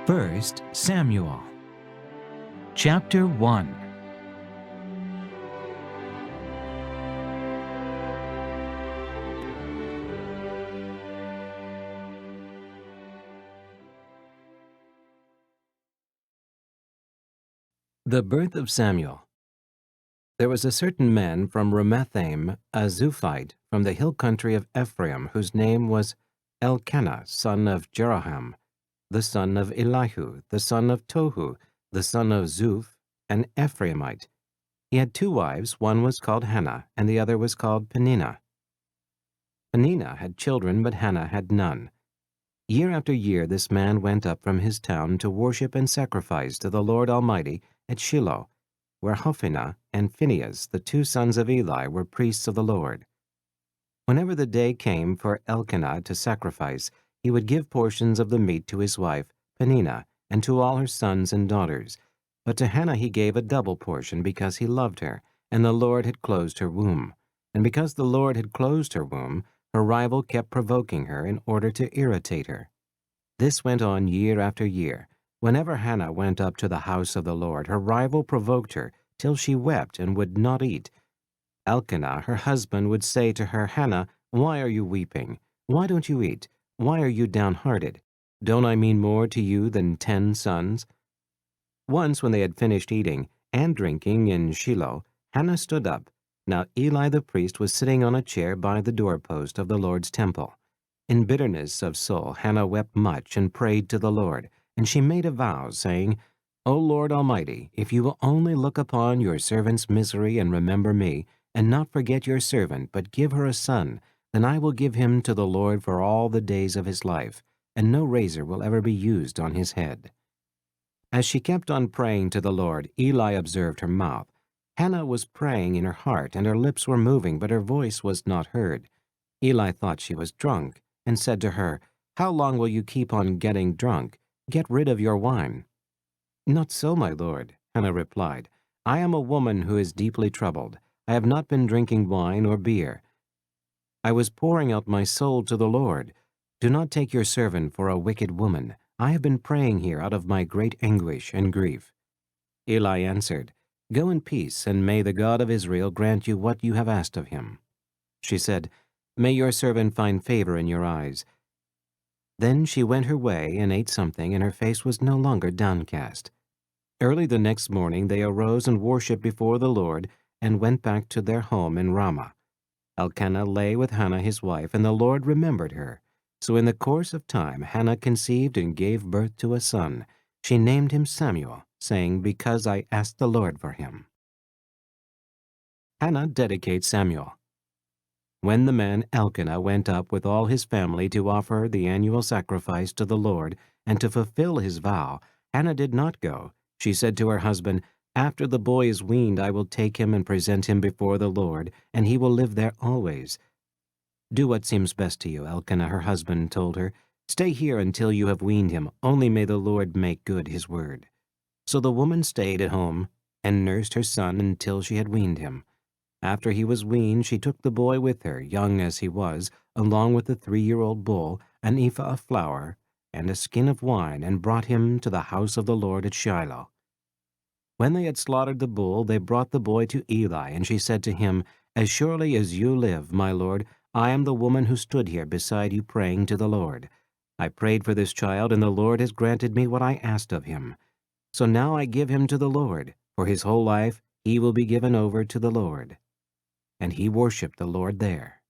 First Samuel, Chapter 1. The birth of Samuel. There was a certain man from Ramathaim, a Zuphite, from the hill country of Ephraim, whose name was Elkanah, son of Jeroham, the son of Elihu, the son of Tohu, the son of Zuph, an Ephraimite. He had two wives, one was called Hannah, and the other was called Peninnah. Peninnah had children, but Hannah had none. Year after year this man went up from his town to worship and sacrifice to the Lord Almighty at Shiloh, where Hophni and Phinehas, the two sons of Eli, were priests of the Lord. Whenever the day came for Elkanah to sacrifice, he would give portions of the meat to his wife, Peninnah, and to all her sons and daughters. But to Hannah he gave a double portion because he loved her, and the Lord had closed her womb. And because the Lord had closed her womb, her rival kept provoking her in order to irritate her. This went on year after year. Whenever Hannah went up to the house of the Lord, her rival provoked her till she wept and would not eat. Elkanah, her husband, would say to her, "Hannah, why are you weeping? Why don't you eat? Why are you downhearted? Don't I mean more to you than 10 sons?" Once when they had finished eating and drinking in Shiloh, Hannah stood up. Now Eli the priest was sitting on a chair by the doorpost of the Lord's temple. In bitterness of soul Hannah wept much and prayed to the Lord, and she made a vow, saying, "O Lord Almighty, if you will only look upon your servant's misery and remember me, and not forget your servant, but give her a son, then I will give him to the Lord for all the days of his life, and no razor will ever be used on his head." As she kept on praying to the Lord, Eli observed her mouth. Hannah was praying in her heart, and her lips were moving, but her voice was not heard. Eli thought she was drunk, and said to her, "How long will you keep on getting drunk? Get rid of your wine." "Not so, my lord," Hannah replied. "I am a woman who is deeply troubled. I have not been drinking wine or beer. I was pouring out my soul to the Lord. Do not take your servant for a wicked woman. I have been praying here out of my great anguish and grief." Eli answered, "Go in peace, and may the God of Israel grant you what you have asked of him." She said, "May your servant find favor in your eyes." Then she went her way and ate something, and her face was no longer downcast. Early the next morning they arose and worshipped before the Lord, and went back to their home in Ramah. Elkanah lay with Hannah his wife, and the Lord remembered her. So in the course of time Hannah conceived and gave birth to a son. She named him Samuel, saying, "Because I asked the Lord for him." Hannah dedicates Samuel. When the man Elkanah went up with all his family to offer the annual sacrifice to the Lord and to fulfill his vow, Hannah did not go. She said to her husband, "After the boy is weaned, I will take him and present him before the Lord, and he will live there always." "Do what seems best to you," Elkanah, her husband, told her. "Stay here until you have weaned him. Only may the Lord make good his word." So the woman stayed at home and nursed her son until she had weaned him. After he was weaned, she took the boy with her, young as he was, along with the 3-year-old bull, an ephah of flour, and a skin of wine, and brought him to the house of the Lord at Shiloh. When they had slaughtered the bull, they brought the boy to Eli, and she said to him, "As surely as you live, my lord, I am the woman who stood here beside you praying to the Lord. I prayed for this child, and the Lord has granted me what I asked of him. So now I give him to the Lord. For his whole life he will be given over to the Lord." And he worshipped the Lord there.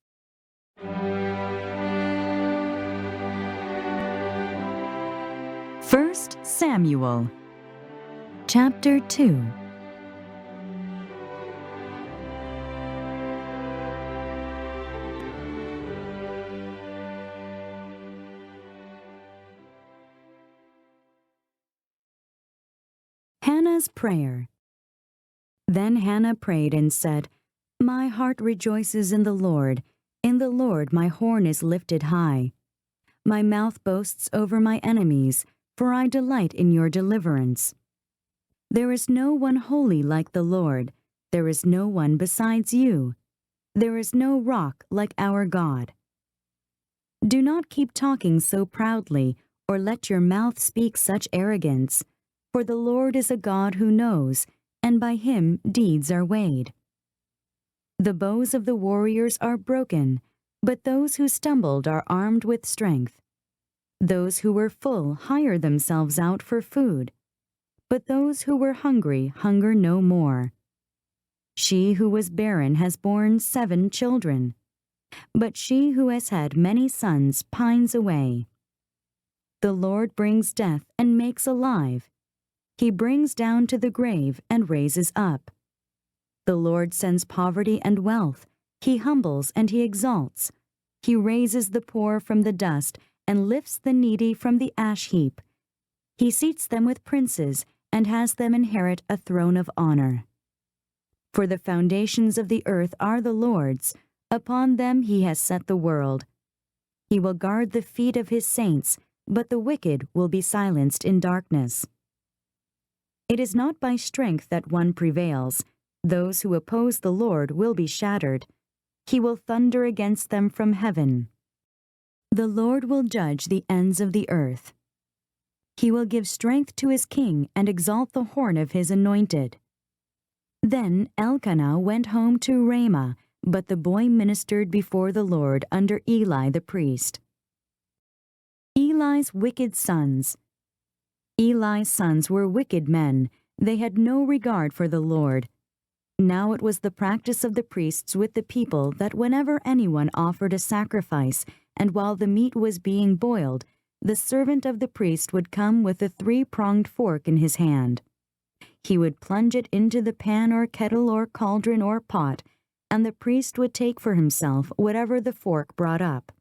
First Samuel, Chapter 2. Hannah's prayer. Then Hannah prayed and said, "My heart rejoices in the Lord. In the Lord my horn is lifted high. My mouth boasts over my enemies, for I delight in your deliverance. There is no one holy like the Lord. There is no one besides you. There is no rock like our God. Do not keep talking so proudly, or let your mouth speak such arrogance, for the Lord is a God who knows, and by him deeds are weighed. The bows of the warriors are broken, but those who stumbled are armed with strength. Those who were full hire themselves out for food, but those who were hungry hunger no more. She who was barren has borne 7 children, but she who has had many sons pines away. The Lord brings death and makes alive. He brings down to the grave and raises up. The Lord sends poverty and wealth. He humbles and he exalts. He raises the poor from the dust and lifts the needy from the ash heap. He seats them with princes and has them inherit a throne of honor. For the foundations of the earth are the Lord's. Upon them he has set the world. He will guard the feet of his saints, but the wicked will be silenced in darkness. It is not by strength that one prevails. Those who oppose the Lord will be shattered. He will thunder against them from heaven. The Lord will judge the ends of the earth. He will give strength to his king and exalt the horn of his anointed. Then Elkanah went home to Ramah, but the boy ministered before the Lord under Eli the priest. Eli's wicked sons. Eli's sons were wicked men. They had no regard for the Lord. Now it was the practice of the priests with the people that whenever anyone offered a sacrifice, and while the meat was being boiled, the servant of the priest would come with a 3-pronged fork in his hand. He would plunge it into the pan or kettle or cauldron or pot, and the priest would take for himself whatever the fork brought up.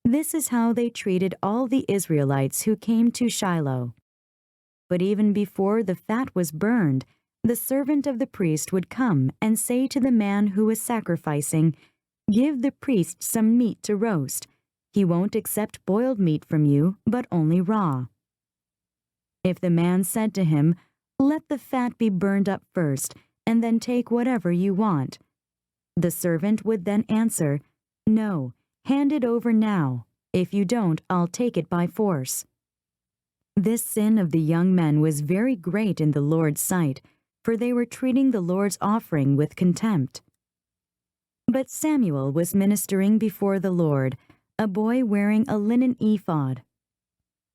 This is how they treated all the Israelites who came to Shiloh. But even before the fat was burned, the servant of the priest would come and say to the man who was sacrificing, "Give the priest some meat to roast. He won't accept boiled meat from you, but only raw." If the man said to him, "Let the fat be burned up first, and then take whatever you want," the servant would then answer, "No, hand it over now. If you don't, I'll take it by force." This sin of the young men was very great in the Lord's sight, for they were treating the Lord's offering with contempt. But Samuel was ministering before the Lord, a boy wearing a linen ephod.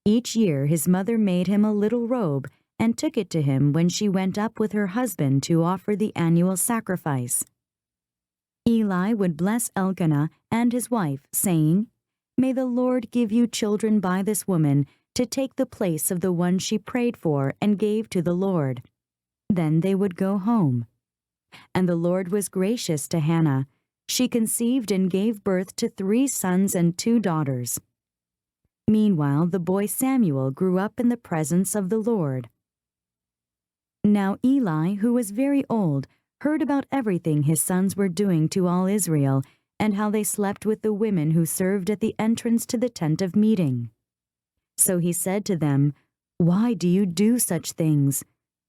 Each year his mother made him a little robe and took it to him when she went up with her husband to offer the annual sacrifice. Eli would bless Elkanah and his wife, saying, "May the Lord give you children by this woman to take the place of the one she prayed for and gave to the Lord." Then they would go home. And the Lord was gracious to Hannah. She conceived and gave birth to 3 sons and 2 daughters. Meanwhile, the boy Samuel grew up in the presence of the Lord. Now Eli, who was very old, heard about everything his sons were doing to all Israel, and how they slept with the women who served at the entrance to the tent of meeting. So he said to them, "Why do you do such things?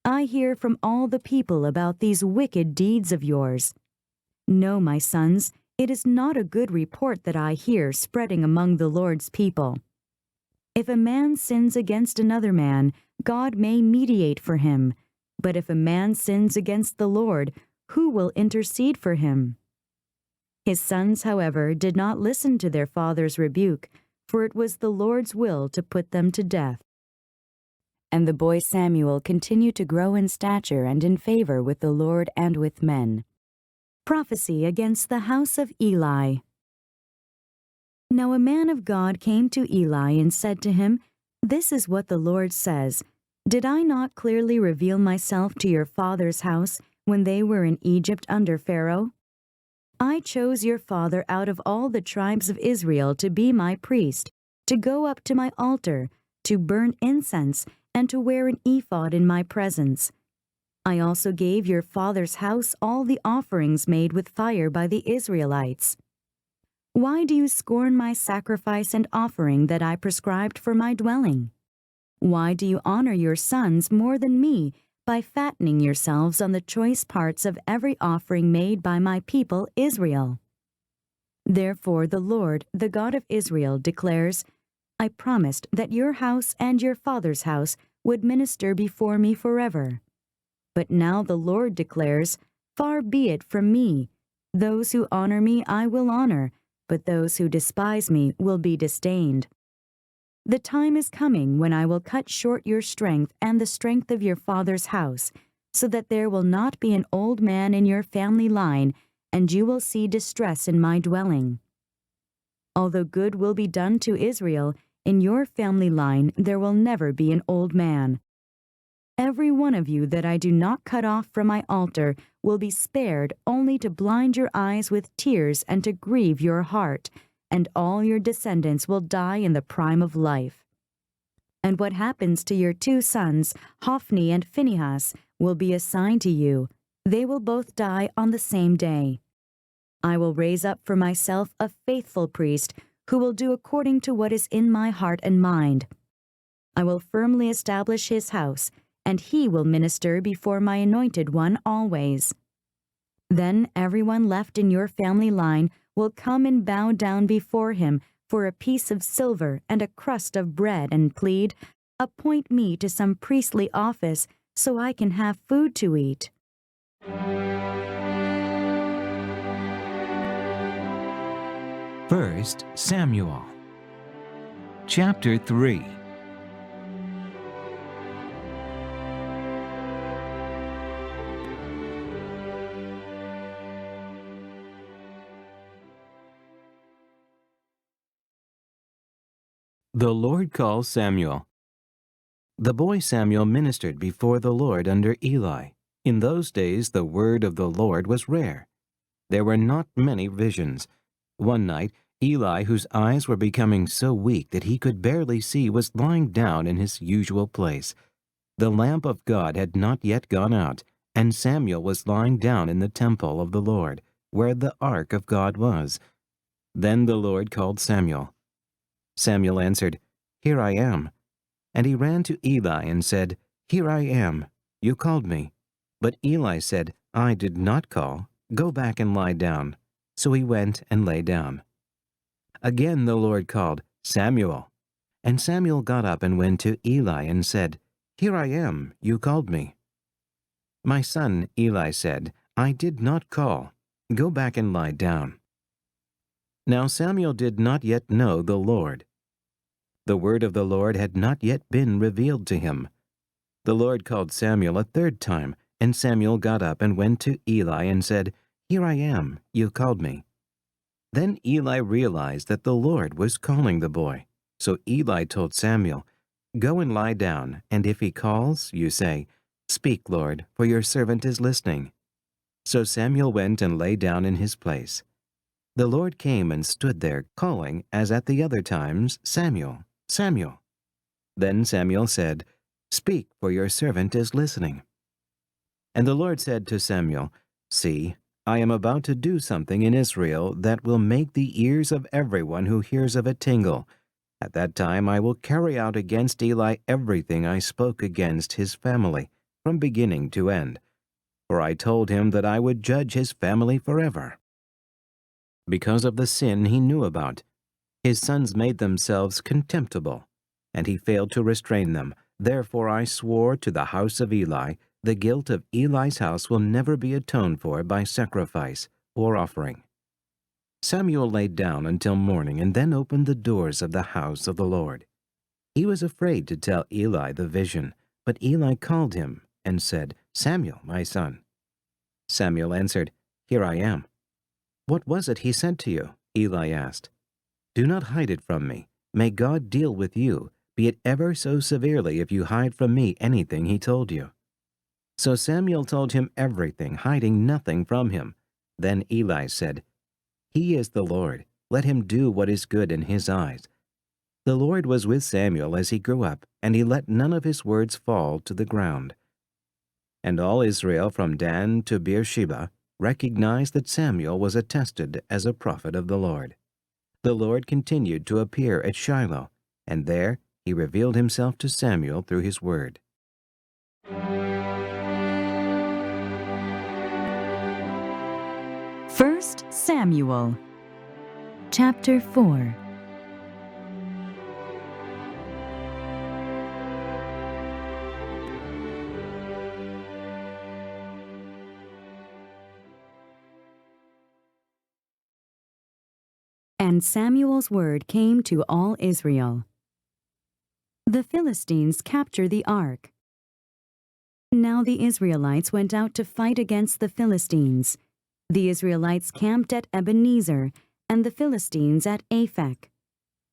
I hear from all the people about these wicked deeds of yours. No, my sons, it is not a good report that I hear spreading among the Lord's people. If a man sins against another man, God may mediate for him. But if a man sins against the Lord, who will intercede for him?" His sons, however, did not listen to their father's rebuke, for it was the Lord's will to put them to death. And the boy Samuel continued to grow in stature and in favor with the Lord and with men. Prophecy against the house of Eli. Now a man of God came to Eli and said to him, "This is what the Lord says. Did I not clearly reveal myself to your father's house when they were in Egypt under Pharaoh? I chose your father out of all the tribes of Israel to be my priest, to go up to my altar, to burn incense, and to wear an ephod in my presence. I also gave your father's house all the offerings made with fire by the Israelites. Why do you scorn my sacrifice and offering that I prescribed for my dwelling? Why do you honor your sons more than me by fattening yourselves on the choice parts of every offering made by my people Israel? Therefore the Lord, the God of Israel, declares, I promised that your house and your father's house would minister before me forever. But now the Lord declares, Far be it from me. Those who honor me I will honor, but those who despise me will be disdained. The time is coming when I will cut short your strength and the strength of your father's house, so that there will not be an old man in your family line, and you will see distress in my dwelling. Although good will be done to Israel, in your family line there will never be an old man. Every one of you that I do not cut off from my altar will be spared only to blind your eyes with tears and to grieve your heart, and all your descendants will die in the prime of life. And what happens to your 2 sons, Hophni and Phinehas, will be a sign to you. They will both die on the same day. I will raise up for myself a faithful priest who will do according to what is in my heart and mind. I will firmly establish his house, and he will minister before my anointed one always. Then everyone left in your family line will come and bow down before him for a piece of silver and a crust of bread and plead, Appoint me to some priestly office so I can have food to eat. First Samuel, chapter 3. The Lord calls Samuel. The boy Samuel ministered before the Lord under Eli. In those days the word of the Lord was rare. There were not many visions. One night, Eli, whose eyes were becoming so weak that he could barely see, was lying down in his usual place. The lamp of God had not yet gone out, and Samuel was lying down in the temple of the Lord, where the ark of God was. Then the Lord called Samuel. Samuel answered, Here I am. And he ran to Eli and said, Here I am. You called me. But Eli said, I did not call. Go back and lie down. So he went and lay down. Again the Lord called, Samuel. And Samuel got up and went to Eli and said, Here I am. You called me. My son, Eli said, I did not call. Go back and lie down. Now Samuel did not yet know the Lord. The word of the Lord had not yet been revealed to him. The Lord called Samuel a 3rd time, and Samuel got up and went to Eli and said, Here I am, you called me. Then Eli realized that the Lord was calling the boy. So Eli told Samuel, Go and lie down, and if he calls, you say, Speak, Lord, for your servant is listening. So Samuel went and lay down in his place. The Lord came and stood there, calling, as at the other times, Samuel, Samuel. Then Samuel said, Speak, for your servant is listening. And the Lord said to Samuel, See, I am about to do something in Israel that will make the ears of everyone who hears of it tingle. At that time I will carry out against Eli everything I spoke against his family, from beginning to end. For I told him that I would judge his family forever. Because of the sin he knew about, his sons made themselves contemptible, and he failed to restrain them. Therefore I swore to the house of Eli, the guilt of Eli's house will never be atoned for by sacrifice or offering. Samuel lay down until morning and then opened the doors of the house of the Lord. He was afraid to tell Eli the vision, but Eli called him and said, Samuel, my son. Samuel answered, Here I am. What was it he said to you? Eli asked. Do not hide it from me. May God deal with you, be it ever so severely, if you hide from me anything he told you. So Samuel told him everything, hiding nothing from him. Then Eli said, He is the Lord. Let him do what is good in his eyes. The Lord was with Samuel as he grew up, and he let none of his words fall to the ground. And all Israel from Dan to Beersheba recognized that Samuel was attested as a prophet of the Lord. The Lord continued to appear at Shiloh, and there he revealed himself to Samuel through his word. First Samuel, chapter 4. And Samuel's word came to all Israel. The Philistines capture the ark. Now the Israelites went out to fight against the Philistines. The Israelites camped at Ebenezer, and the Philistines at Aphek.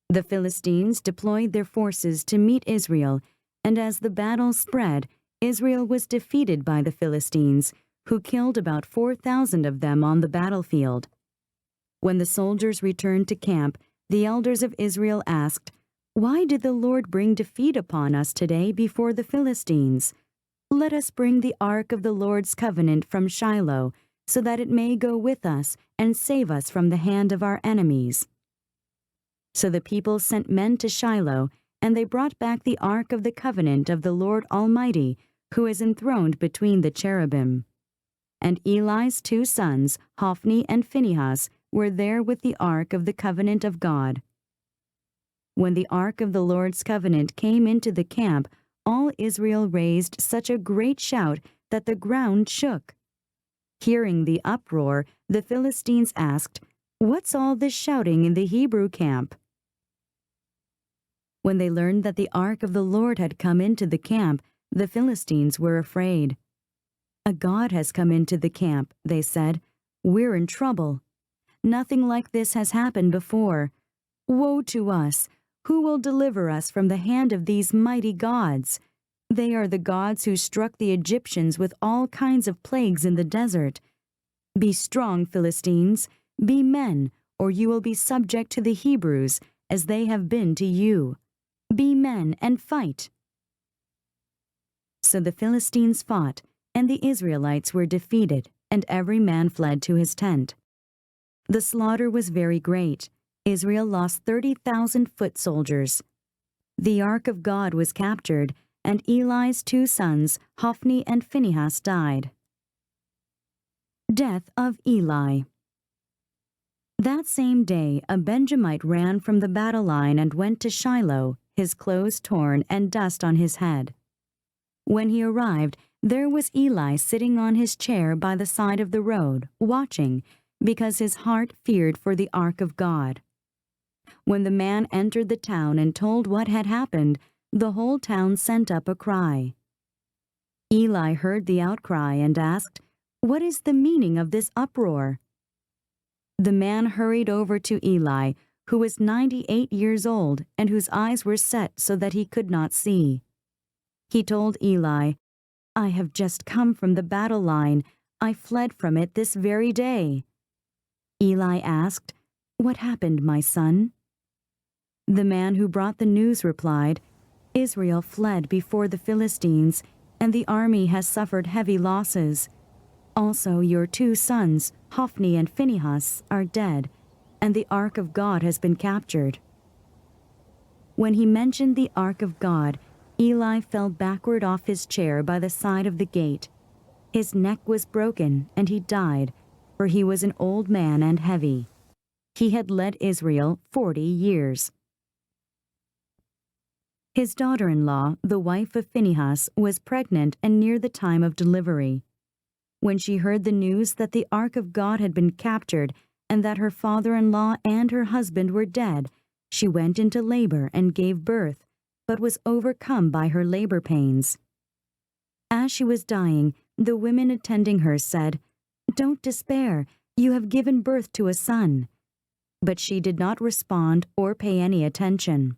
The Philistines deployed their forces to meet Israel, and as the battle spread, Israel was defeated by the Philistines, who killed about 4,000 of them on the battlefield. When the soldiers returned to camp, the elders of Israel asked, "Why did the Lord bring defeat upon us today before the Philistines? Let us bring the ark of the Lord's covenant from Shiloh, so that it may go with us and save us from the hand of our enemies." So the people sent men to Shiloh, and they brought back the ark of the covenant of the Lord Almighty, who is enthroned between the cherubim. And Eli's 2 sons, Hophni and Phinehas, were there with the ark of the covenant of God. When the ark of the Lord's covenant came into the camp, all Israel raised such a great shout that the ground shook. Hearing the uproar, the Philistines asked, "What's all this shouting in the Hebrew camp?" When they learned that the ark of the Lord had come into the camp, the Philistines were afraid. "A god has come into the camp," they said. "We're in trouble. Nothing like this has happened before. Woe to us! Who will deliver us from the hand of these mighty gods? They are the gods who struck the Egyptians with all kinds of plagues in the desert. Be strong, Philistines. Be men, or you will be subject to the Hebrews, as they have been to you. Be men and fight." So the Philistines fought, and the Israelites were defeated, and every man fled to his tent. The slaughter was very great. Israel lost 30,000 foot soldiers. The ark of God was captured, and Eli's 2 sons, Hophni and Phinehas, died. Death of Eli. That same day a Benjamite ran from the battle line and went to Shiloh, his clothes torn and dust on his head. When he arrived, there was Eli sitting on his chair by the side of the road, watching, because his heart feared for the ark of God. When the man entered the town and told what had happened, the whole town sent up a cry. Eli heard the outcry and asked, "What is the meaning of this uproar?" The man hurried over to Eli, who was 98 years old and whose eyes were set so that he could not see. He told Eli, "I have just come from the battle line. I fled from it this very day." Eli asked, "What happened, my son?" The man who brought the news replied, "Israel fled before the Philistines, and the army has suffered heavy losses. Also your 2 sons, Hophni and Phinehas, are dead, and the ark of God has been captured." When he mentioned the ark of God, Eli fell backward off his chair by the side of the gate. His neck was broken, and he died, for he was an old man and heavy. He had led Israel 40 years. His daughter-in-law, the wife of Phinehas, was pregnant and near the time of delivery. When she heard the news that the ark of God had been captured and that her father-in-law and her husband were dead, she went into labor and gave birth, but was overcome by her labor pains. As she was dying, the women attending her said, "Don't despair, you have given birth to a son." But she did not respond or pay any attention.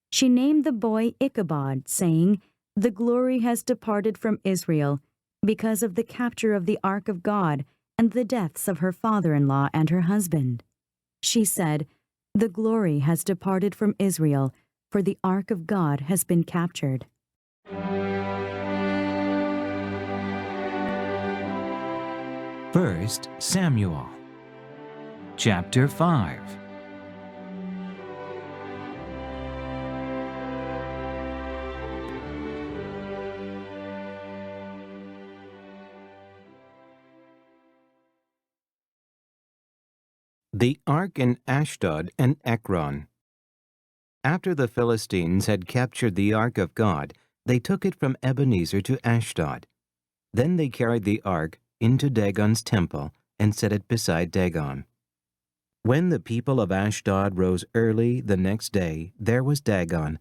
She named the boy Ichabod, saying, "The glory has departed from Israel because of the capture of the ark of God and the deaths of her father-in-law and her husband." She said, "The glory has departed from Israel, for the ark of God has been captured." First Samuel, chapter 5. The ark in Ashdod and Ekron. After the Philistines had captured the ark of God, they took it from Ebenezer to Ashdod. Then they carried the ark into Dagon's temple and set it beside Dagon. When the people of Ashdod rose early the next day, there was Dagon,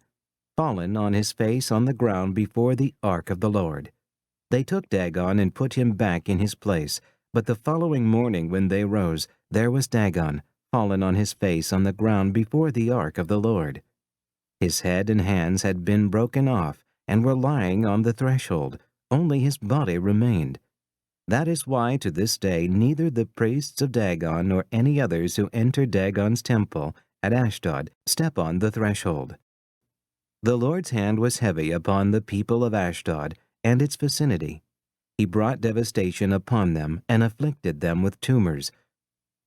fallen on his face on the ground before the ark of the Lord. They took Dagon and put him back in his place, but the following morning when they rose, there was Dagon, fallen on his face on the ground before the ark of the Lord. His head and hands had been broken off and were lying on the threshold, only his body remained. That is why to this day neither the priests of Dagon nor any others who enter Dagon's temple at Ashdod step on the threshold. The Lord's hand was heavy upon the people of Ashdod and its vicinity. He brought devastation upon them and afflicted them with tumors.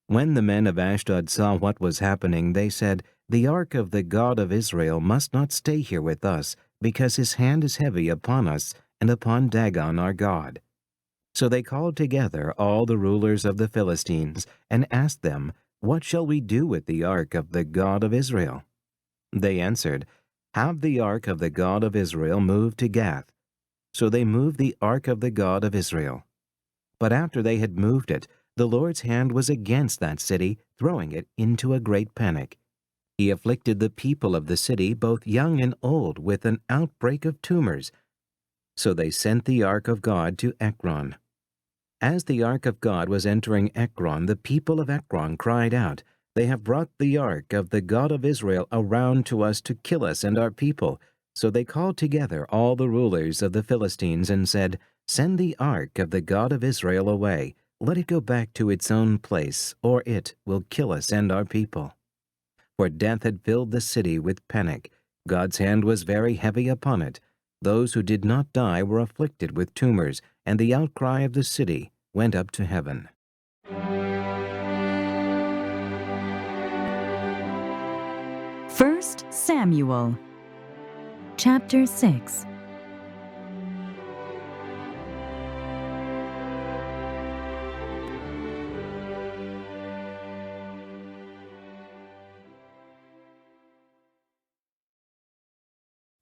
When the men of Ashdod saw what was happening, they said, "The ark of the God of Israel must not stay here with us, because his hand is heavy upon us and upon Dagon our God." So they called together all the rulers of the Philistines and asked them, "What shall we do with the ark of the God of Israel?" They answered, "Have the ark of the God of Israel moved to Gath." So they moved the ark of the God of Israel. But after they had moved it, the Lord's hand was against that city, throwing it into a great panic. He afflicted the people of the city, both young and old, with an outbreak of tumors. So they sent the ark of God to Ekron. As the ark of God was entering Ekron, the people of Ekron cried out, "They have brought the ark of the God of Israel around to us to kill us and our people." So they called together all the rulers of the Philistines and said, "Send the ark of the God of Israel away. Let it go back to its own place, or it will kill us and our people." For death had filled the city with panic. God's hand was very heavy upon it. Those who did not die were afflicted with tumors, and the outcry of the city went up to heaven. First Samuel, chapter 6.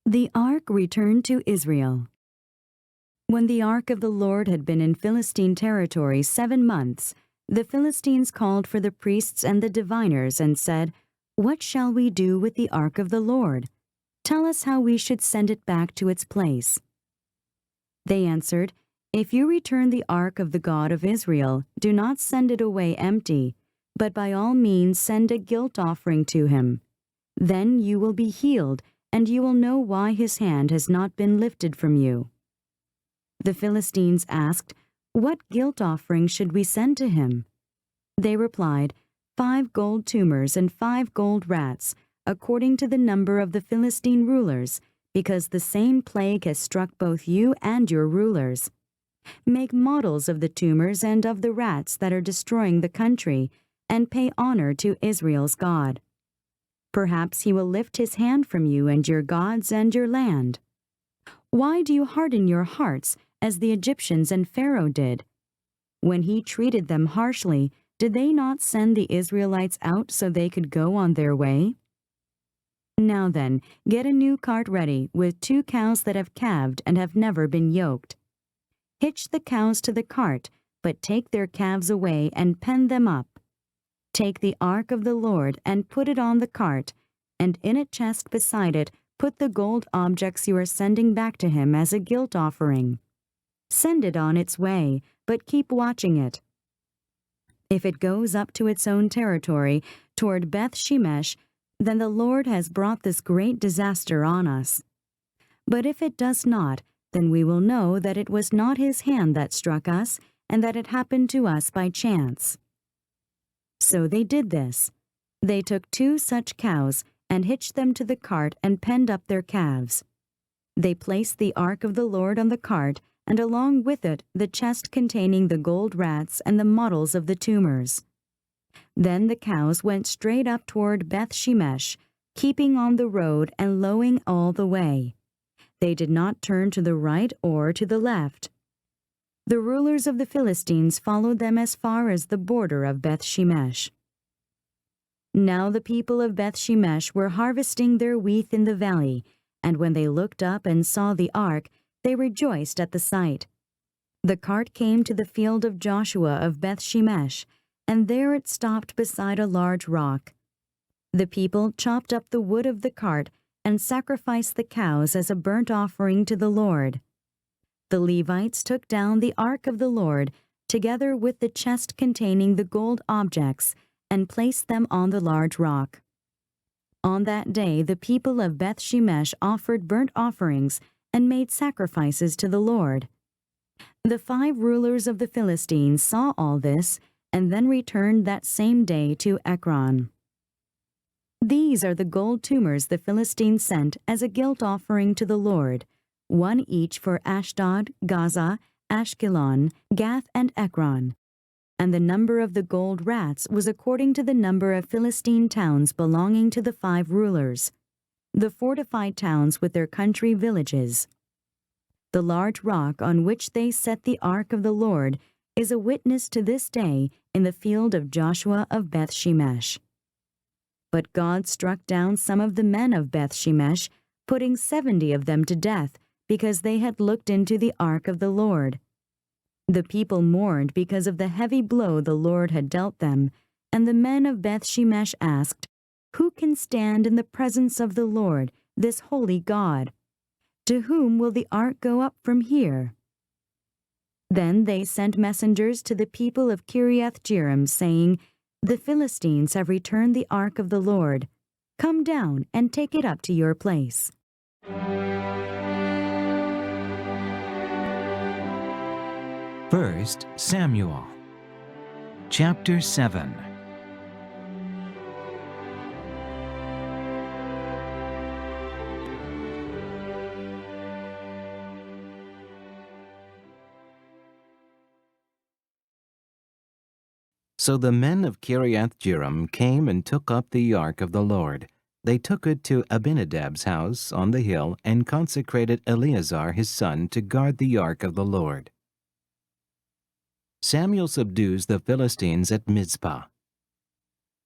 The ark returned to Israel. When the ark of the Lord had been in Philistine territory 7 months, the Philistines called for the priests and the diviners and said, "What shall we do with the ark of the Lord? Tell us how we should send it back to its place." They answered, "If you return the ark of the God of Israel, do not send it away empty, but by all means send a guilt offering to him. Then you will be healed, and you will know why his hand has not been lifted from you." The Philistines asked, "What guilt offering should we send to him?" They replied, 5 gold tumors and 5 gold rats, according to the number of the Philistine rulers, because the same plague has struck both you and your rulers. Make models of the tumors and of the rats that are destroying the country, and pay honor to Israel's God. Perhaps he will lift his hand from you and your gods and your land. Why do you harden your hearts as the Egyptians and Pharaoh did? When he treated them harshly, did they not send the Israelites out so they could go on their way? Now then, get a new cart ready with 2 cows that have calved and have never been yoked. Hitch the cows to the cart, but take their calves away and pen them up. Take the ark of the Lord and put it on the cart, and in a chest beside it put the gold objects you are sending back to him as a guilt offering. Send it on its way, but keep watching it. If it goes up to its own territory, toward Beth Shemesh, then the Lord has brought this great disaster on us. But if it does not, then we will know that it was not his hand that struck us, and that it happened to us by chance." So they did this. They took 2 such cows and hitched them to the cart and penned up their calves. They placed the ark of the Lord on the cart, and along with it the chest containing the gold rats and the models of the tumors. Then the cows went straight up toward Beth Shemesh, keeping on the road and lowing all the way. They did not turn to the right or to the left. The rulers of the Philistines followed them as far as the border of Beth Shemesh. Now the people of Beth Shemesh were harvesting their wheat in the valley, and when they looked up and saw the ark, they rejoiced at the sight. The cart came to the field of Joshua of Beth Shemesh, and there it stopped beside a large rock. The people chopped up the wood of the cart and sacrificed the cows as a burnt offering to the Lord. The Levites took down the ark of the Lord, together with the chest containing the gold objects, and placed them on the large rock. On that day the people of Beth-shemesh offered burnt offerings and made sacrifices to the Lord. The 5 rulers of the Philistines saw all this, and then returned that same day to Ekron. These are the gold tumors the Philistines sent as a guilt offering to the Lord, 1 each for Ashdod, Gaza, Ashkelon, Gath, and Ekron. And the number of the gold rats was according to the number of Philistine towns belonging to the 5 rulers, the fortified towns with their country villages. The large rock on which they set the ark of the Lord is a witness to this day in the field of Joshua of Beth-shemesh. But God struck down some of the men of Beth-shemesh, putting 70 of them to death, because they had looked into the ark of the Lord. The people mourned because of the heavy blow the Lord had dealt them, and the men of Beth-shemesh asked, "Who can stand in the presence of the Lord, this holy God? To whom will the ark go up from here?" Then they sent messengers to the people of Kiriath-jearim, saying, "The Philistines have returned the ark of the Lord. Come down and take it up to your place." First Samuel, chapter 7. So the men of Kiriath-jearim came and took up the ark of the Lord. They took it to Abinadab's house on the hill and consecrated Eleazar his son to guard the ark of the Lord. Samuel subdues the Philistines at Mizpah.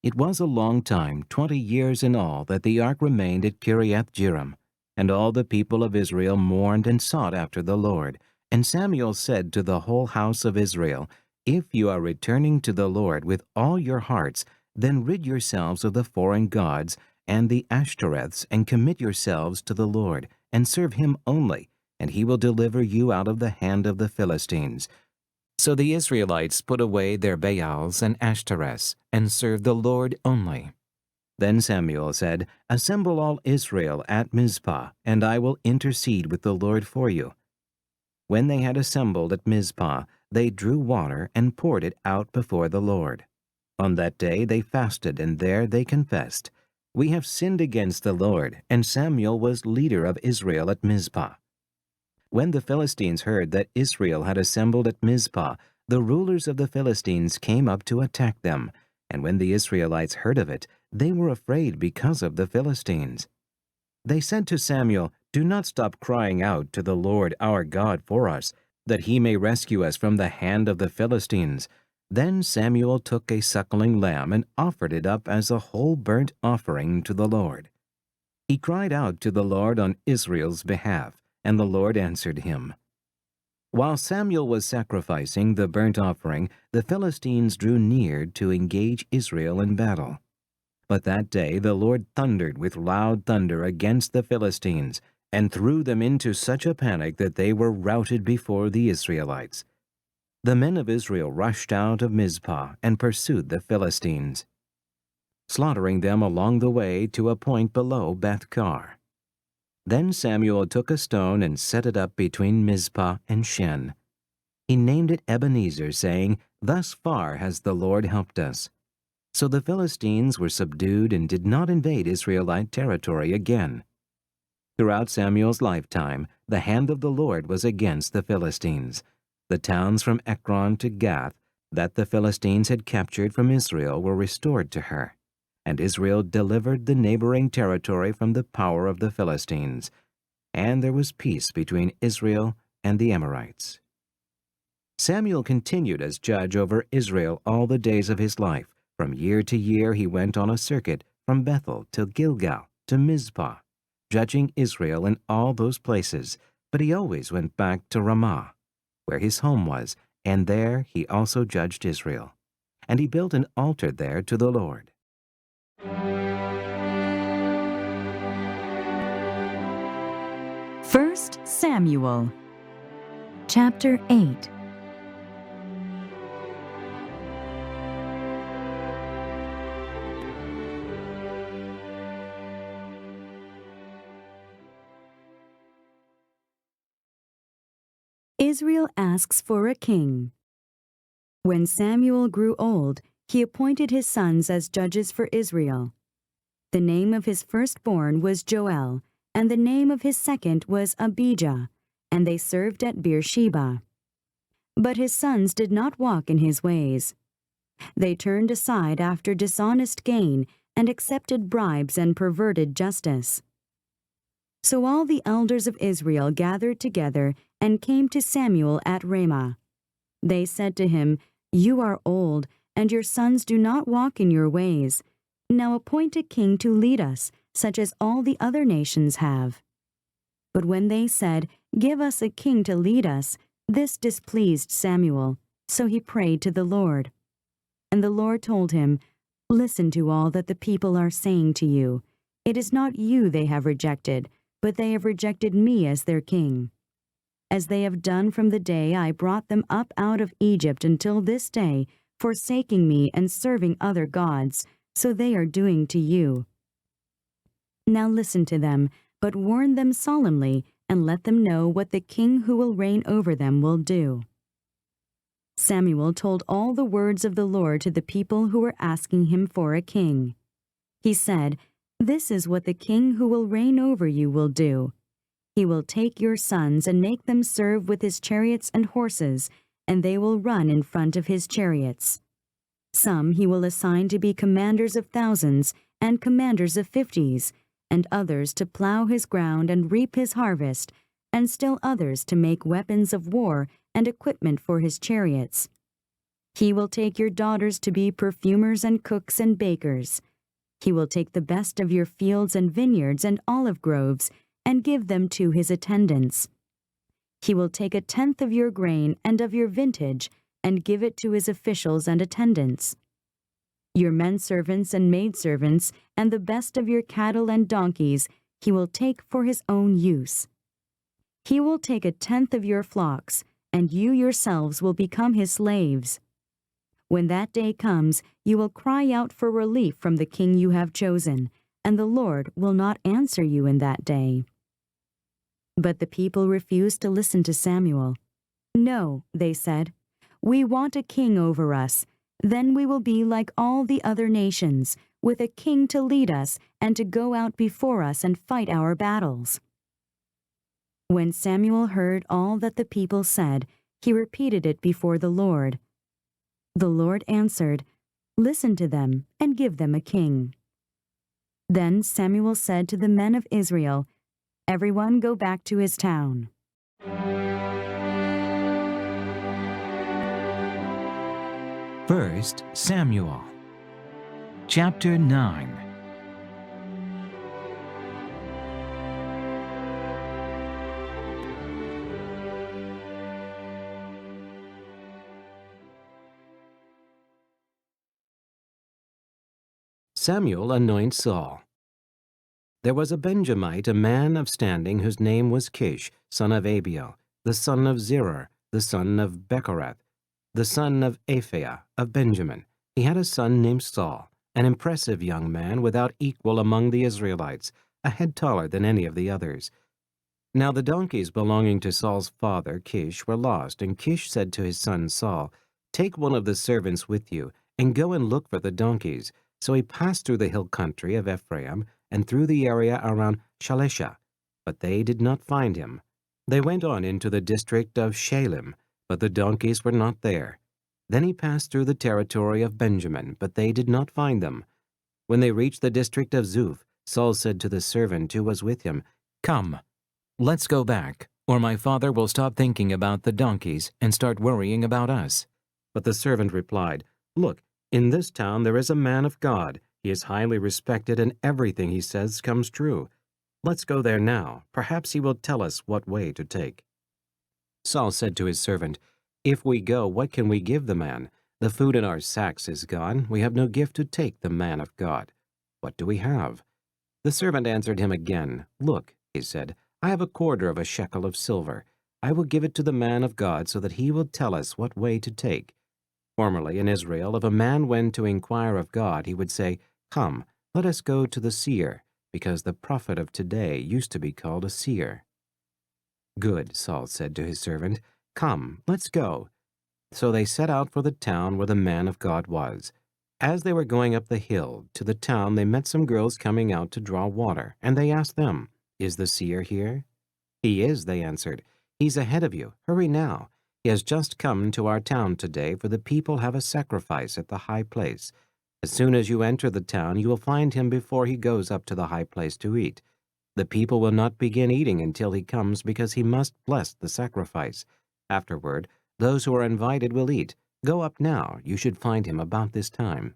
It was a long time, 20 years in all, that the ark remained at Kiriath-jearim, and all the people of Israel mourned and sought after the Lord. And Samuel said to the whole house of Israel, "If you are returning to the Lord with all your hearts, then rid yourselves of the foreign gods and the Ashtoreths, and commit yourselves to the Lord, and serve him only, and he will deliver you out of the hand of the Philistines." So the Israelites put away their Baals and Ashtoreths, and served the Lord only. Then Samuel said, "Assemble all Israel at Mizpah, and I will intercede with the Lord for you." When they had assembled at Mizpah, they drew water and poured it out before the Lord. On that day they fasted, and there they confessed, "We have sinned against the Lord," and Samuel was leader of Israel at Mizpah. When the Philistines heard that Israel had assembled at Mizpah, the rulers of the Philistines came up to attack them, and when the Israelites heard of it, they were afraid because of the Philistines. They said to Samuel, "Do not stop crying out to the Lord our God for us, that he may rescue us from the hand of the Philistines." Then Samuel took a suckling lamb and offered it up as a whole burnt offering to the Lord. He cried out to the Lord on Israel's behalf, and the Lord answered him. While Samuel was sacrificing the burnt offering, the Philistines drew near to engage Israel in battle. But that day the Lord thundered with loud thunder against the Philistines, and threw them into such a panic that they were routed before the Israelites. The men of Israel rushed out of Mizpah and pursued the Philistines, slaughtering them along the way to a point below Beth-kar. Then Samuel took a stone and set it up between Mizpah and Shen. He named it Ebenezer, saying, "Thus far has the Lord helped us." So the Philistines were subdued and did not invade Israelite territory again. Throughout Samuel's lifetime, the hand of the Lord was against the Philistines. The towns from Ekron to Gath that the Philistines had captured from Israel were restored to her, and Israel delivered the neighboring territory from the power of the Philistines, and there was peace between Israel and the Amorites. Samuel continued as judge over Israel all the days of his life. From year to year he went on a circuit from Bethel to Gilgal to Mizpah, judging Israel in all those places, but he always went back to Ramah, where his home was, and there he also judged Israel. and he built an altar there to the Lord. First Samuel, chapter 8. Israel asks for a king. When Samuel grew old, he appointed his sons as judges for Israel. The name of his firstborn was Joel, and the name of his second was Abijah, and they served at Beersheba. But his sons did not walk in his ways. They turned aside after dishonest gain and accepted bribes and perverted justice. So all the elders of Israel gathered together and came to Samuel at Ramah. They said to him, "You are old, and your sons do not walk in your ways. Now appoint a king to lead us, such as all the other nations have." But when they said, "Give us a king to lead us," this displeased Samuel, so he prayed to the Lord. And the Lord told him, "Listen to all that the people are saying to you. It is not you they have rejected, but they have rejected me as their king. As they have done from the day I brought them up out of Egypt until this day, forsaking me and serving other gods, so they are doing to you. Now listen to them, but warn them solemnly, and let them know what the king who will reign over them will do." Samuel told all the words of the Lord to the people who were asking him for a king. He said, "This is what the king who will reign over you will do. He will take your sons and make them serve with his chariots and horses, and they will run in front of his chariots. Some he will assign to be commanders of thousands and commanders of 50s, and others to plow his ground and reap his harvest, and still others to make weapons of war and equipment for his chariots. He will take your daughters to be perfumers and cooks and bakers. He will take the best of your fields and vineyards and olive groves and give them to his attendants. He will take 1/10 of your grain and of your vintage and give it to his officials and attendants. Your menservants and maidservants and the best of your cattle and donkeys he will take for his own use. He will take 1/10 of your flocks, and you yourselves will become his slaves. When that day comes, you will cry out for relief from the king you have chosen, and the Lord will not answer you in that day." But the people refused to listen to Samuel. "No," they said, "we want a king over us. Then we will be like all the other nations, with a king to lead us and to go out before us and fight our battles." When Samuel heard all that the people said, he repeated it before the Lord. The Lord answered, "Listen to them and give them a king." Then Samuel said to the men of Israel, "Everyone go back to his town." First Samuel, chapter 9. Samuel anoints Saul. There was a Benjamite, a man of standing, whose name was Kish, son of Abigail, the son of Zerah, the son of Bechorath, the son of Aphiah of Benjamin. He had a son named Saul, an impressive young man without equal among the Israelites, a head taller than any of the others. Now the donkeys belonging to Saul's father Kish were lost, and Kish said to his son Saul, "Take one of the servants with you, and go and look for the donkeys." So he passed through the hill country of Ephraim and through the area around Shalisha, but they did not find him. They went on into the district of Shalem, but the donkeys were not there. Then he passed through the territory of Benjamin, but they did not find them. When they reached the district of Zuph, Saul said to the servant who was with him, "Come, let's go back, or my father will stop thinking about the donkeys and start worrying about us." But the servant replied, "Look, in this town there is a man of God. He is highly respected, and everything he says comes true. Let's go there now. Perhaps he will tell us what way to take." Saul said to his servant, "If we go, what can we give the man? The food in our sacks is gone. We have no gift to take the man of God. What do we have?" The servant answered him again. "Look," he said, "I have a quarter of a shekel of silver. I will give it to the man of God so that he will tell us what way to take." Formerly in Israel, if a man went to inquire of God, he would say, "Come, let us go to the seer," because the prophet of today used to be called a seer. "Good," Saul said to his servant. "Come, let's go." So they set out for the town where the man of God was. As they were going up the hill to the town, they met some girls coming out to draw water, and they asked them, "Is the seer here?" "He is," they answered. "He's ahead of you. Hurry now. He has just come to our town today, for the people have a sacrifice at the high place. As soon as you enter the town, you will find him before he goes up to the high place to eat. The people will not begin eating until he comes, because he must bless the sacrifice. Afterward, those who are invited will eat. Go up now. You should find him about this time."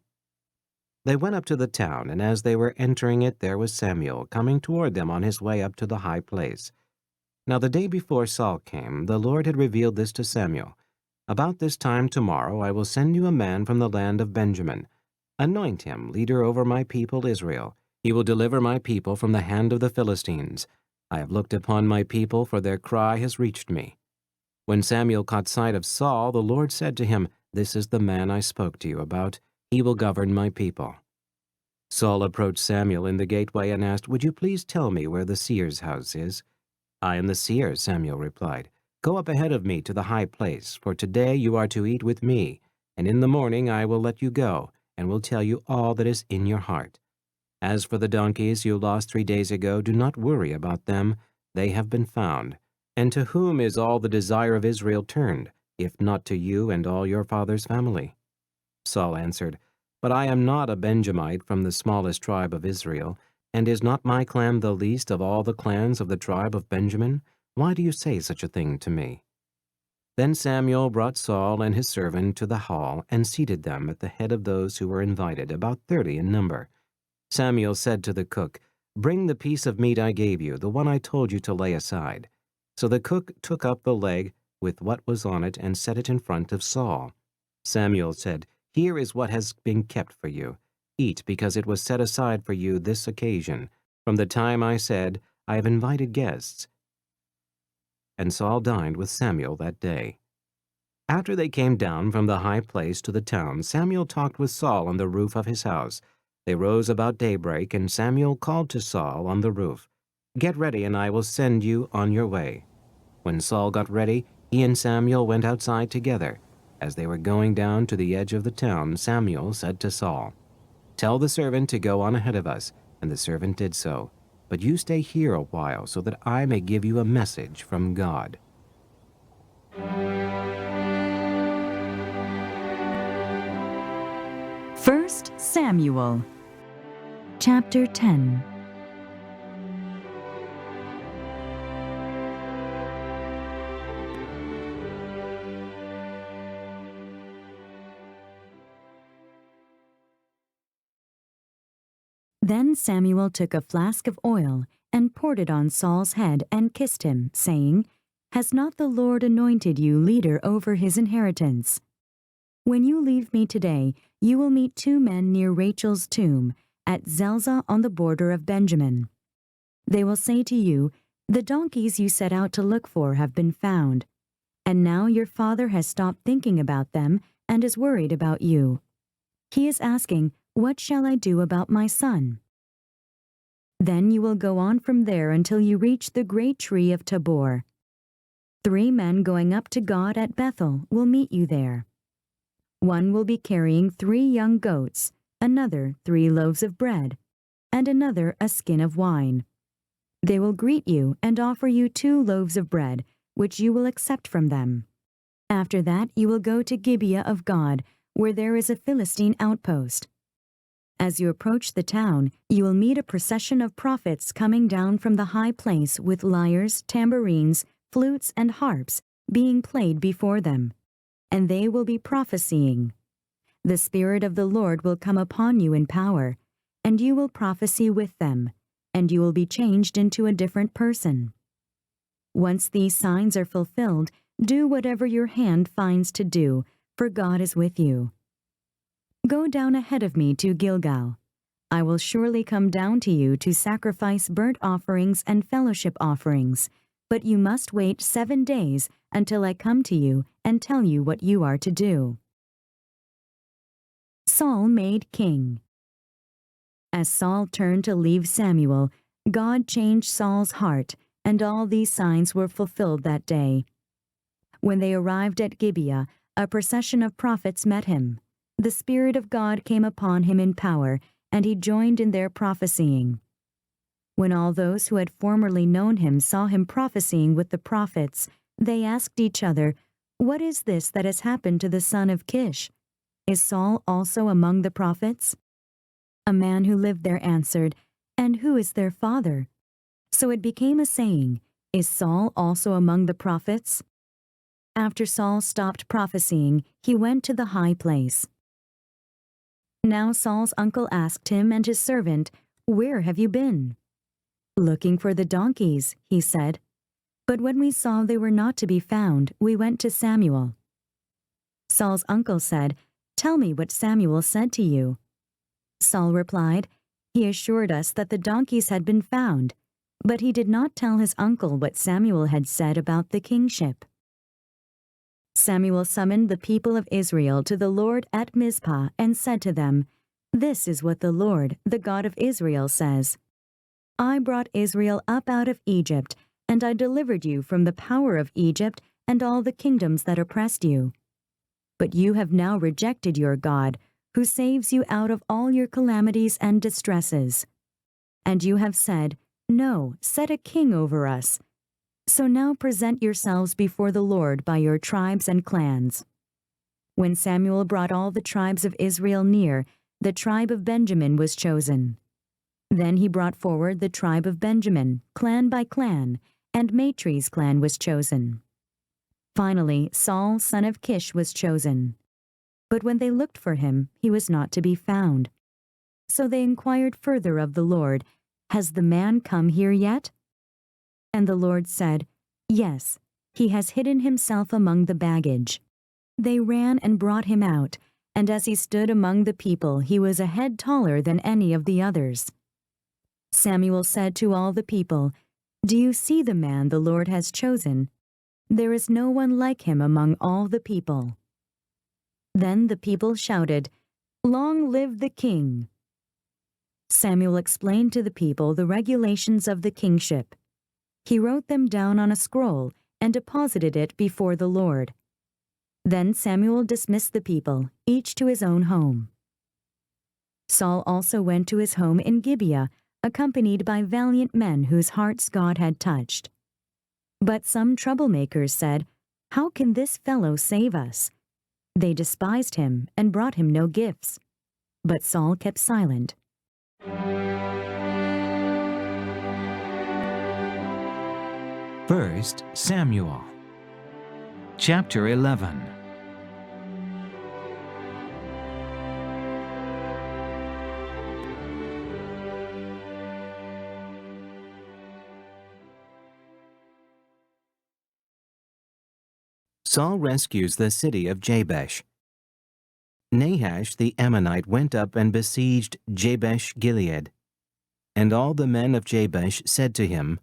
They went up to the town, and as they were entering it, there was Samuel coming toward them on his way up to the high place. Now the day before Saul came, the Lord had revealed this to Samuel. "About this time tomorrow I will send you a man from the land of Benjamin. Anoint him leader over my people Israel. He will deliver my people from the hand of the Philistines. I have looked upon my people, for their cry has reached me." When Samuel caught sight of Saul, the Lord said to him, "This is the man I spoke to you about. He will govern my people." Saul approached Samuel in the gateway and asked, "Would you please tell me where the seer's house is?" "I am the seer," Samuel replied. "Go up ahead of me to the high place, for today you are to eat with me, and in the morning I will let you go, and will tell you all that is in your heart. As for the donkeys you lost 3 days ago, do not worry about them. They have been found. And to whom is all the desire of Israel turned, if not to you and all your father's family?" Saul answered, "But I am not a Benjamite from the smallest tribe of Israel, and is not my clan the least of all the clans of the tribe of Benjamin? Why do you say such a thing to me?" Then Samuel brought Saul and his servant to the hall and seated them at the head of those who were invited, about 30 in number. Samuel said to the cook, "Bring the piece of meat I gave you, the one I told you to lay aside." So the cook took up the leg with what was on it and set it in front of Saul. Samuel said, "Here is what has been kept for you. Eat, because it was set aside for you this occasion, from the time I said, 'I have invited guests.'" And Saul dined with Samuel that day. After they came down from the high place to the town, Samuel talked with Saul on the roof of his house. They rose about daybreak, and Samuel called to Saul on the roof, "Get ready, and I will send you on your way." When Saul got ready, he and Samuel went outside together. As they were going down to the edge of the town, Samuel said to Saul, "Tell the servant to go on ahead of us," and the servant did so. "But you stay here a while, so that I may give you a message from God." First Samuel, chapter 10. Then Samuel took a flask of oil and poured it on Saul's head and kissed him, saying, "Has not the Lord anointed you leader over his inheritance? When you leave me today, you will meet 2 men near Rachel's tomb at Zelzah on the border of Benjamin. They will say to you, 'The donkeys you set out to look for have been found, and now your father has stopped thinking about them and is worried about you. He is asking, "What shall I do about my son?" Then you will go on from there until you reach the great tree of Tabor. 3 men going up to God at Bethel will meet you there. One will be carrying 3 young goats, another 3 loaves of bread, and another a skin of wine. They will greet you and offer you 2 loaves of bread, which you will accept from them. After that you will go to Gibeah of God, where there is a Philistine outpost. As you approach the town, you will meet a procession of prophets coming down from the high place with lyres, tambourines, flutes, and harps being played before them, and they will be prophesying. The Spirit of the Lord will come upon you in power, and you will prophesy with them, and you will be changed into a different person. Once these signs are fulfilled, do whatever your hand finds to do, for God is with you. Go down ahead of me to Gilgal. I will surely come down to you to sacrifice burnt offerings and fellowship offerings, but you must wait 7 days until I come to you and tell you what you are to do." Saul made king. As Saul turned to leave Samuel, God changed Saul's heart, and all these signs were fulfilled that day. When they arrived at Gibeah, a procession of prophets met him. The Spirit of God came upon him in power, and he joined in their prophesying. When all those who had formerly known him saw him prophesying with the prophets, they asked each other, "What is this that has happened to the son of Kish? Is Saul also among the prophets?" A man who lived there answered, "And who is their father?" So it became a saying, "Is Saul also among the prophets?" After Saul stopped prophesying, he went to the high place. Now Saul's uncle asked him and his servant, "Where have you been?" "Looking for the donkeys," he said. "But when we saw they were not to be found, we went to Samuel." Saul's uncle said, "Tell me what Samuel said to you." Saul replied, "He assured us that the donkeys had been found," but he did not tell his uncle what Samuel had said about the kingship. Samuel summoned the people of Israel to the Lord at Mizpah and said to them, "This is what the Lord, the God of Israel, says. I brought Israel up out of Egypt, and I delivered you from the power of Egypt and all the kingdoms that oppressed you. But you have now rejected your God, who saves you out of all your calamities and distresses. And you have said, 'No, set a king over us.' So now present yourselves before the Lord by your tribes and clans." When Samuel brought all the tribes of Israel near, the tribe of Benjamin was chosen. Then he brought forward the tribe of Benjamin, clan by clan, and Matri's clan was chosen. Finally, Saul, son of Kish, was chosen. But when they looked for him, he was not to be found. So they inquired further of the Lord, "Has the man come here yet?" And the Lord said, "Yes, he has hidden himself among the baggage." They ran and brought him out, and as he stood among the people, he was a head taller than any of the others. Samuel said to all the people, "Do you see the man the Lord has chosen? There is no one like him among all the people." Then the people shouted, "Long live the king!" Samuel explained to the people the regulations of the kingship. He wrote them down on a scroll and deposited it before the Lord. Then Samuel dismissed the people, each to his own home. Saul also went to his home in Gibeah, accompanied by valiant men whose hearts God had touched. But some troublemakers said, "How can this fellow save us?" They despised him and brought him no gifts. But Saul kept silent. First Samuel, chapter 11. Saul rescues the city of Jabesh. Nahash the Ammonite went up and besieged Jabesh Gilead. And all the men of Jabesh said to him,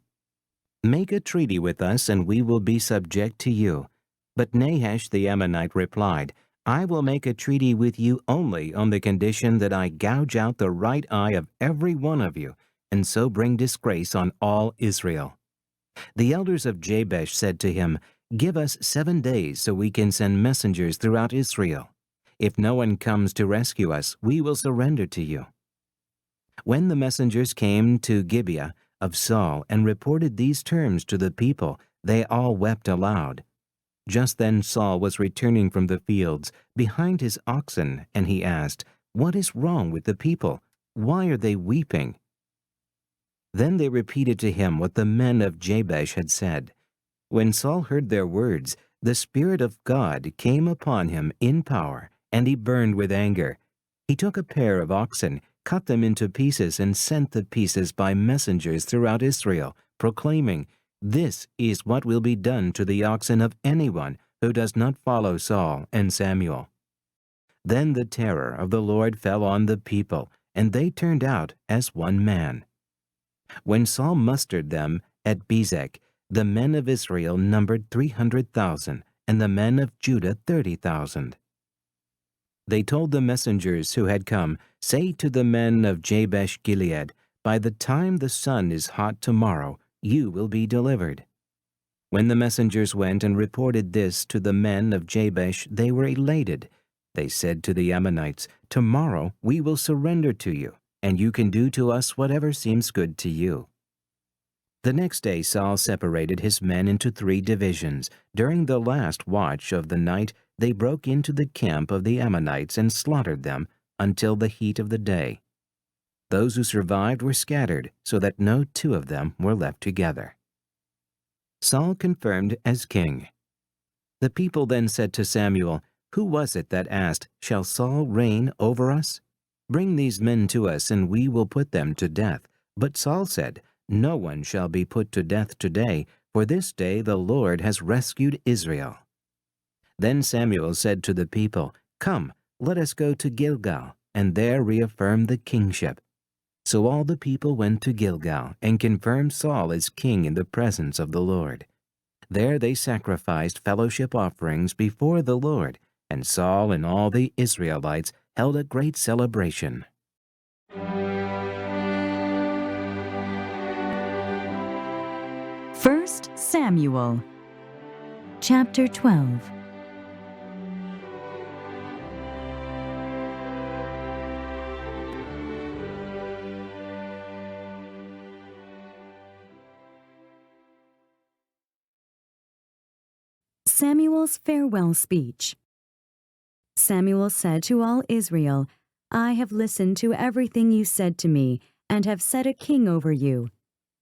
"Make a treaty with us, and we will be subject to you." But Nahash the Ammonite replied, "I will make a treaty with you only on the condition that I gouge out the right eye of every one of you, and so bring disgrace on all Israel." The elders of Jabesh said to him, "Give us 7 days so we can send messengers throughout Israel. If no one comes to rescue us, we will surrender to you." When the messengers came to Gibeah of Saul and reported these terms to the people, they all wept aloud. Just then Saul was returning from the fields behind his oxen, and he asked, "What is wrong with the people? Why are they weeping?" Then they repeated to him what the men of Jabesh had said. When Saul heard their words, the Spirit of God came upon him in power, and he burned with anger. He took a pair of oxen, cut them into pieces, and sent the pieces by messengers throughout Israel, proclaiming, "This is what will be done to the oxen of anyone who does not follow Saul and Samuel." Then the terror of the Lord fell on the people, and they turned out as one man. When Saul mustered them at Bezek, the men of Israel numbered 300,000, and the men of Judah 30,000. They told the messengers who had come, "Say to the men of Jabesh Gilead, by the time the sun is hot tomorrow, you will be delivered." When the messengers went and reported this to the men of Jabesh, they were elated. They said to the Ammonites, "Tomorrow we will surrender to you, and you can do to us whatever seems good to you." The next day Saul separated his men into 3 divisions. During the last watch of the night, they broke into the camp of the Ammonites and slaughtered them until the heat of the day. Those who survived were scattered, so that no 2 of them were left together. Saul confirmed as king. The people then said to Samuel, "Who was it that asked, 'Shall Saul reign over us?' Bring these men to us, and we will put them to death." But Saul said, "No one shall be put to death today, for this day the Lord has rescued Israel." Then Samuel said to the people, "Come, let us go to Gilgal, and there reaffirm the kingship." So all the people went to Gilgal and confirmed Saul as king in the presence of the Lord. There they sacrificed fellowship offerings before the Lord, and Saul and all the Israelites held a great celebration. First Samuel, chapter 12. Samuel's farewell speech. Samuel said to all Israel, "I have listened to everything you said to me, and have set a king over you.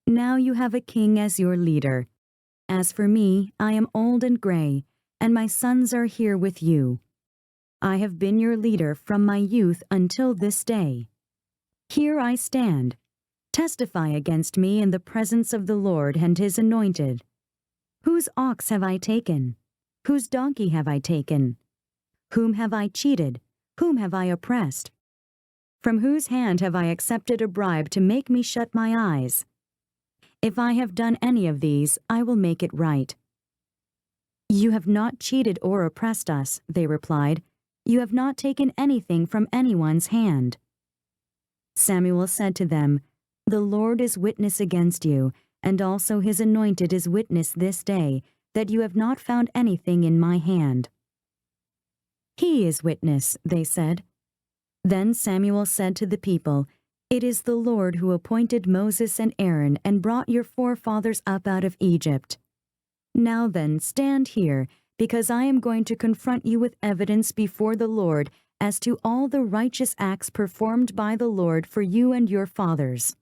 Now you have a king as your leader. As for me, I am old and gray, and my sons are here with you. I have been your leader from my youth until this day. Here I stand. Testify against me in the presence of the Lord and his anointed. Whose ox have I taken? Whose donkey have I taken? Whom have I cheated? Whom have I oppressed? From whose hand have I accepted a bribe to make me shut my eyes? If I have done any of these, I will make it right." "You have not cheated or oppressed us," they replied. "You have not taken anything from anyone's hand." Samuel said to them, "The Lord is witness against you, and also his anointed is witness this day, that you have not found anything in my hand." "He is witness," they said. Then Samuel said to the people, "It is the Lord who appointed Moses and Aaron and brought your forefathers up out of Egypt. Now then, stand here, because I am going to confront you with evidence before the Lord as to all the righteous acts performed by the Lord for you and your fathers.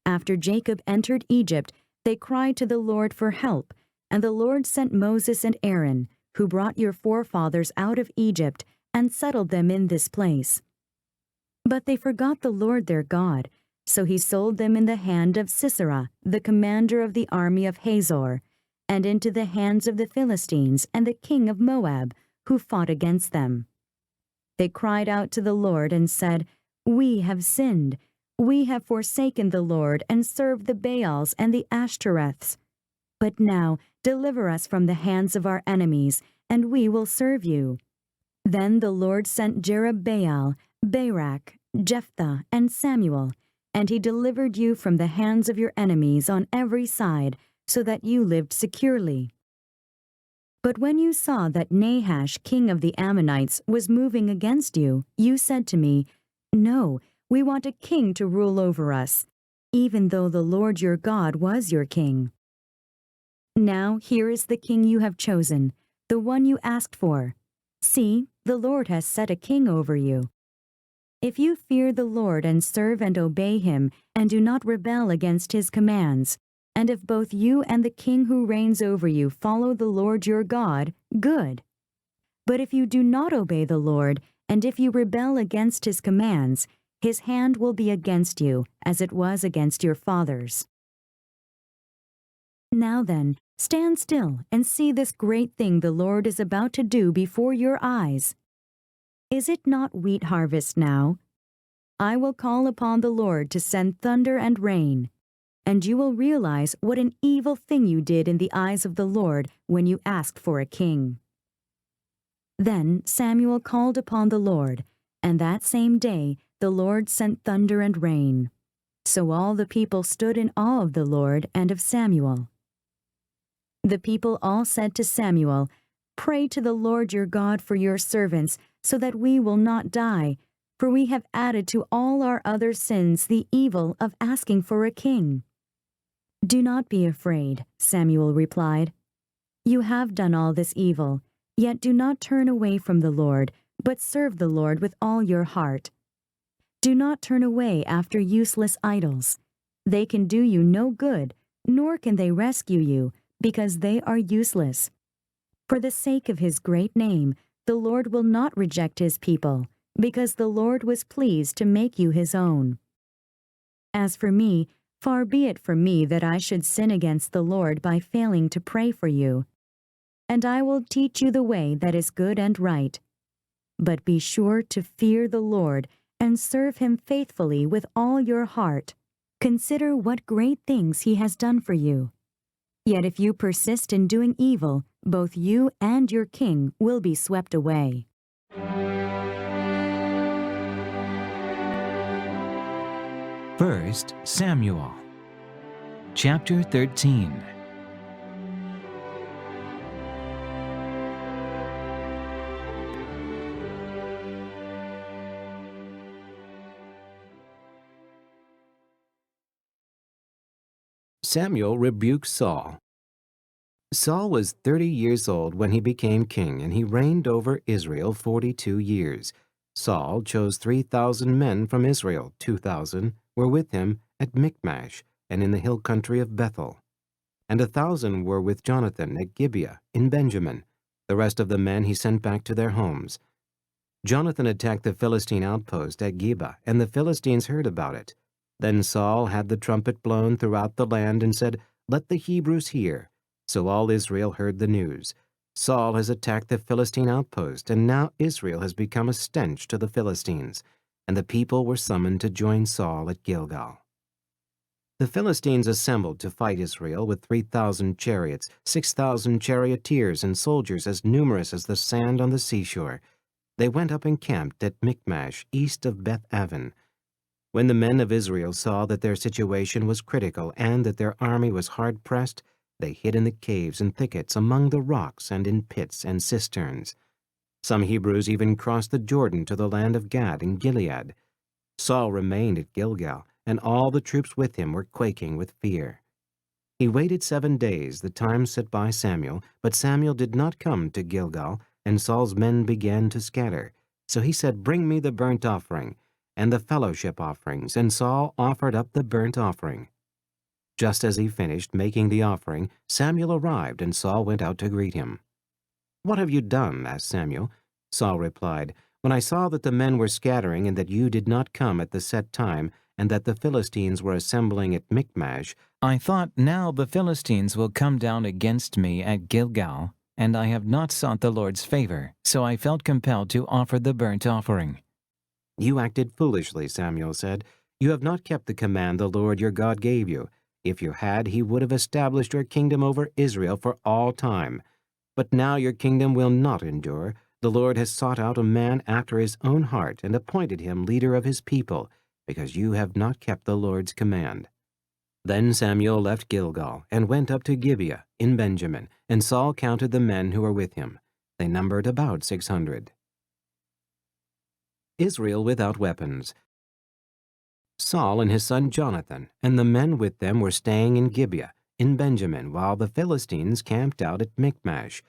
After Jacob entered Egypt, they cried to the Lord for help, and the Lord sent Moses and Aaron, who brought your forefathers out of Egypt and settled them in this place. But they forgot the Lord their God, so he sold them in the hand of Sisera, the commander of the army of Hazor, and into the hands of the Philistines and the king of Moab, who fought against them. They cried out to the Lord and said, 'We have sinned. We have forsaken the Lord and served the Baals and the Ashtoreths. But now deliver us from the hands of our enemies, and we will serve you.' Then the Lord sent Jerubbaal, Barak, Jephthah, and Samuel, and he delivered you from the hands of your enemies on every side, so that you lived securely. But when you saw that Nahash, king of the Ammonites, was moving against you, you said to me, 'No, we want a king to rule over us,' even though the Lord your God was your king. Now here is the king you have chosen, the one you asked for. See, the Lord has set a king over you. If you fear the Lord and serve and obey him, and do not rebel against his commands, and if both you and the king who reigns over you follow the Lord your God, good. But if you do not obey the Lord, and if you rebel against his commands, his hand will be against you, as it was against your fathers. Now then, stand still and see this great thing the Lord is about to do before your eyes. Is it not wheat harvest now? I will call upon the Lord to send thunder and rain, and you will realize what an evil thing you did in the eyes of the Lord when you asked for a king." Then Samuel called upon the Lord, and that same day the Lord sent thunder and rain. So all the people stood in awe of the Lord and of Samuel. The people all said to Samuel, "Pray to the Lord your God for your servants, so that we will not die, for we have added to all our other sins the evil of asking for a king." "Do not be afraid," Samuel replied. "You have done all this evil, yet do not turn away from the Lord, but serve the Lord with all your heart. Do not turn away after useless idols. They can do you no good, nor can they rescue you, because they are useless. For the sake of his great name, the Lord will not reject his people, because the Lord was pleased to make you his own. As for me, far be it from me that I should sin against the Lord by failing to pray for you. And I will teach you the way that is good and right. But be sure to fear the Lord and serve him faithfully with all your heart. Consider what great things he has done for you. Yet if you persist in doing evil, both you and your king will be swept away." First Samuel, chapter 13. Samuel rebukes Saul. Saul was 30 years old when he became king, and he reigned over Israel 42 years. Saul chose 3,000 men from Israel. 2,000 were with him at Michmash and in the hill country of Bethel, and 1,000 were with Jonathan at Gibeah in Benjamin. The rest of the men he sent back to their homes. Jonathan attacked the Philistine outpost at Gibeah, and the Philistines heard about it. Then Saul had the trumpet blown throughout the land and said, "Let the Hebrews hear." So all Israel heard the news. Saul has attacked the Philistine outpost, and now Israel has become a stench to the Philistines. And the people were summoned to join Saul at Gilgal. The Philistines assembled to fight Israel with 3,000 chariots, 6,000 charioteers, and soldiers as numerous as the sand on the seashore. They went up and camped at Michmash, east of Beth-aven. When the men of Israel saw that their situation was critical and that their army was hard-pressed, they hid in the caves and thickets among the rocks and in pits and cisterns. Some Hebrews even crossed the Jordan to the land of Gad and Gilead. Saul remained at Gilgal, and all the troops with him were quaking with fear. He waited 7 days, the time set by Samuel, but Samuel did not come to Gilgal, and Saul's men began to scatter. So he said, "Bring me the burnt offering and the fellowship offerings," and Saul offered up the burnt offering. Just as he finished making the offering, Samuel arrived, and Saul went out to greet him. "What have you done?" asked Samuel. Saul replied, "When I saw that the men were scattering and that you did not come at the set time, and that the Philistines were assembling at Michmash, I thought, now the Philistines will come down against me at Gilgal, and I have not sought the Lord's favor, so I felt compelled to offer the burnt offering." "You acted foolishly," Samuel said. "You have not kept the command the Lord your God gave you. If you had, he would have established your kingdom over Israel for all time. But now your kingdom will not endure. The Lord has sought out a man after his own heart and appointed him leader of his people, because you have not kept the Lord's command." Then Samuel left Gilgal and went up to Gibeah in Benjamin, and Saul counted the men who were with him. They numbered about 600. Israel without weapons. Saul and his son Jonathan and the men with them were staying in Gibeah in Benjamin, while the Philistines camped out at Michmash.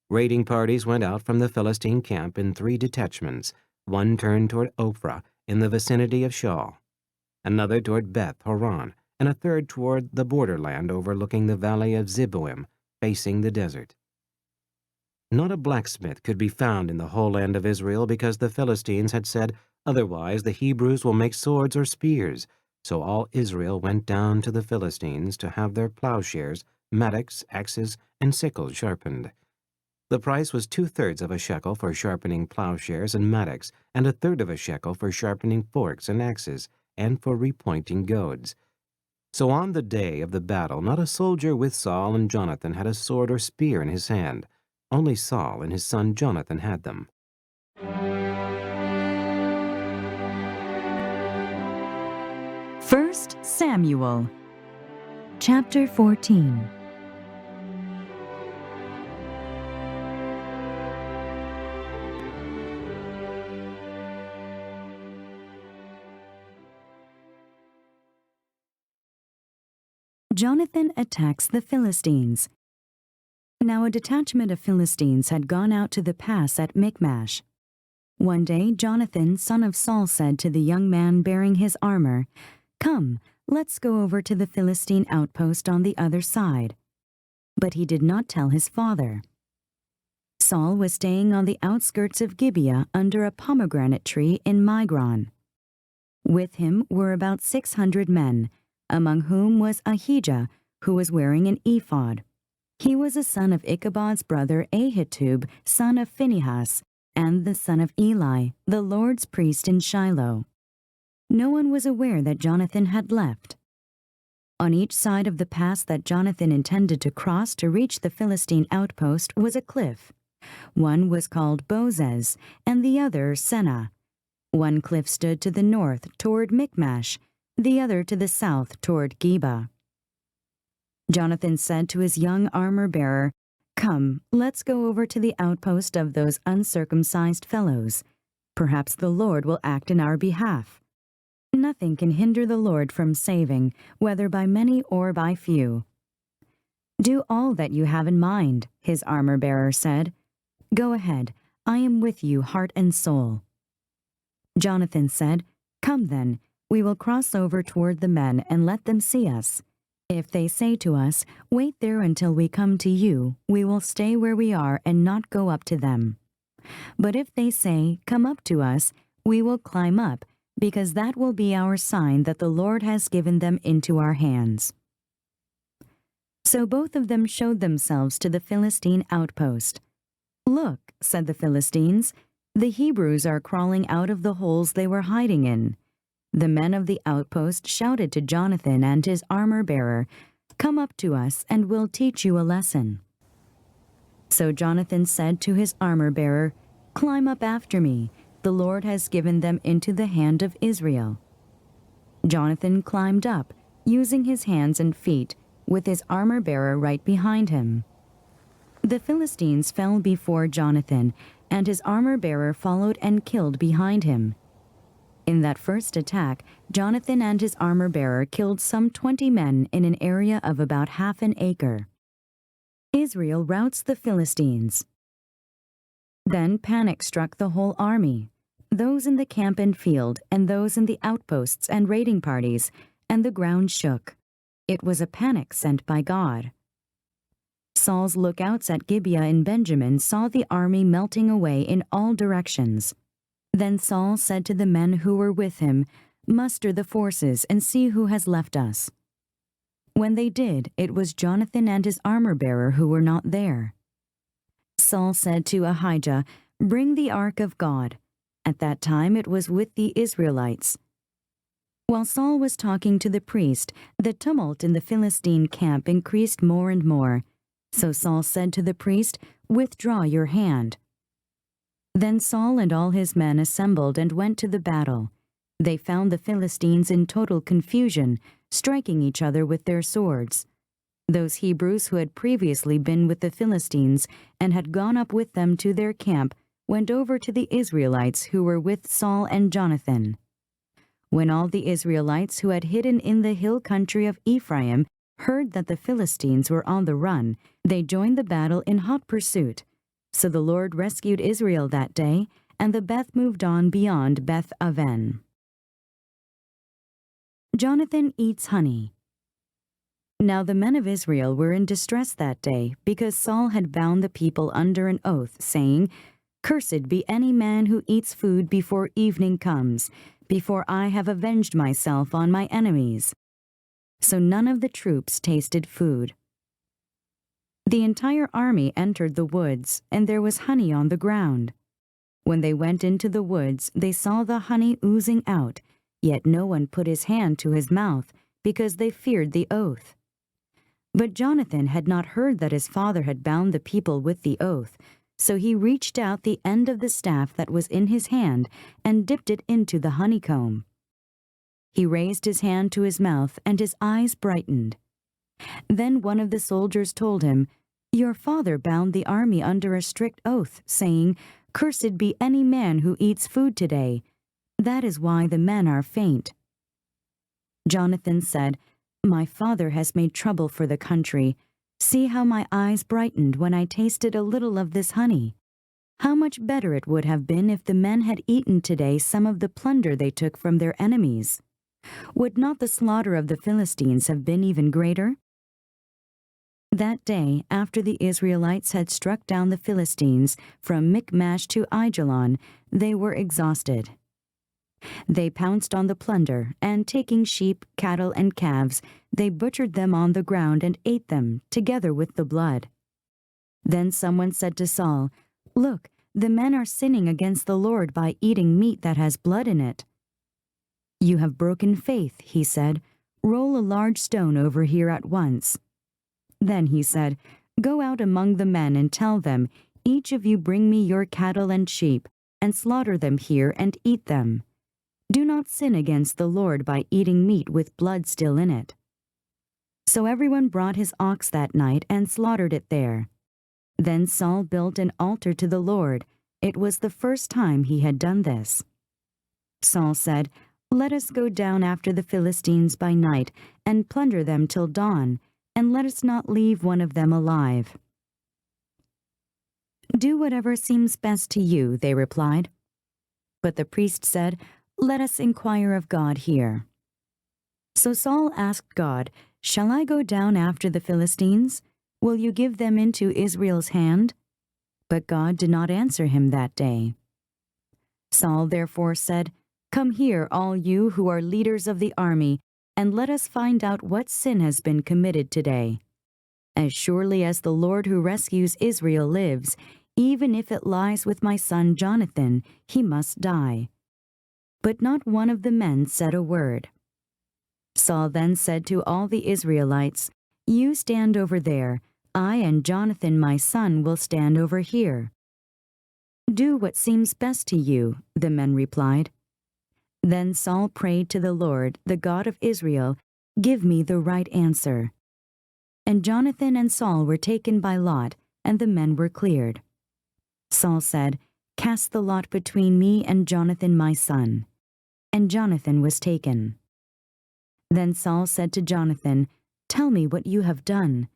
Raiding parties went out from the Philistine camp in 3 detachments. One turned toward Ophrah in the vicinity of Shaul, another toward Beth Horon, and a third toward the borderland overlooking the valley of Zeboim, facing the desert. Not a blacksmith could be found in the whole land of Israel, because the Philistines had said, "Otherwise the Hebrews will make swords or spears." So all Israel went down to the Philistines to have their plowshares, mattocks, axes, and sickles sharpened. The price was 2/3 of a shekel for sharpening plowshares and mattocks, and 1/3 of a shekel for sharpening forks and axes, and for repointing goads. So on the day of the battle, not a soldier with Saul and Jonathan had a sword or spear in his hand. Only Saul and his son Jonathan had them. 1 Samuel, chapter 14. Jonathan attacks the Philistines. Now a detachment of Philistines had gone out to the pass at Michmash. One day Jonathan, son of Saul, said to the young man bearing his armor, "Come, let's go over to the Philistine outpost on the other side." But he did not tell his father. Saul was staying on the outskirts of Gibeah under a pomegranate tree in Migron. With him were about 600 men, among whom was Ahijah, who was wearing an ephod. He was a son of Ichabod's brother Ahitub, son of Phinehas, and the son of Eli, the Lord's priest in Shiloh. No one was aware that Jonathan had left. On each side of the pass that Jonathan intended to cross to reach the Philistine outpost was a cliff. One was called Bozez, and the other Senah. One cliff stood to the north toward Michmash, the other to the south toward Geba. Jonathan said to his young armor-bearer, "Come, let's go over to the outpost of those uncircumcised fellows. Perhaps the Lord will act in our behalf. Nothing can hinder the Lord from saving, whether by many or by few." "Do all that you have in mind," his armor-bearer said. "Go ahead, I am with you heart and soul." Jonathan said, "Come then, we will cross over toward the men and let them see us. If they say to us, 'Wait there until we come to you,' we will stay where we are and not go up to them. But if they say, 'Come up to us,' we will climb up, because that will be our sign that the Lord has given them into our hands." So both of them showed themselves to the Philistine outpost. "Look," said the Philistines, "the Hebrews are crawling out of the holes they were hiding in." The men of the outpost shouted to Jonathan and his armor-bearer, "Come up to us, and we'll teach you a lesson." So Jonathan said to his armor-bearer, "Climb up after me. The Lord has given them into the hand of Israel." Jonathan climbed up, using his hands and feet, with his armor-bearer right behind him. The Philistines fell before Jonathan, and his armor-bearer followed and killed behind him. In that first attack, Jonathan and his armor-bearer killed some 20 men in an area of about half an acre. Israel routs the Philistines. Then panic struck the whole army, those in the camp and field, and those in the outposts and raiding parties, and the ground shook. It was a panic sent by God. Saul's lookouts at Gibeah in Benjamin saw the army melting away in all directions. Then Saul said to the men who were with him, "Muster the forces and see who has left us." When they did, it was Jonathan and his armor-bearer who were not there. Saul said to Ahijah, "Bring the ark of God." At that time it was with the Israelites. While Saul was talking to the priest, the tumult in the Philistine camp increased more and more. So Saul said to the priest, "Withdraw your hand." Then Saul and all his men assembled and went to the battle. They found the Philistines in total confusion, striking each other with their swords. Those Hebrews who had previously been with the Philistines and had gone up with them to their camp went over to the Israelites who were with Saul and Jonathan. When all the Israelites who had hidden in the hill country of Ephraim heard that the Philistines were on the run, they joined the battle in hot pursuit. So the Lord rescued Israel that day, and the Beth moved on beyond Beth Aven. Jonathan eats honey. Now the men of Israel were in distress that day, because Saul had bound the people under an oath, saying, "Cursed be any man who eats food before evening comes, before I have avenged myself on my enemies." So none of the troops tasted food. The entire army entered the woods, and there was honey on the ground. When they went into the woods, they saw the honey oozing out, yet no one put his hand to his mouth, because they feared the oath. But Jonathan had not heard that his father had bound the people with the oath, so he reached out the end of the staff that was in his hand and dipped it into the honeycomb. He raised his hand to his mouth, and his eyes brightened. Then one of the soldiers told him, "Your father bound the army under a strict oath, saying, 'Cursed be any man who eats food today.' That is why the men are faint." Jonathan said, "My father has made trouble for the country. See how my eyes brightened when I tasted a little of this honey. How much better it would have been if the men had eaten today some of the plunder they took from their enemies. Would not the slaughter of the Philistines have been even greater?" That day, after the Israelites had struck down the Philistines from Michmash to Aijalon, they were exhausted. They pounced on the plunder, and taking sheep, cattle, and calves, they butchered them on the ground and ate them, together with the blood. Then someone said to Saul, "Look, the men are sinning against the Lord by eating meat that has blood in it." "You have broken faith," he said. "Roll a large stone over here at once." Then he said, "Go out among the men and tell them, 'Each of you bring me your cattle and sheep, and slaughter them here and eat them. Do not sin against the Lord by eating meat with blood still in it.'" So everyone brought his ox that night and slaughtered it there. Then Saul built an altar to the Lord. It was the first time he had done this. Saul said, "Let us go down after the Philistines by night and plunder them till dawn, and let us not leave one of them alive." "Do whatever seems best to you," they replied. But the priest said, "Let us inquire of God here." So Saul asked God, "Shall I go down after the Philistines? Will you give them into Israel's hand?" But God did not answer him that day. Saul therefore said, "Come here, all you who are leaders of the army, and let us find out what sin has been committed today. As surely as the Lord who rescues Israel lives, even if it lies with my son Jonathan, he must die." But not one of the men said a word. Saul then said to all the Israelites, "You stand over there. I and Jonathan my son will stand over here." "Do what seems best to you," the men replied. Then Saul prayed to the Lord, the God of Israel, "Give me the right answer." And Jonathan and Saul were taken by lot, and the men were cleared. Saul said, "Cast the lot between me and Jonathan my son." And Jonathan was taken. Then Saul said to Jonathan, "Tell me what you have done."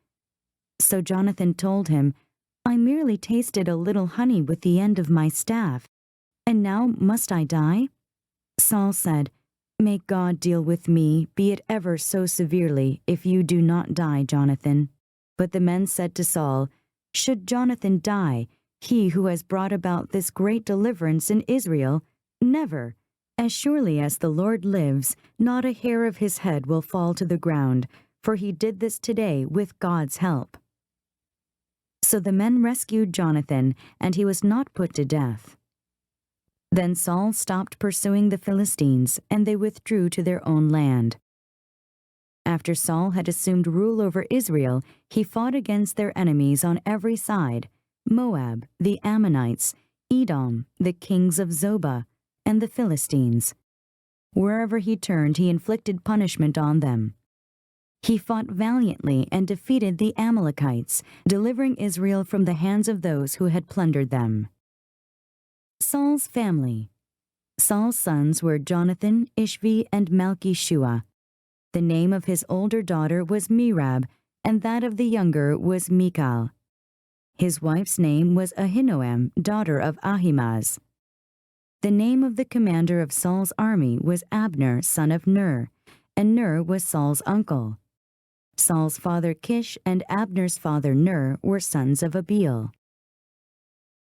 So Jonathan told him, "I merely tasted a little honey with the end of my staff, and now must I die?" Saul said, "May God deal with me, be it ever so severely, if you do not die, Jonathan." But the men said to Saul, "Should Jonathan die, he who has brought about this great deliverance in Israel? Never! As surely as the Lord lives, not a hair of his head will fall to the ground, for he did this today with God's help." So the men rescued Jonathan, and he was not put to death. Then Saul stopped pursuing the Philistines, and they withdrew to their own land. After Saul had assumed rule over Israel, he fought against their enemies on every side: Moab, the Ammonites, Edom, the kings of Zobah, and the Philistines. Wherever he turned, he inflicted punishment on them. He fought valiantly and defeated the Amalekites, delivering Israel from the hands of those who had plundered them. Saul's family. Saul's sons were Jonathan, Ishvi, and Malchishua. The name of his older daughter was Merab, and that of the younger was Michal. His wife's name was Ahinoam, daughter of Ahimaaz. The name of the commander of Saul's army was Abner, son of Ner, and Ner was Saul's uncle. Saul's father Kish and Abner's father Ner were sons of Abiel.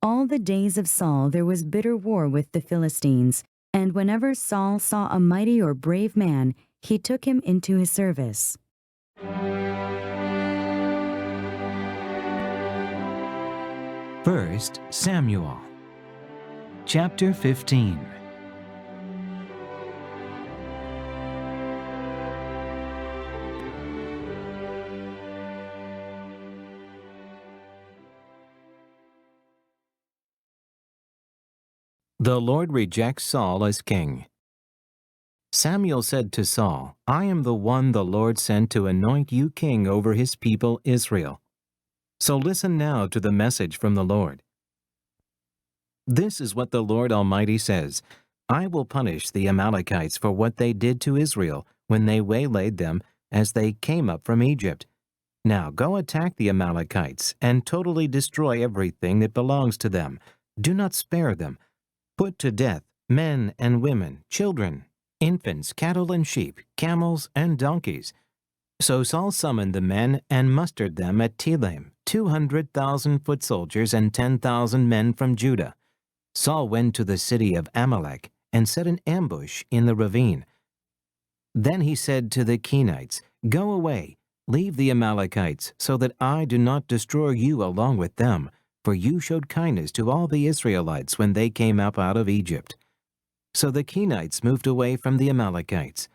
All the days of Saul there was bitter war with the Philistines, and whenever Saul saw a mighty or brave man, he took him into his service. First Samuel, chapter 15. The Lord rejects Saul as king. Samuel said to Saul, I am the one the Lord sent to anoint you king over his people Israel. So listen now to the message from the Lord. This is what the Lord Almighty says, I will punish the Amalekites for what they did to Israel when they waylaid them as they came up from Egypt. Now go attack the Amalekites and totally destroy everything that belongs to them. Do not spare them. Put to death men and women, children, infants, cattle and sheep, camels and donkeys. So Saul summoned the men and mustered them at Doulam, 200,000 foot soldiers and 10,000 men from Judah. Saul went to the city of Amalek and set an ambush in the ravine. Then he said to the Kenites, Go away, leave the Amalekites, so that I do not destroy you along with them, for you showed kindness to all the Israelites when they came up out of Egypt. So the Kenites moved away from the Amalekites.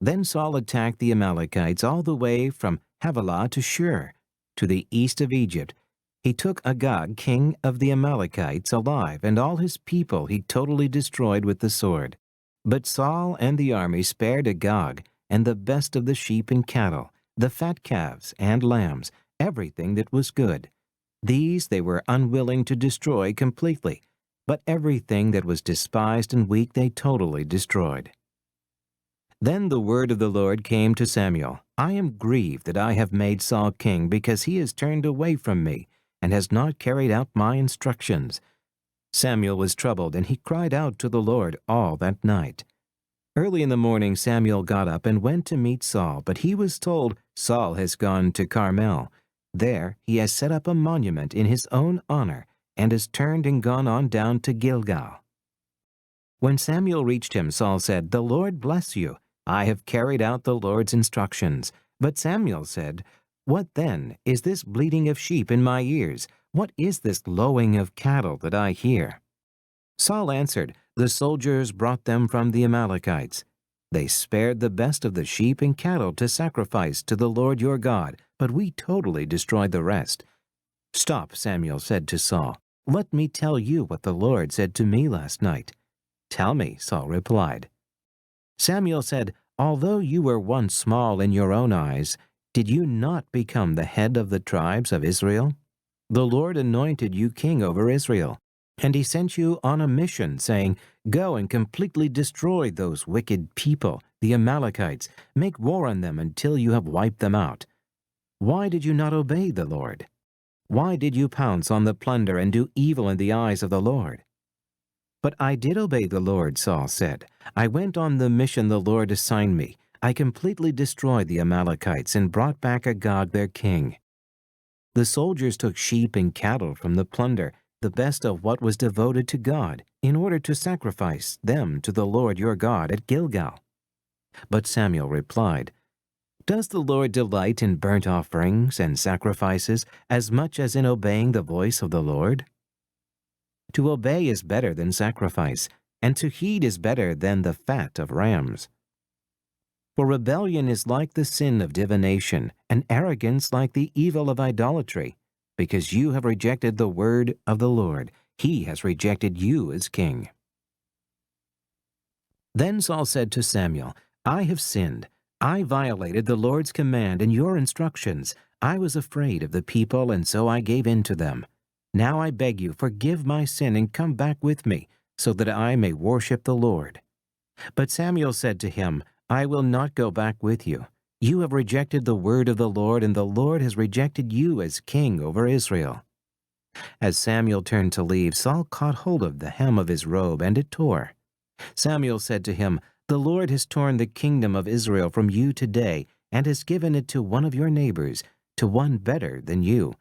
Then Saul attacked the Amalekites all the way from Havilah to Shur, to the east of Egypt. He took Agag, king of the Amalekites, alive, and all his people he totally destroyed with the sword. But Saul and the army spared Agag, and the best of the sheep and cattle, the fat calves and lambs, everything that was good. These they were unwilling to destroy completely, but everything that was despised and weak they totally destroyed. Then the word of the Lord came to Samuel, I am grieved that I have made Saul king because he has turned away from me and has not carried out my instructions. Samuel was troubled, and he cried out to the Lord all that night. Early in the morning Samuel got up and went to meet Saul, but he was told, Saul has gone to Carmel. There he has set up a monument in his own honor, and has turned and gone on down to Gilgal. When Samuel reached him, Saul said, The Lord bless you. I have carried out the Lord's instructions. But Samuel said, What then is this bleating of sheep in my ears? What is this lowing of cattle that I hear? Saul answered, The soldiers brought them from the Amalekites. They spared the best of the sheep and cattle to sacrifice to the Lord your God, but we totally destroyed the rest. Stop, Samuel said to Saul. Let me tell you what the Lord said to me last night. Tell me, Saul replied. Samuel said, Although you were once small in your own eyes, did you not become the head of the tribes of Israel? The Lord anointed you king over Israel, and he sent you on a mission, saying, Go and completely destroy those wicked people, the Amalekites. Make war on them until you have wiped them out. Why did you not obey the Lord? Why did you pounce on the plunder and do evil in the eyes of the Lord? But I did obey the Lord, Saul said. I went on the mission the Lord assigned me. I completely destroyed the Amalekites and brought back Agag their king. The soldiers took sheep and cattle from the plunder, the best of what was devoted to God, in order to sacrifice them to the Lord your God at Gilgal. But Samuel replied, Does the Lord delight in burnt offerings and sacrifices as much as in obeying the voice of the Lord? To obey is better than sacrifice, and to heed is better than the fat of rams. For rebellion is like the sin of divination, and arrogance like the evil of idolatry. Because you have rejected the word of the Lord, he has rejected you as king. Then Saul said to Samuel, I have sinned. I violated the Lord's command and your instructions. I was afraid of the people, and so I gave in to them. Now I beg you, forgive my sin and come back with me, so that I may worship the Lord. But Samuel said to him, I will not go back with you. You have rejected the word of the Lord, and the Lord has rejected you as king over Israel. As Samuel turned to leave, Saul caught hold of the hem of his robe, and it tore. Samuel said to him, The Lord has torn the kingdom of Israel from you today, and has given it to one of your neighbors, to one better than you.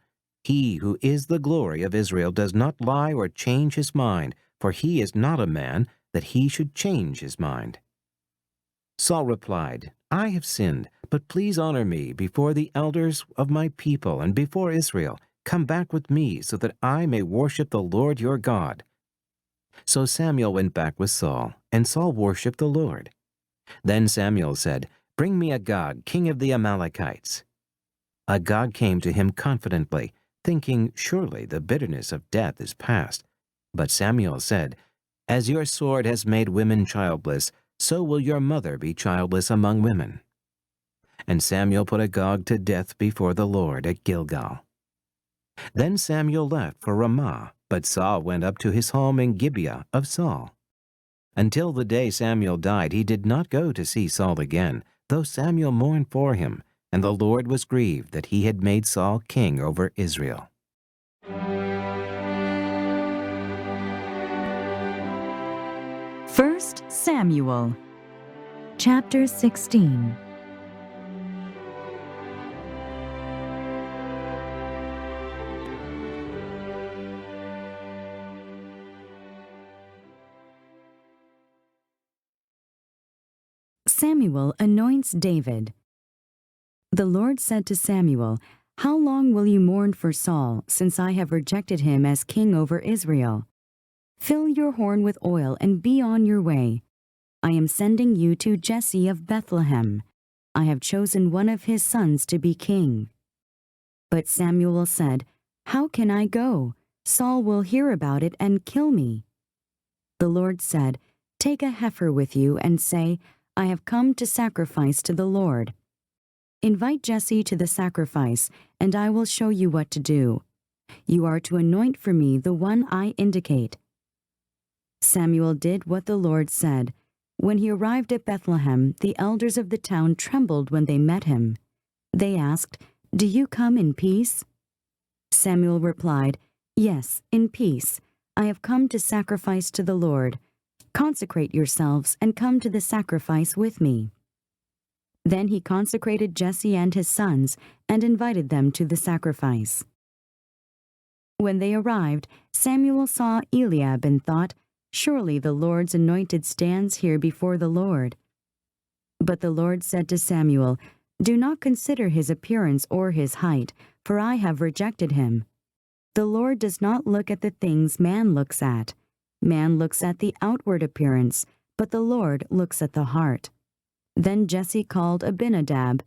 He who is the glory of Israel does not lie or change his mind, for he is not a man that he should change his mind. Saul replied, I have sinned, but please honor me before the elders of my people and before Israel. come back with me so that I may worship the Lord your God." So Samuel went back with Saul, and Saul worshipped the Lord. Then Samuel said, "Bring me Agag, king of the Amalekites." Agag came to him confidently, thinking, "Surely the bitterness of death is past." But Samuel said, "As your sword has made women childless, so will your mother be childless among women." And Samuel put Agag to death before the Lord at Gilgal. Then Samuel left for Ramah, but Saul went up to his home in Gibeah of Saul. Until the day Samuel died, he did not go to see Saul again, though Samuel mourned for him, and the Lord was grieved that he had made Saul king over Israel. First Samuel, chapter 16. Samuel anoints David. The Lord said to Samuel, "How long will you mourn for Saul, since I have rejected him as king over Israel? Fill your horn with oil and be on your way. I am sending you to Jesse of Bethlehem. I have chosen one of his sons to be king." But Samuel said, "How can I go? Saul will hear about it and kill me." The Lord said, "Take a heifer with you and say, 'I have come to sacrifice to the Lord.' Invite Jesse to the sacrifice, and I will show you what to do. You are to anoint for me the one I indicate." Samuel did what the Lord said. When he arrived at Bethlehem, the elders of the town trembled when they met him. They asked, "Do you come in peace?" Samuel replied, "Yes, in peace. I have come to sacrifice to the Lord. Consecrate yourselves and come to the sacrifice with me." Then he consecrated Jesse and his sons and invited them to the sacrifice. When they arrived, Samuel saw Eliab and thought, "Surely the Lord's anointed stands here before the Lord." But the Lord said to Samuel, "Do not consider his appearance or his height, for I have rejected him. The Lord does not look at the things man looks at. Man looks at the outward appearance, but the Lord looks at the heart." Then Jesse called Abinadab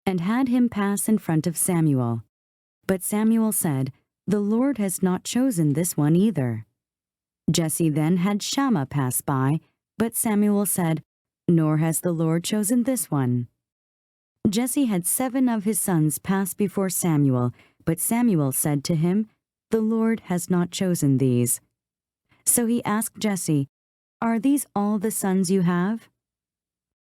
and had him pass in front of Samuel. But Samuel said, "The Lord has not chosen this one either." Jesse then had Shammah pass by, but Samuel said, "Nor has the Lord chosen this one." Jesse had 7 of his sons pass before Samuel, but Samuel said to him, "The Lord has not chosen these." So he asked Jesse, "Are these all the sons you have?"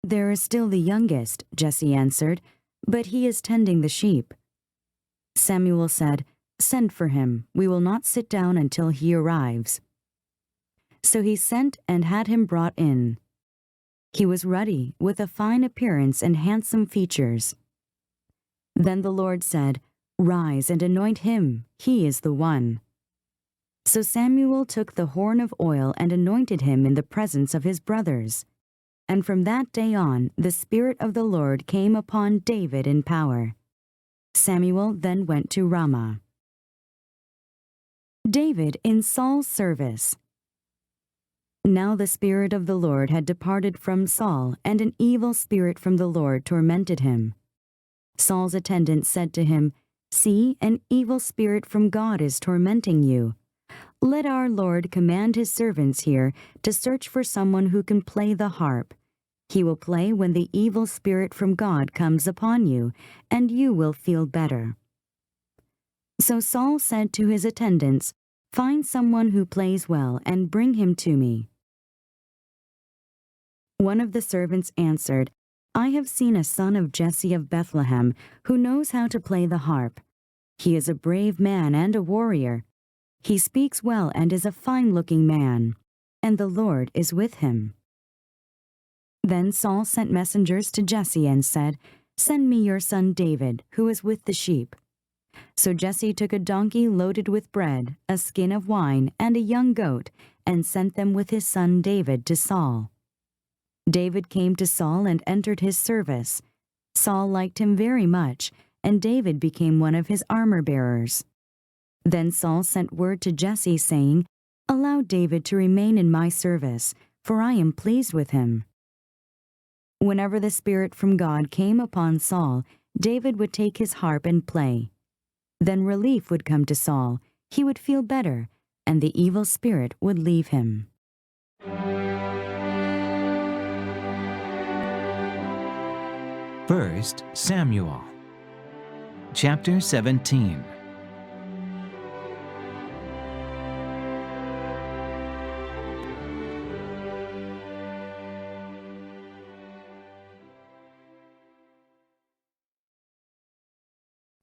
"There is still the youngest," Jesse answered, "but he is tending the sheep." Samuel said, "Send for him. We will not sit down until he arrives." So he sent and had him brought in. He was ruddy, with a fine appearance and handsome features. Then the Lord said, "Rise and anoint him. He is the one." So Samuel took the horn of oil and anointed him in the presence of his brothers. And from that day on, the Spirit of the Lord came upon David in power. Samuel then went to Ramah. David in Saul's service. Now the Spirit of the Lord had departed from Saul, and an evil spirit from the Lord tormented him. Saul's attendant said to him, "See, an evil spirit from God is tormenting you. Let our Lord command his servants here to search for someone who can play the harp. He will play when the evil spirit from God comes upon you, and you will feel better." So Saul said to his attendants, "Find someone who plays well and bring him to me." One of the servants answered, "I have seen a son of Jesse of Bethlehem who knows how to play the harp. He is a brave man and a warrior. He speaks well and is a fine-looking man, and the Lord is with him." Then Saul sent messengers to Jesse and said, "Send me your son David, who is with the sheep." So Jesse took a donkey loaded with bread, a skin of wine, and a young goat, and sent them with his son David to Saul. David came to Saul and entered his service. Saul liked him very much, and David became one of his armor-bearers. Then Saul sent word to Jesse, saying, "Allow David to remain in my service, for I am pleased with him." Whenever the Spirit from God came upon Saul, David would take his harp and play. Then relief would come to Saul, he would feel better, and the evil spirit would leave him. First Samuel, chapter 17.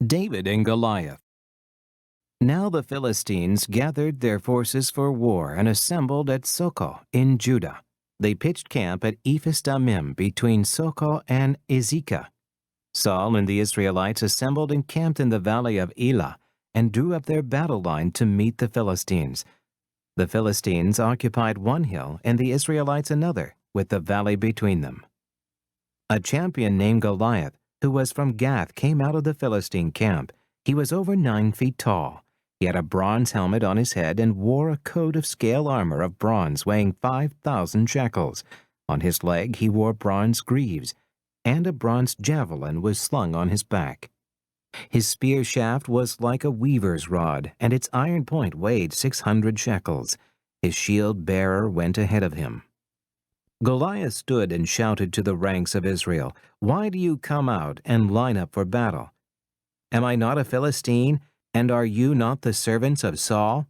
David and Goliath. Now the Philistines gathered their forces for war and assembled at Soko in Judah. They pitched camp at Ephes-dammim between Soko and Ezekah. Saul and the Israelites assembled and camped in the valley of Elah and drew up their battle line to meet the Philistines. The Philistines occupied one hill and the Israelites another, with the valley between them. A champion named Goliath, who was from Gath, came out of the Philistine camp. He was over 9 feet tall. He had a bronze helmet on his head and wore a coat of scale armor of bronze weighing 5,000 shekels. On his leg he wore bronze greaves, and a bronze javelin was slung on his back. His spear shaft was like a weaver's rod, and its iron point weighed 600 shekels. His shield bearer went ahead of him. Goliath stood and shouted to the ranks of Israel, "Why do you come out and line up for battle? Am I not a Philistine, and are you not the servants of Saul?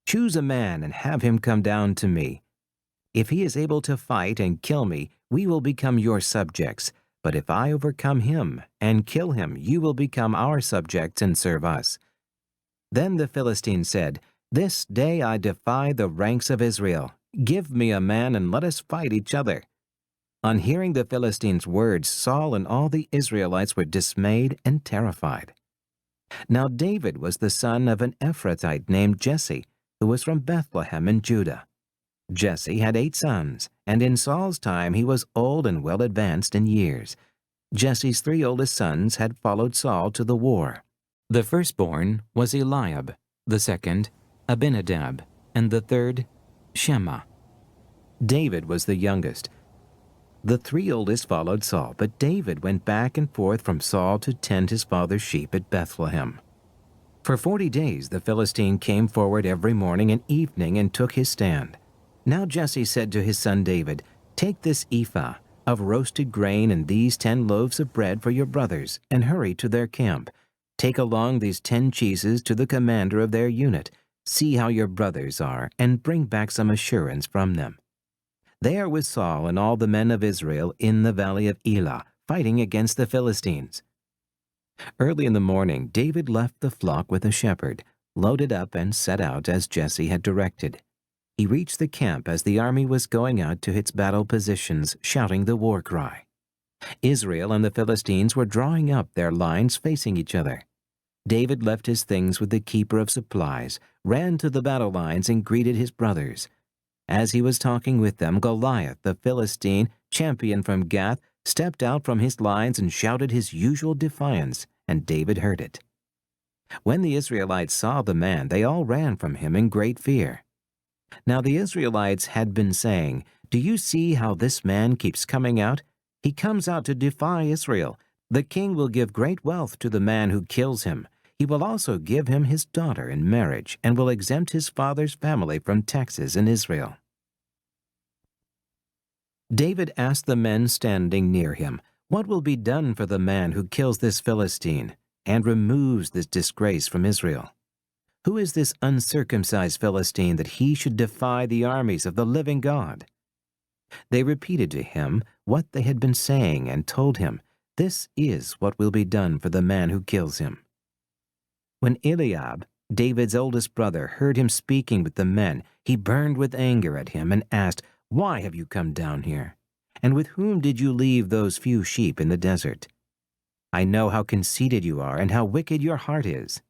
Choose a man and have him come down to me. If he is able to fight and kill me, we will become your subjects. But if I overcome him and kill him, you will become our subjects and serve us." Then the Philistine said, "This day I defy the ranks of Israel. Give me a man and let us fight each other." On hearing the Philistines' words, Saul and all the Israelites were dismayed and terrified. Now David was the son of an Ephrathite named Jesse, who was from Bethlehem in Judah. Jesse had 8 sons, and in Saul's time he was old and well advanced in years. Jesse's 3 oldest sons had followed Saul to the war. The firstborn was Eliab, the second Abinadab, and the third Shema. David was the youngest. The 3 oldest followed Saul, but David went back and forth from Saul to tend his father's sheep at Bethlehem. For 40 days the Philistine came forward every morning and evening and took his stand. Now Jesse said to his son David, "Take this ephah of roasted grain and these 10 loaves of bread for your brothers, and hurry to their camp. Take along these 10 cheeses to the commander of their unit. See how your brothers are, and bring back some assurance from them. They are with Saul and all the men of Israel in the valley of Elah, fighting against the Philistines." Early in the morning, David left the flock with a shepherd, loaded up and set out as Jesse had directed. He reached the camp as the army was going out to its battle positions, shouting the war cry. Israel and the Philistines were drawing up their lines facing each other. David left his things with the keeper of supplies, ran to the battle lines, and greeted his brothers. As he was talking with them, Goliath, the Philistine champion from Gath, stepped out from his lines and shouted his usual defiance, and David heard it. When the Israelites saw the man, they all ran from him in great fear. Now the Israelites had been saying, "Do you see how this man keeps coming out? He comes out to defy Israel. The king will give great wealth to the man who kills him. He will also give him his daughter in marriage and will exempt his father's family from taxes in Israel." David asked the men standing near him, "What will be done for the man who kills this Philistine and removes this disgrace from Israel? Who is this uncircumcised Philistine that he should defy the armies of the living God?" They repeated to him what they had been saying and told him, "This is what will be done for the man who kills him." When Eliab, David's oldest brother, heard him speaking with the men, he burned with anger at him and asked, "Why have you come down here? And with whom did you leave those few sheep in the desert? I know how conceited you are and how wicked your heart is.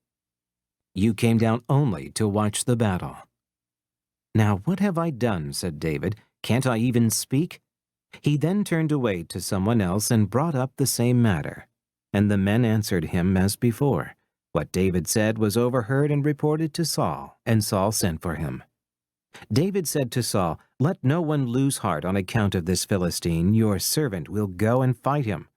You came down only to watch the battle." "Now what have I done?" said David. "Can't I even speak?" He then turned away to someone else and brought up the same matter. And the men answered him as before. What David said was overheard and reported to Saul, and Saul sent for him. David said to Saul, "Let no one lose heart on account of this Philistine. Your servant will go and fight him."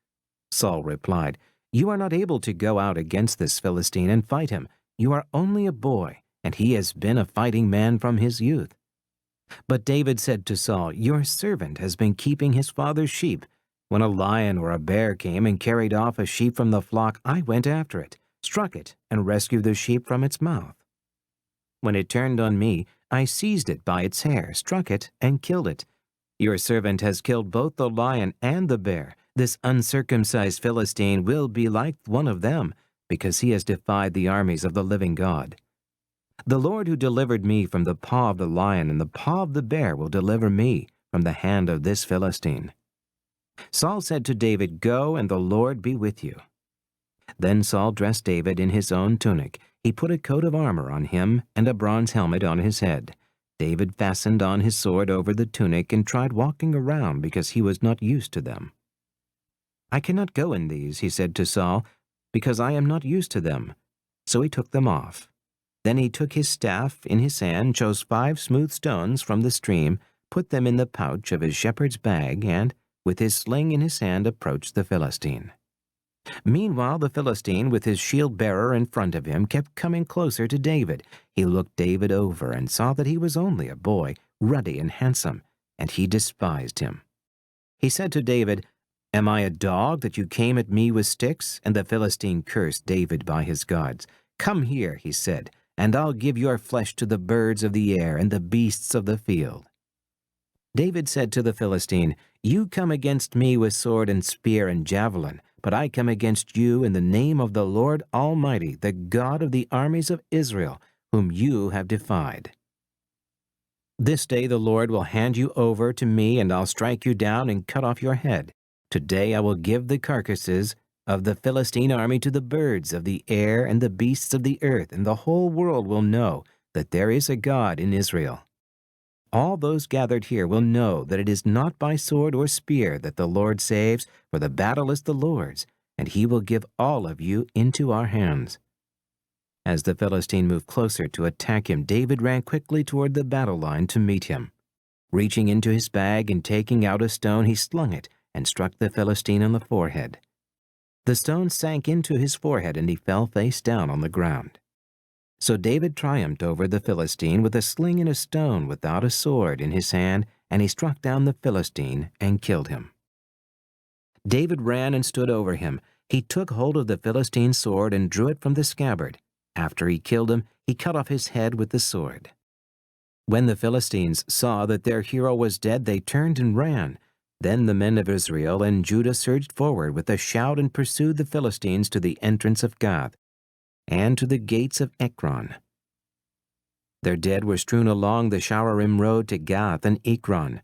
Saul replied, "You are not able to go out against this Philistine and fight him. You are only a boy, and he has been a fighting man from his youth." But David said to Saul, "Your servant has been keeping his father's sheep. When a lion or a bear came and carried off a sheep from the flock, I went after it, struck it, and rescued the sheep from its mouth. When it turned on me, I seized it by its hair, struck it, and killed it. Your servant has killed both the lion and the bear. This uncircumcised Philistine will be like one of them, because he has defied the armies of the living God. The Lord who delivered me from the paw of the lion and the paw of the bear will deliver me from the hand of this Philistine." Saul said to David, "Go, and the Lord be with you." Then Saul dressed David in his own tunic. He put a coat of armor on him and a bronze helmet on his head. David fastened on his sword over the tunic and tried walking around because he was not used to them. "I cannot go in these," he said to Saul, "because I am not used to them." So he took them off. Then he took his staff in his hand, chose 5 smooth stones from the stream, put them in the pouch of his shepherd's bag, and, with his sling in his hand, approached the Philistine. Meanwhile, the Philistine, with his shield-bearer in front of him, kept coming closer to David. He looked David over and saw that he was only a boy, ruddy and handsome, and he despised him. He said to David, "Am I a dog that you came at me with sticks?" And the Philistine cursed David by his gods. "Come here," he said, "and I'll give your flesh to the birds of the air and the beasts of the field." David said to the Philistine, "You come against me with sword and spear and javelin, but I come against you in the name of the Lord Almighty, the God of the armies of Israel, whom you have defied. This day the Lord will hand you over to me, and I'll strike you down and cut off your head. Today I will give the carcasses of the Philistine army to the birds of the air and the beasts of the earth, and the whole world will know that there is a God in Israel. All those gathered here will know that it is not by sword or spear that the Lord saves, for the battle is the Lord's, and he will give all of you into our hands." As the Philistine moved closer to attack him, David ran quickly toward the battle line to meet him. Reaching into his bag and taking out a stone, he slung it and struck the Philistine on the forehead. The stone sank into his forehead, and he fell face down on the ground. So David triumphed over the Philistine with a sling and a stone without a sword in his hand, and he struck down the Philistine and killed him. David ran and stood over him. He took hold of the Philistine's sword and drew it from the scabbard. After he killed him, he cut off his head with the sword. When the Philistines saw that their hero was dead, they turned and ran. Then the men of Israel and Judah surged forward with a shout and pursued the Philistines to the entrance of Gath and to the gates of Ekron. Their dead were strewn along the Shaaraim road to Gath and Ekron.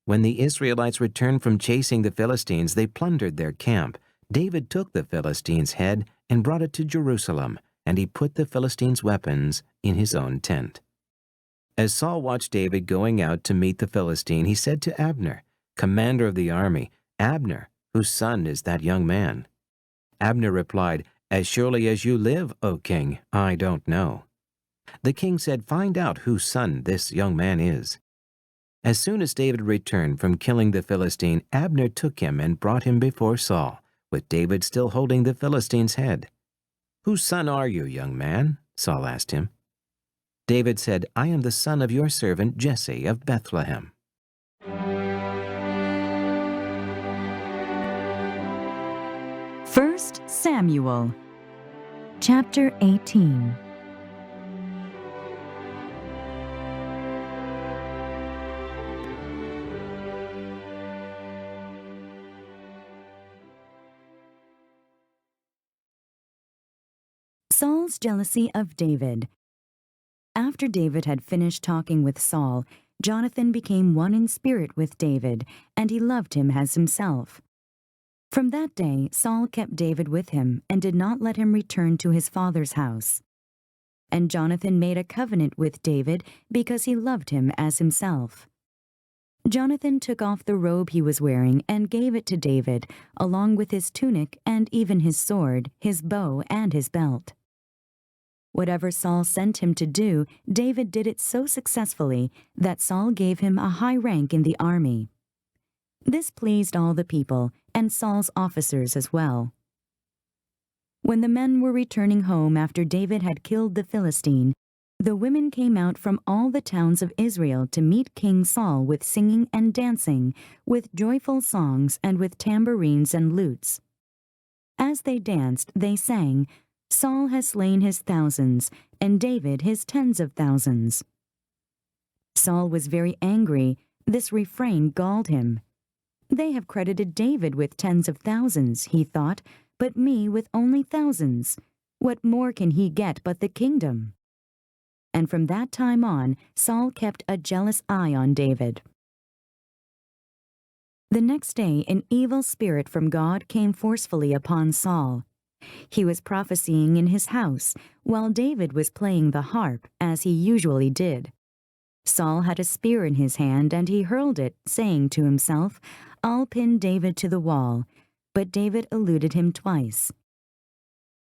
When the Israelites returned from chasing the Philistines, they plundered their camp. David took the Philistine's head and brought it to Jerusalem, and he put the Philistines' weapons in his own tent. As Saul watched David going out to meet the Philistine, he said to Abner, commander of the army, "Abner, whose son is that young man?" Abner replied, "As surely as you live, O king, I don't know." The king said, "Find out whose son this young man is." As soon as David returned from killing the Philistine, Abner took him and brought him before Saul, with David still holding the Philistine's head. "Whose son are you, young man?" Saul asked him. David said, "I am the son of your servant Jesse of Bethlehem." First Samuel, chapter 18. Saul's jealousy of David. After David had finished talking with Saul, Jonathan became one in spirit with David, and he loved him as himself. From that day, Saul kept David with him and did not let him return to his father's house. And Jonathan made a covenant with David because he loved him as himself. Jonathan took off the robe he was wearing and gave it to David, along with his tunic and even his sword, his bow, and his belt. Whatever Saul sent him to do, David did it so successfully that Saul gave him a high rank in the army. This pleased all the people, and Saul's officers as well. When the men were returning home after David had killed the Philistine, the women came out from all the towns of Israel to meet King Saul with singing and dancing, with joyful songs and with tambourines and lutes. As they danced, they sang, "Saul has slain his thousands, and David his tens of thousands." Saul was very angry. This refrain galled him. "They have credited David with tens of thousands," he thought, "but me with only thousands. What more can he get but the kingdom?" And from that time on, Saul kept a jealous eye on David. The next day, an evil spirit from God came forcefully upon Saul. He was prophesying in his house, while David was playing the harp, as he usually did. Saul had a spear in his hand, and he hurled it, saying to himself, "I'll pin David to the wall." But David eluded him twice.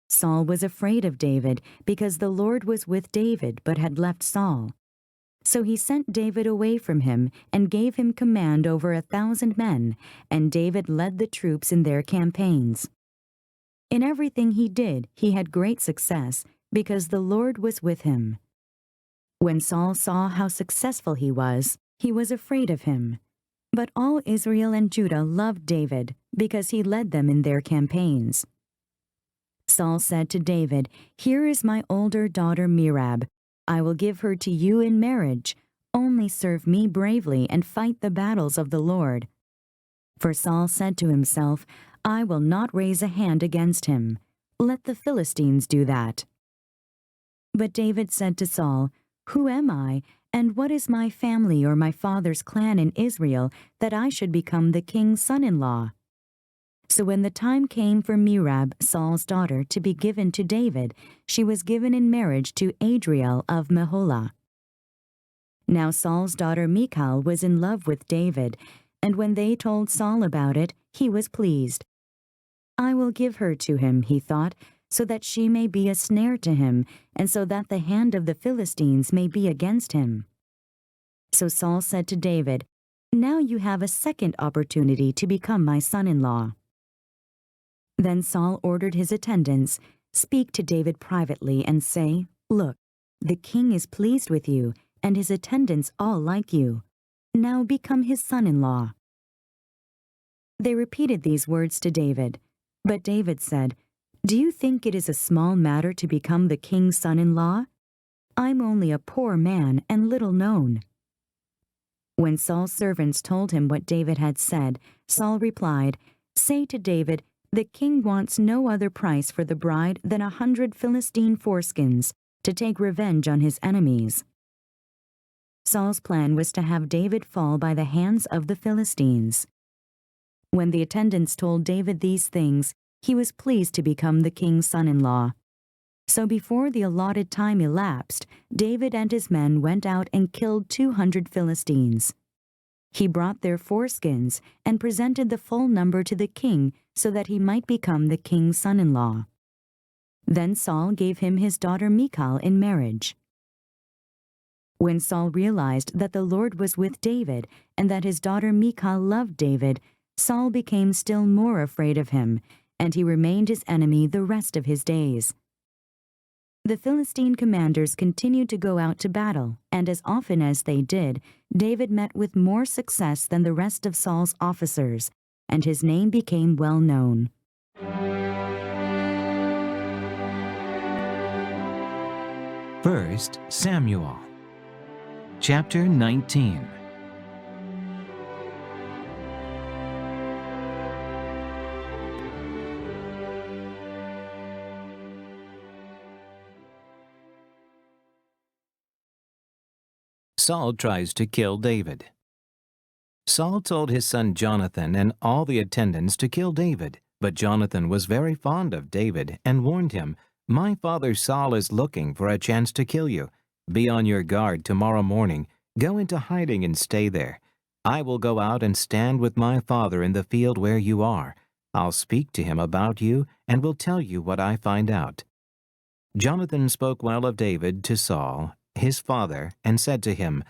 Saul was afraid of David, because the Lord was with David but had left Saul. So he sent David away from him and gave him command over 1,000 men, and David led the troops in their campaigns. In everything he did, he had great success, because the Lord was with him. When Saul saw how successful he was afraid of him. But all Israel and Judah loved David, because he led them in their campaigns. Saul said to David, "Here is my older daughter Merab. I will give her to you in marriage. Only serve me bravely and fight the battles of the Lord." For Saul said to himself, "I will not raise a hand against him. Let the Philistines do that." But David said to Saul, "Who am I, and what is my family or my father's clan in Israel, that I should become the king's son-in-law?" So when the time came for Merab, Saul's daughter, to be given to David, she was given in marriage to Adriel of Meholah. Now Saul's daughter Michal was in love with David, and when they told Saul about it, he was pleased. "I will give her to him," he thought, "so that she may be a snare to him, and so that the hand of the Philistines may be against him." So Saul said to David, "Now you have a second opportunity to become my son-in-law." Then Saul ordered his attendants, "Speak to David privately and say, 'Look, the king is pleased with you, and his attendants all like you. Now become his son-in-law.'" They repeated these words to David. But David said, "Do you think it is a small matter to become the king's son-in-law? I'm only a poor man and little known." When Saul's servants told him what David had said, Saul replied, "Say to David, 'The king wants no other price for the bride than 100 Philistine foreskins, to take revenge on his enemies.'" Saul's plan was to have David fall by the hands of the Philistines. When the attendants told David these things, he was pleased to become the king's son-in-law. So before the allotted time elapsed, David and his men went out and killed 200 Philistines. He brought their foreskins and presented the full number to the king so that he might become the king's son-in-law. Then Saul gave him his daughter Michal in marriage. When Saul realized that the Lord was with David and that his daughter Michal loved David, Saul became still more afraid of him, and he remained his enemy the rest of his days. The Philistine commanders continued to go out to battle, and as often as they did, David met with more success than the rest of Saul's officers, and his name became well known. First Samuel, chapter 19. Saul tries to kill David. Saul told his son Jonathan and all the attendants to kill David, but Jonathan was very fond of David and warned him, "My father Saul is looking for a chance to kill you. Be on your guard tomorrow morning. Go into hiding and stay there. I will go out and stand with my father in the field where you are. I'll speak to him about you and will tell you what I find out." Jonathan spoke well of David to Saul, his father, and said to him,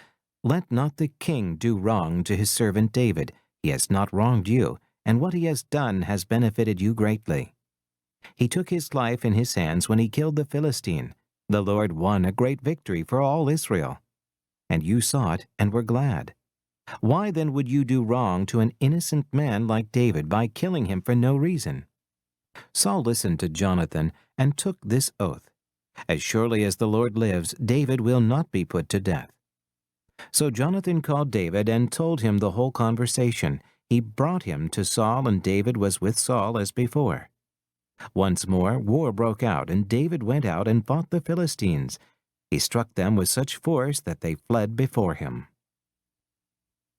"Let not the king do wrong to his servant David. He has not wronged you, and what he has done has benefited you greatly. He took his life in his hands when he killed the Philistine. The Lord won a great victory for all Israel. And you saw it and were glad. Why then would you do wrong to an innocent man like David by killing him for no reason?" Saul listened to Jonathan and took this oath: "As surely as the Lord lives, David will not be put to death." So Jonathan called David and told him the whole conversation. He brought him to Saul, and David was with Saul as before. Once more war broke out, and David went out and fought the Philistines. He struck them with such force that they fled before him.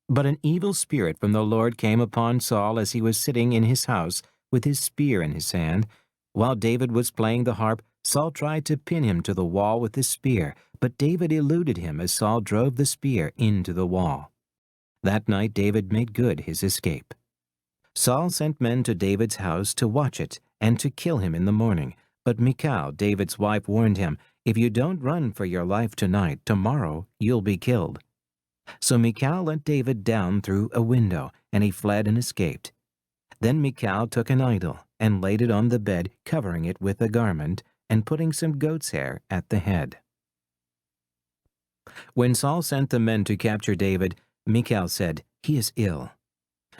But an evil spirit from the Lord came upon Saul as he was sitting in his house with his spear in his hand. While David was playing the harp, Saul tried to pin him to the wall with his spear, but David eluded him as Saul drove the spear into the wall. That night David made good his escape. Saul sent men to David's house to watch it and to kill him in the morning. But Michal, David's wife, warned him, "If you don't run for your life tonight, tomorrow you'll be killed." So Michal let David down through a window, and he fled and escaped. Then Michal took an idol and laid it on the bed, covering it with a garment, and putting some goat's hair at the head. When Saul sent the men to capture David, Michal said, "He is ill."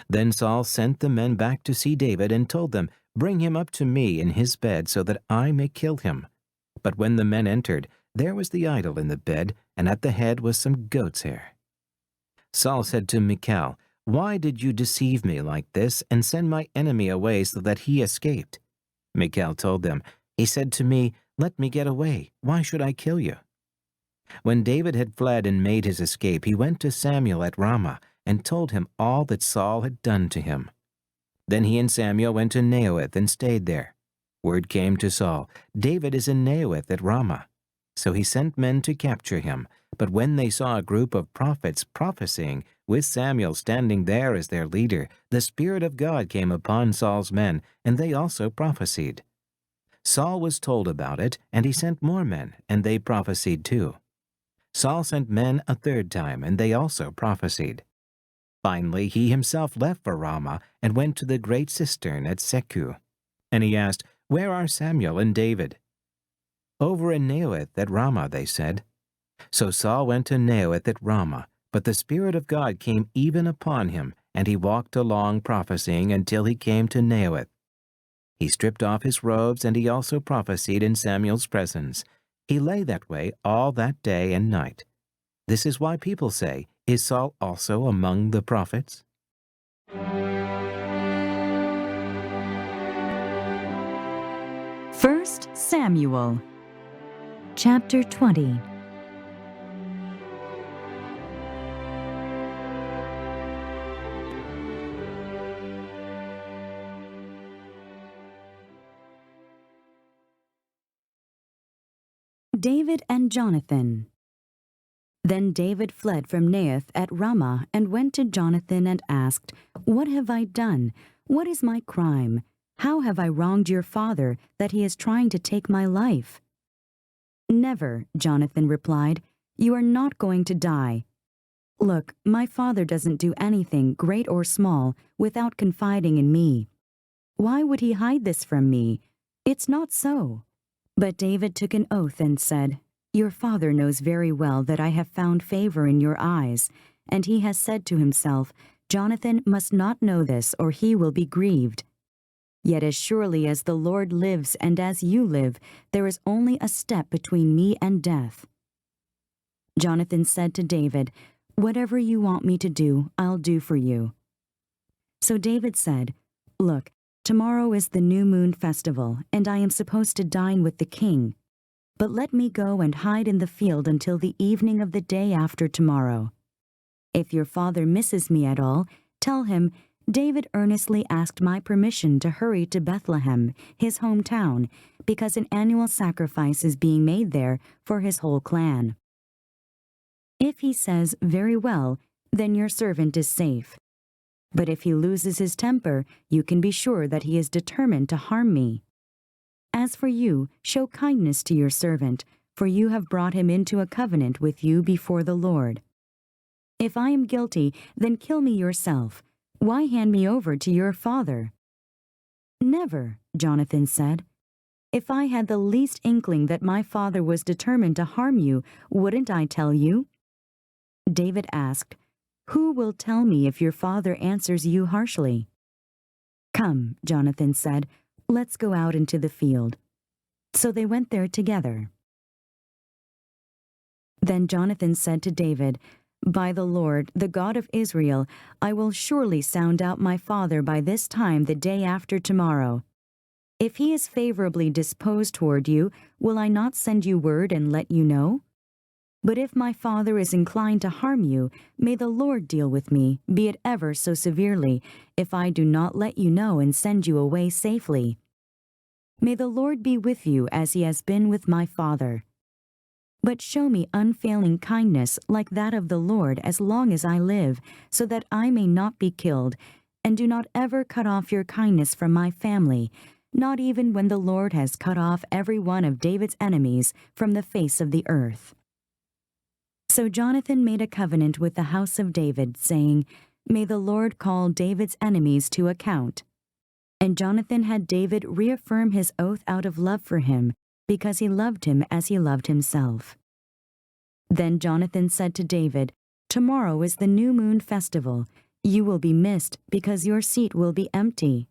Then Saul sent the men back to see David and told them, "Bring him up to me in his bed so that I may kill him." But when the men entered, there was the idol in the bed, and at the head was some goat's hair. Saul said to Michal, "Why did you deceive me like this and send my enemy away so that he escaped?" Michal told them, "He said to me, 'Let me get away. Why should I kill you?'" When David had fled and made his escape, he went to Samuel at Ramah and told him all that Saul had done to him. Then he and Samuel went to Naioth and stayed there. Word came to Saul, "David is in Naioth at Ramah." So he sent men to capture him. But when they saw a group of prophets prophesying, with Samuel standing there as their leader, the Spirit of God came upon Saul's men, and they also prophesied. Saul was told about it, and he sent more men, and they prophesied too. Saul sent men a third time, and they also prophesied. Finally, he himself left for Ramah and went to the great cistern at Seku. And he asked, "Where are Samuel and David?" "Over in Naioth at Ramah," they said. So Saul went to Naioth at Ramah, but the Spirit of God came even upon him, and he walked along prophesying until he came to Naioth. He stripped off his robes, and he also prophesied in Samuel's presence. He lay that way all that day and night. This is why people say, "Is Saul also among the prophets?" First Samuel, chapter 20. David and Jonathan. Then David fled from Naioth at Ramah and went to Jonathan and asked, "What have I done? What is my crime? How have I wronged your father that he is trying to take my life?" "Never," Jonathan replied. "You are not going to die. Look, my father doesn't do anything, great or small, without confiding in me. Why would he hide this from me? It's not so." But David took an oath and said, "Your father knows very well that I have found favor in your eyes, and he has said to himself, 'Jonathan must not know this, or he will be grieved.' Yet as surely as the Lord lives and as you live, there is only a step between me and death." Jonathan said to David, "Whatever you want me to do, I'll do for you." So David said, "Look, tomorrow is the new moon festival, and I am supposed to dine with the king. But let me go and hide in the field until the evening of the day after tomorrow. If your father misses me at all, tell him, 'David earnestly asked my permission to hurry to Bethlehem, his hometown, because an annual sacrifice is being made there for his whole clan.' If he says, 'Very well,' then your servant is safe. But if he loses his temper, you can be sure that he is determined to harm me. As for you, show kindness to your servant, for you have brought him into a covenant with you before the Lord. If I am guilty, then kill me yourself. Why hand me over to your father?" "Never," Jonathan said. "If I had the least inkling that my father was determined to harm you, wouldn't I tell you?" David asked, "Who will tell me if your father answers you harshly?" "Come," Jonathan said, "let's go out into the field." So they went there together. Then Jonathan said to David, "By the Lord, the God of Israel, I will surely sound out my father by this time the day after tomorrow. If he is favorably disposed toward you, will I not send you word and let you know? But if my father is inclined to harm you, may the Lord deal with me, be it ever so severely, if I do not let you know and send you away safely. May the Lord be with you as he has been with my father. But show me unfailing kindness like that of the Lord as long as I live, so that I may not be killed, and do not ever cut off your kindness from my family, not even when the Lord has cut off every one of David's enemies from the face of the earth." So Jonathan made a covenant with the house of David, saying, "May the Lord call David's enemies to account." And Jonathan had David reaffirm his oath out of love for him, because he loved him as he loved himself. Then Jonathan said to David, "Tomorrow is the new moon festival. You will be missed, because your seat will be empty.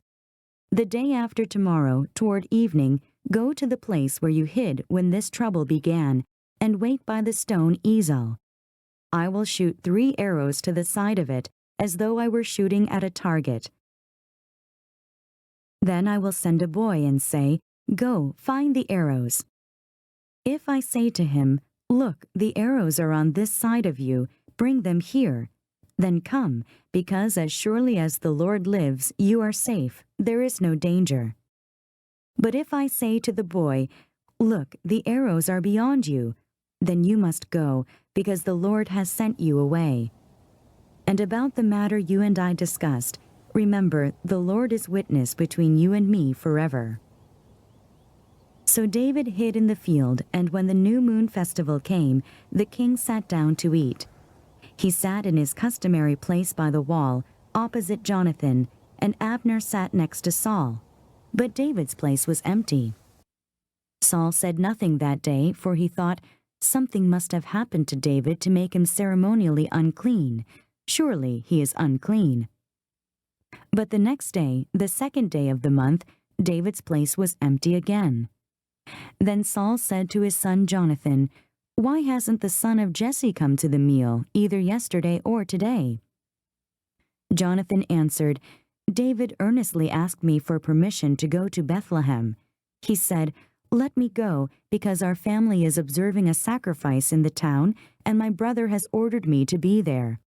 The day after tomorrow, toward evening, go to the place where you hid when this trouble began, and wait by the stone Ezel. I will shoot 3 arrows to the side of it, as though I were shooting at a target. Then I will send a boy and say, 'Go, find the arrows.' If I say to him, 'Look, the arrows are on this side of you, bring them here,' then come, because as surely as the Lord lives, you are safe, there is no danger. But if I say to the boy, 'Look, the arrows are beyond you,' then you must go, because the Lord has sent you away. And about the matter you and I discussed, remember, the Lord is witness between you and me forever." So David hid in the field, and when the new moon festival came, the king sat down to eat. He sat in his customary place by the wall, opposite Jonathan, and Abner sat next to Saul. But David's place was empty. Saul said nothing that day, for he thought, "Something must have happened to David to make him ceremonially unclean. Surely he is unclean." But the next day, the 2nd day of the month, David's place was empty again. Then Saul said to his son Jonathan, "Why hasn't the son of Jesse come to the meal, either yesterday or today?" Jonathan answered, "David earnestly asked me for permission to go to Bethlehem. He said, 'Let me go, because our family is observing a sacrifice in the town, and my brother has ordered me to be there.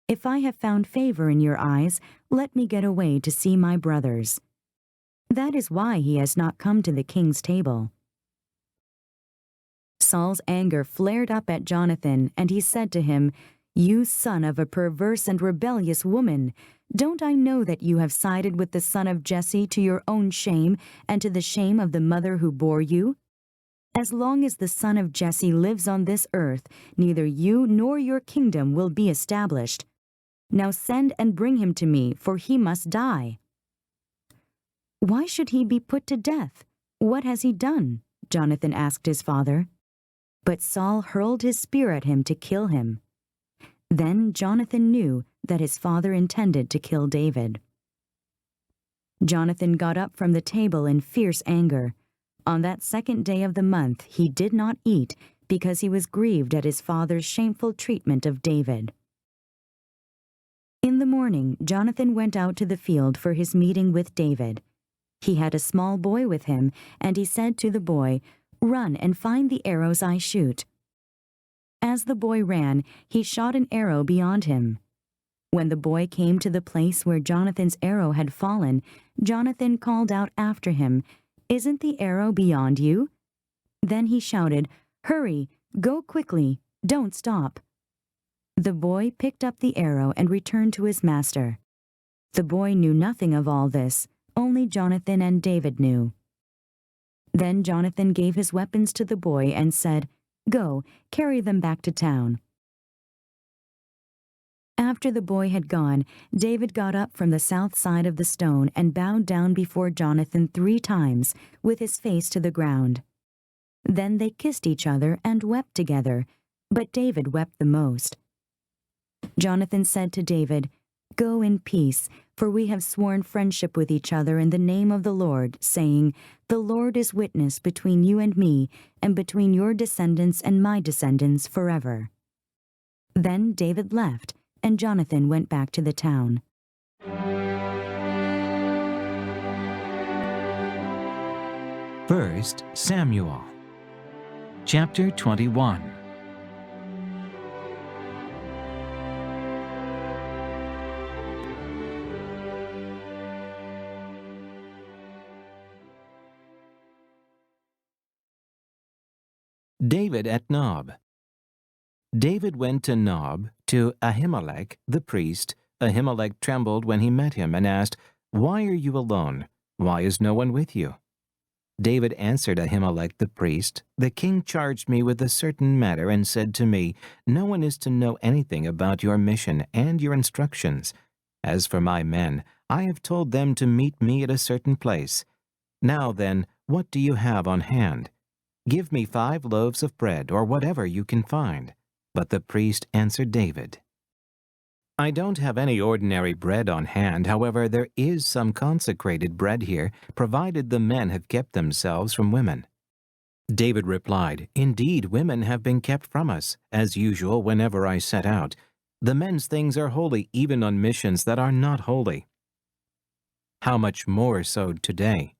If I have found favor in your eyes, let me get away to see my brothers.' That is why he has not come to the king's table." Saul's anger flared up at Jonathan, and he said to him, "You son of a perverse and rebellious woman, don't I know that you have sided with the son of Jesse to your own shame and to the shame of the mother who bore you? As long as the son of Jesse lives on this earth, neither you nor your kingdom will be established. Now send and bring him to me, for he must die." "Why should he be put to death? What has he done?" Jonathan asked his father. But Saul hurled his spear at him to kill him. Then Jonathan knew that his father intended to kill David. Jonathan got up from the table in fierce anger. On that 2nd day of the month he did not eat, because he was grieved at his father's shameful treatment of David. In the morning, Jonathan went out to the field for his meeting with David. He had a small boy with him, and he said to the boy, "Run and find the arrows I shoot." As the boy ran, he shot an arrow beyond him. When the boy came to the place where Jonathan's arrow had fallen, Jonathan called out after him, "Isn't the arrow beyond you?" Then he shouted, "Hurry, go quickly, don't stop." The boy picked up the arrow and returned to his master. The boy knew nothing of all this, only Jonathan and David knew. Then Jonathan gave his weapons to the boy and said, "Go, carry them back to town." After the boy had gone, David got up from the south side of the stone and bowed down before Jonathan 3 times, with his face to the ground. Then they kissed each other and wept together, but David wept the most. Jonathan said to David, "Go in peace, for we have sworn friendship with each other in the name of the Lord, saying, 'The Lord is witness between you and me, and between your descendants and my descendants forever.'" Then David left, and Jonathan went back to the town. First Samuel, chapter 21. David at Nob. David went to Nob, to Ahimelech the priest. Ahimelech trembled when he met him and asked, "Why are you alone? Why is no one with you?" David answered Ahimelech the priest, "The king charged me with a certain matter and said to me, 'No one is to know anything about your mission and your instructions. As for my men, I have told them to meet me at a certain place. Now then, what do you have on hand? Give me 5 loaves of bread, or whatever you can find." But the priest answered David, "I don't have any ordinary bread on hand. However, there is some consecrated bread here, provided the men have kept themselves from women." David replied, "Indeed, women have been kept from us, as usual whenever I set out. The men's things are holy even on missions that are not holy. How much more so today?"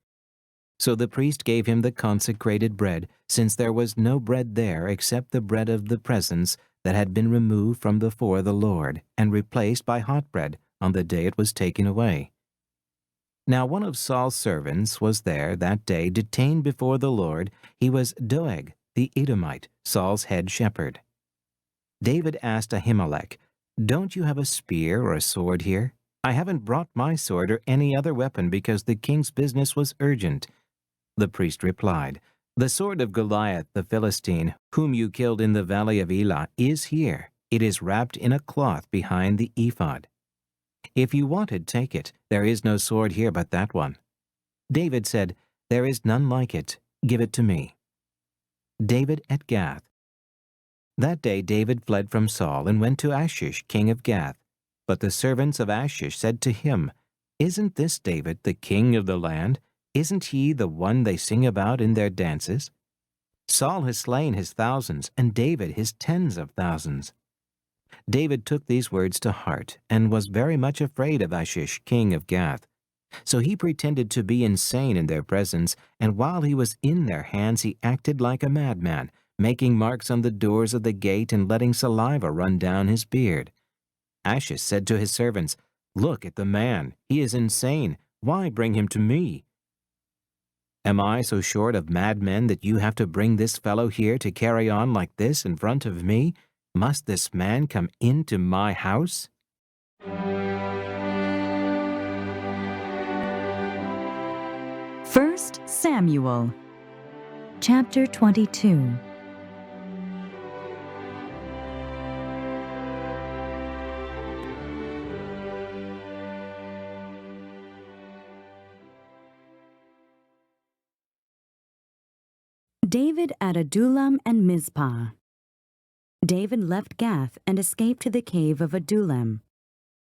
So the priest gave him the consecrated bread, since there was no bread there except the bread of the presence that had been removed from before the Lord, and replaced by hot bread on the day it was taken away. Now one of Saul's servants was there that day detained before the Lord. He was Doeg, the Edomite, Saul's head shepherd. David asked Ahimelech, "Don't you have a spear or a sword here? I haven't brought my sword or any other weapon because the king's business was urgent." The priest replied, "The sword of Goliath the Philistine, whom you killed in the valley of Elah, is here. It is wrapped in a cloth behind the ephod. If you want it, take it. There is no sword here but that one." David said, "There is none like it. Give it to me." David at Gath. That day David fled from Saul and went to Achish, king of Gath. But the servants of Achish said to him, "Isn't this David, the king of the land? Isn't he the one they sing about in their dances? Saul has slain his thousands, and David his tens of thousands." David took these words to heart, and was very much afraid of Achish, king of Gath. So he pretended to be insane in their presence, and while he was in their hands he acted like a madman, making marks on the doors of the gate and letting saliva run down his beard. Achish said to his servants, "Look at the man. He is insane. Why bring him to me? Am I so short of madmen that you have to bring this fellow here to carry on like this in front of me? Must this man come into my house?" First Samuel, chapter 22. David at Doulam and Mizpah. David left Gath and escaped to the cave of Doulam.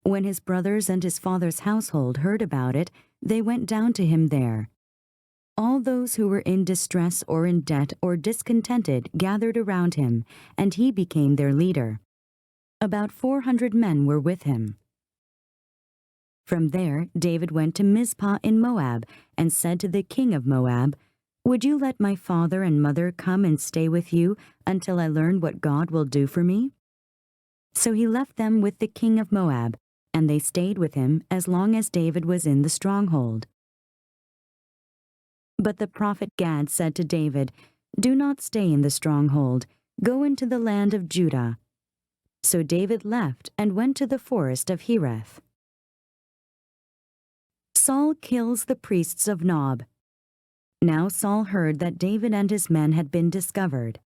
When his brothers and his father's household heard about it, they went down to him there. All those who were in distress or in debt or discontented gathered around him, and he became their leader. About 400 men were with him. From there, David went to Mizpah in Moab and said to the king of Moab, "Would you let my father and mother come and stay with you until I learn what God will do for me?" So he left them with the king of Moab, and they stayed with him as long as David was in the stronghold. But the prophet Gad said to David, "Do not stay in the stronghold. Go into the land of Judah." So David left and went to the forest of Hereth. Saul kills the priests of Nob. Now Saul heard that David and his men had been discovered.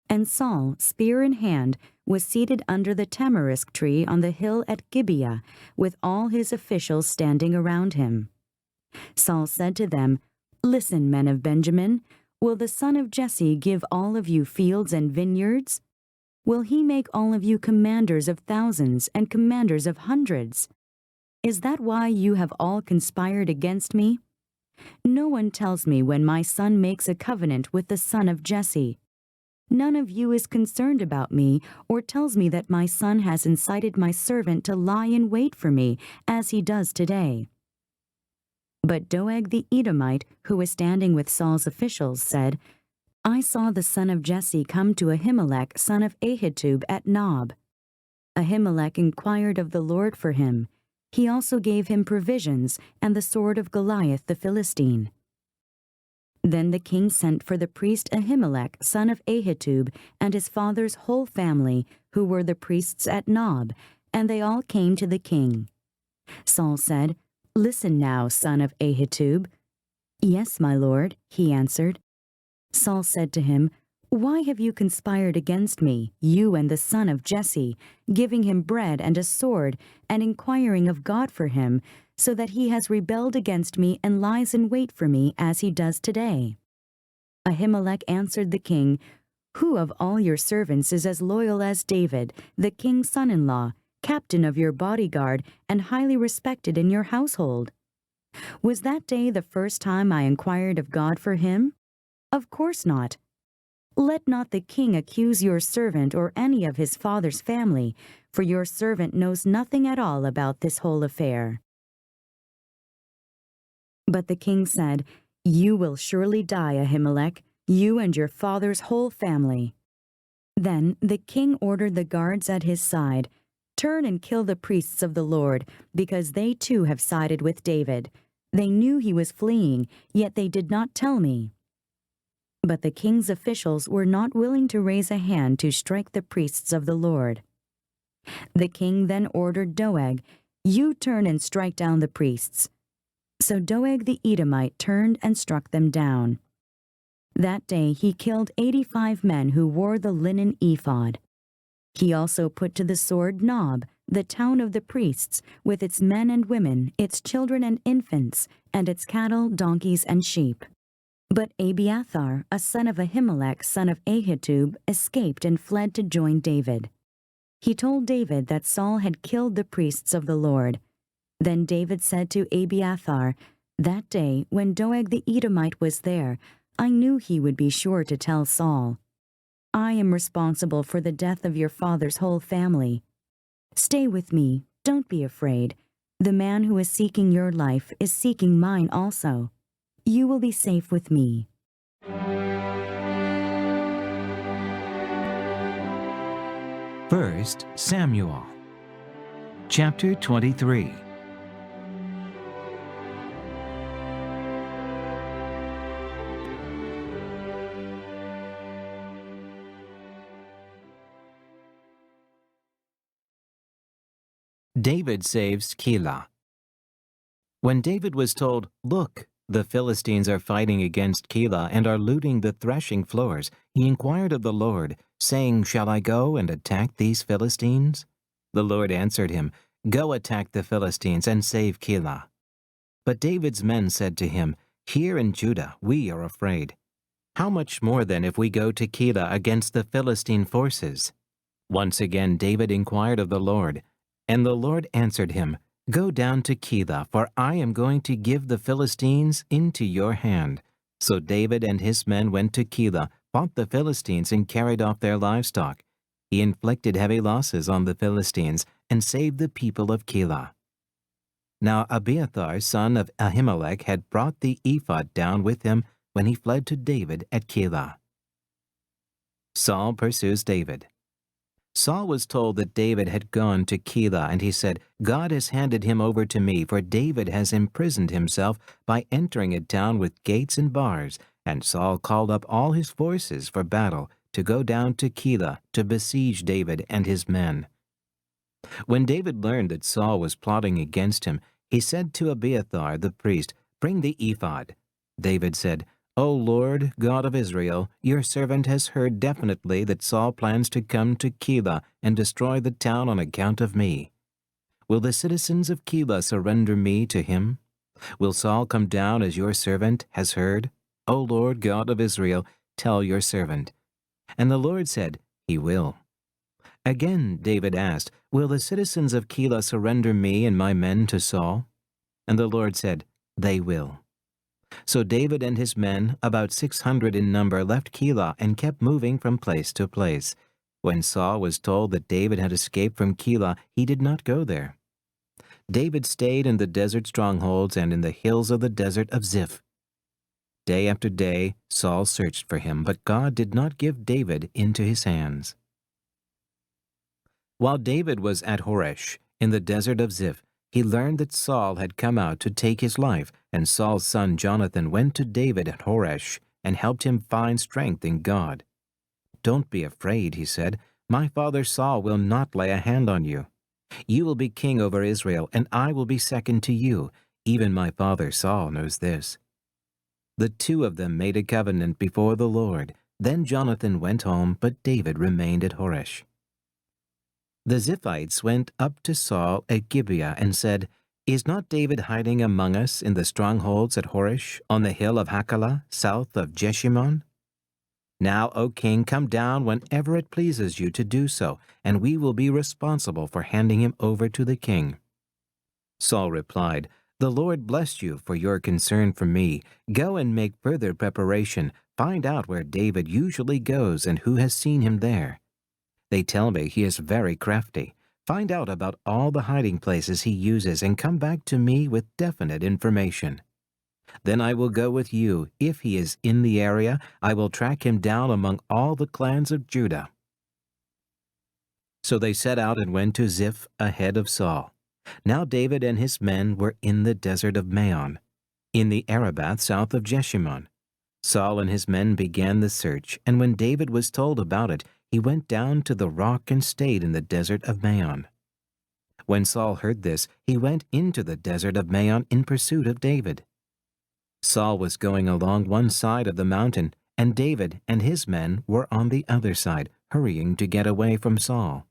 And Saul, spear in hand, was seated under the tamarisk tree on the hill at Gibeah, with all his officials standing around him. Saul said to them, "Listen, men of Benjamin, will the son of Jesse give all of you fields and vineyards? Will he make all of you commanders of thousands and commanders of hundreds? Is that why you have all conspired against me? No one tells me when my son makes a covenant with the son of Jesse. None of you is concerned about me or tells me that my son has incited my servant to lie in wait for me, as he does today." But Doeg the Edomite, who was standing with Saul's officials, said, "I saw the son of Jesse come to Ahimelech, son of Ahitub, at Nob. Ahimelech inquired of the Lord for him. He also gave him provisions and the sword of Goliath the Philistine." Then the king sent for the priest Ahimelech, son of Ahitub, and his father's whole family, who were the priests at Nob, and they all came to the king. Saul said, "Listen now, son of Ahitub." "Yes, my lord," he answered. Saul said to him, "Why have you conspired against me, you and the son of Jesse, giving him bread and a sword, and inquiring of God for him, so that he has rebelled against me and lies in wait for me as he does today?" Ahimelech answered the king, "Who of all your servants is as loyal as David, the king's son-in-law, captain of your bodyguard, and highly respected in your household? Was that day the first time I inquired of God for him? Of course not. Let not the king accuse your servant or any of his father's family, for your servant knows nothing at all about this whole affair." But the king said, "You will surely die, Ahimelech, you and your father's whole family." Then the king ordered the guards at his side, "Turn and kill the priests of the Lord, because they too have sided with David. They knew he was fleeing, yet they did not tell me." But the king's officials were not willing to raise a hand to strike the priests of the Lord. The king then ordered Doeg, "You turn and strike down the priests." So Doeg the Edomite turned and struck them down. That day he killed 85 men who wore the linen ephod. He also put to the sword Nob, the town of the priests, with its men and women, its children and infants, and its cattle, donkeys, and sheep. But Abiathar, a son of Ahimelech, son of Ahitub, escaped and fled to join David. He told David that Saul had killed the priests of the Lord. Then David said to Abiathar, "That day, when Doeg the Edomite was there, I knew he would be sure to tell Saul. I am responsible for the death of your father's whole family. Stay with me, don't be afraid. The man who is seeking your life is seeking mine also. You will be safe with me." First Samuel, chapter 23. David saves Kilah. When David was told, "Look, the Philistines are fighting against Kilah and are looting the threshing floors," he inquired of the Lord, saying, "Shall I go and attack these Philistines?" The Lord answered him, "Go attack the Philistines and save Kilah." But David's men said to him, "Here in Judah we are afraid. How much more then if we go to Kilah against the Philistine forces?" Once again David inquired of the Lord, and the Lord answered him, "Go down to Kilah, for I am going to give the Philistines into your hand." So David and his men went to Kilah, fought the Philistines, and carried off their livestock. He inflicted heavy losses on the Philistines and saved the people of Kilah. Now Abiathar, son of Ahimelech, had brought the ephod down with him when he fled to David at Kilah. Saul pursues David. Saul was told that David had gone to Kilah, and he said, "God has handed him over to me, for David has imprisoned himself by entering a town with gates and bars." And Saul called up all his forces for battle to go down to Kilah to besiege David and his men. When David learned that Saul was plotting against him, he said to Abiathar the priest, "Bring the ephod." David said, O Lord, God of Israel, your servant has heard definitely that Saul plans to come to Kilah and destroy the town on account of me. Will the citizens of Kilah surrender me to him? Will Saul come down as your servant has heard? O Lord, God of Israel, tell your servant. And the Lord said, He will. Again David asked, Will the citizens of Kilah surrender me and my men to Saul? And the Lord said, They will. So David and his men, about 600 in number, left Kilah and kept moving from place to place. When Saul was told that David had escaped from Kilah, he did not go there. David stayed in the desert strongholds and in the hills of the desert of Ziph. Day after day, Saul searched for him, but God did not give David into his hands. While David was at Horesh, in the desert of Ziph, he learned that Saul had come out to take his life, and Saul's son Jonathan went to David at Horesh and helped him find strength in God. Don't be afraid, he said. My father Saul will not lay a hand on you. You will be king over Israel, and I will be second to you. Even my father Saul knows this. The two of them made a covenant before the Lord. Then Jonathan went home, but David remained at Horesh. The Ziphites went up to Saul at Gibeah and said, Is not David hiding among us in the strongholds at Horesh, on the hill of Hachilah, south of Jeshimon? Now, O king, come down whenever it pleases you to do so, and we will be responsible for handing him over to the king. Saul replied, The Lord bless you for your concern for me. Go and make further preparation. Find out where David usually goes and who has seen him there. They tell me he is very crafty. Find out about all the hiding places he uses and come back to me with definite information. Then I will go with you. If he is in the area, I will track him down among all the clans of Judah. So they set out and went to Ziph ahead of Saul. Now David and his men were in the desert of Maon, in the Arabah south of Jeshimon. Saul and his men began the search, and when David was told about it, he went down to the rock and stayed in the desert of Maon. When Saul heard this, he went into the desert of Maon in pursuit of David. Saul was going along one side of the mountain, and David and his men were on the other side, hurrying to get away from Saul.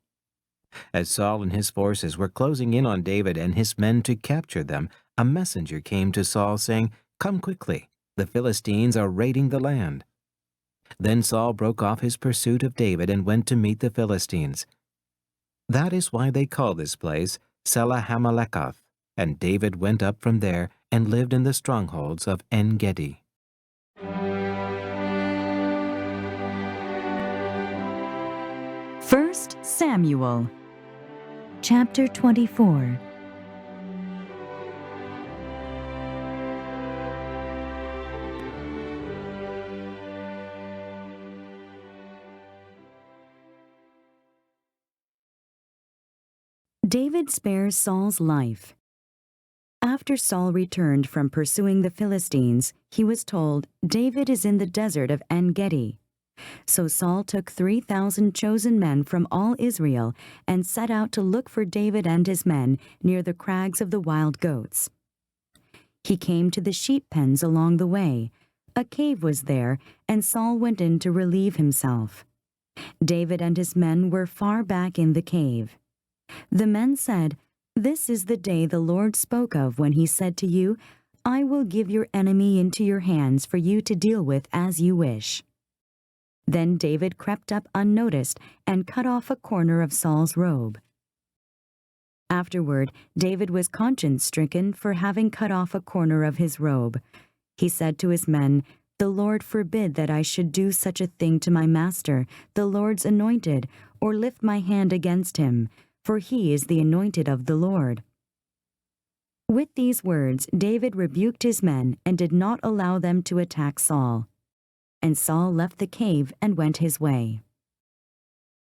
As Saul and his forces were closing in on David and his men to capture them, a messenger came to Saul saying, Come quickly, the Philistines are raiding the land. Then Saul broke off his pursuit of David and went to meet the Philistines. That is why they call this place Selah Hamalekath, and David went up from there and lived in the strongholds of En-Gedi. First Samuel, chapter 24. David spares Saul's life. After Saul returned from pursuing the Philistines, he was told, David is in the desert of En-Gedi. So Saul took 3,000 chosen men from all Israel and set out to look for David and his men near the crags of the wild goats. He came to the sheep pens along the way. A cave was there, and Saul went in to relieve himself. David and his men were far back in the cave. The men said, This is the day the Lord spoke of when he said to you, I will give your enemy into your hands for you to deal with as you wish. Then David crept up unnoticed and cut off a corner of Saul's robe. Afterward, David was conscience-stricken for having cut off a corner of his robe. He said to his men, The Lord forbid that I should do such a thing to my master, the Lord's anointed, or lift my hand against him, for he is the anointed of the Lord. With these words, David rebuked his men and did not allow them to attack Saul. And Saul left the cave and went his way.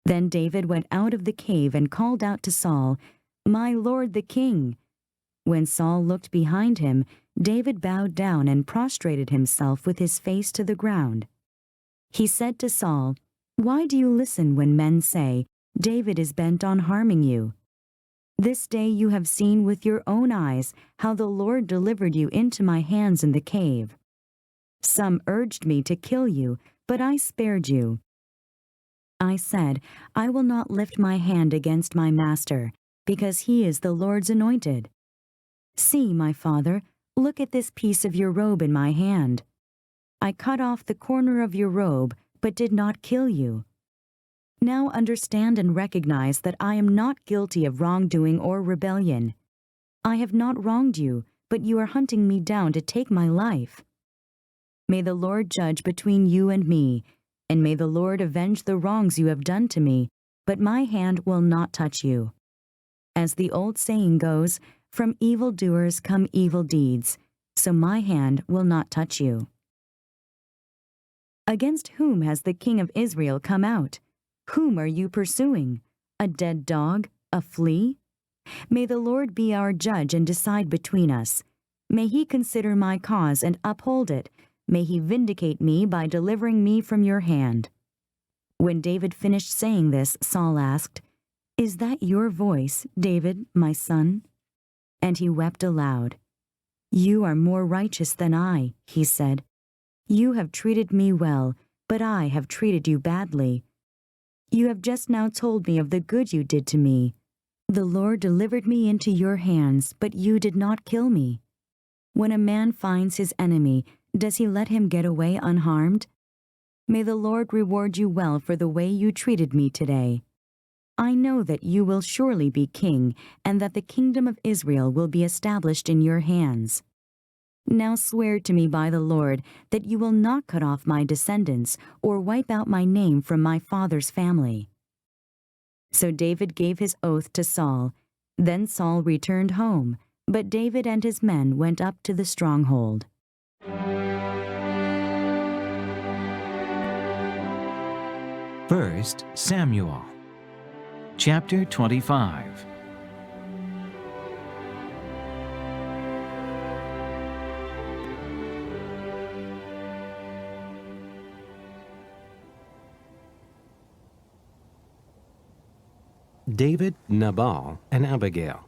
Then David went out of the cave and called out to Saul, My lord the king. When Saul looked behind him, David bowed down and prostrated himself with his face to the ground. He said to Saul, Why do you listen when men say, David is bent on harming you? This day you have seen with your own eyes how the Lord delivered you into my hands in the cave. Some urged me to kill you, but I spared you. I said, I will not lift my hand against my master, because he is the Lord's anointed. See, my father, look at this piece of your robe in my hand. I cut off the corner of your robe, but did not kill you. Now understand and recognize that I am not guilty of wrongdoing or rebellion. I have not wronged you, but you are hunting me down to take my life. May the Lord judge between you and me, and may the Lord avenge the wrongs you have done to me, but my hand will not touch you. As the old saying goes, from evildoers come evil deeds, so my hand will not touch you. Against whom has the king of Israel come out? Whom are you pursuing? A dead dog? A flea? May the Lord be our judge and decide between us. May he consider my cause and uphold it. May he vindicate me by delivering me from your hand. When David finished saying this, Saul asked, Is that your voice, David, my son? And he wept aloud. You are more righteous than I, he said. You have treated me well, but I have treated you badly. You have just now told me of the good you did to me. The Lord delivered me into your hands, but you did not kill me. When a man finds his enemy, does he let him get away unharmed? May the Lord reward you well for the way you treated me today. I know that you will surely be king, and that the kingdom of Israel will be established in your hands. Now swear to me by the Lord that you will not cut off my descendants or wipe out my name from my father's family. So David gave his oath to Saul. Then Saul returned home, but David and his men went up to the stronghold. First Samuel, chapter 25. David, Nabal, and Abigail.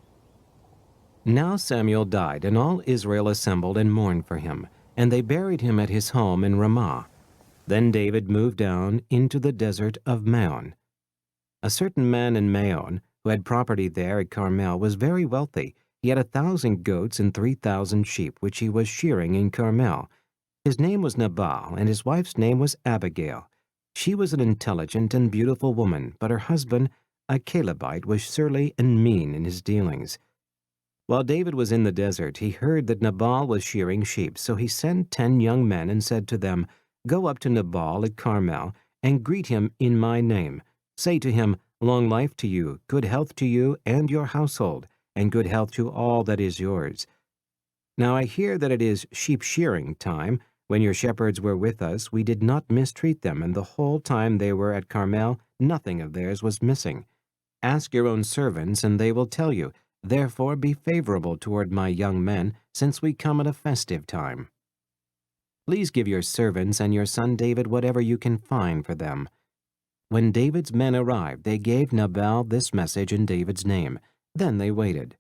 Now Samuel died, and all Israel assembled and mourned for him, and they buried him at his home in Ramah. Then David moved down into the desert of Maon. A certain man in Maon, who had property there at Carmel, was very wealthy. He had 1,000 goats and 3,000 sheep, which he was shearing in Carmel. His name was Nabal, and his wife's name was Abigail. She was an intelligent and beautiful woman, but her husband, a Calebite, was surly and mean in his dealings. While David was in the desert, he heard that Nabal was shearing sheep, so he sent 10 young men and said to them, Go up to Nabal at Carmel, and greet him in my name. Say to him, Long life to you, good health to you and your household, and good health to all that is yours. Now I hear that it is sheep shearing time. When your shepherds were with us, we did not mistreat them, and the whole time they were at Carmel, nothing of theirs was missing. Ask your own servants, and they will tell you. Therefore be favorable toward my young men, since we come at a festive time. Please give your servants and your son David whatever you can find for them. When David's men arrived, they gave Nabal this message in David's name. Then they waited.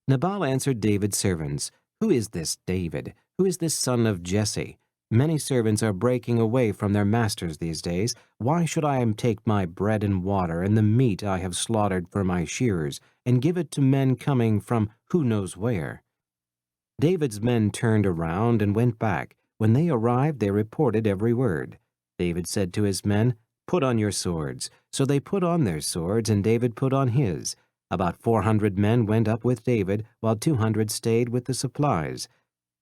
Nabal answered David's servants, Who is this David? Who is this son of Jesse? Many servants are breaking away from their masters these days. Why should I take my bread and water and the meat I have slaughtered for my shearers, and give it to men coming from who knows where? David's men turned around and went back. When they arrived, they reported every word. David said to his men, Put on your swords. So they put on their swords, and David put on his. About 400 men went up with David, while 200 stayed with the supplies.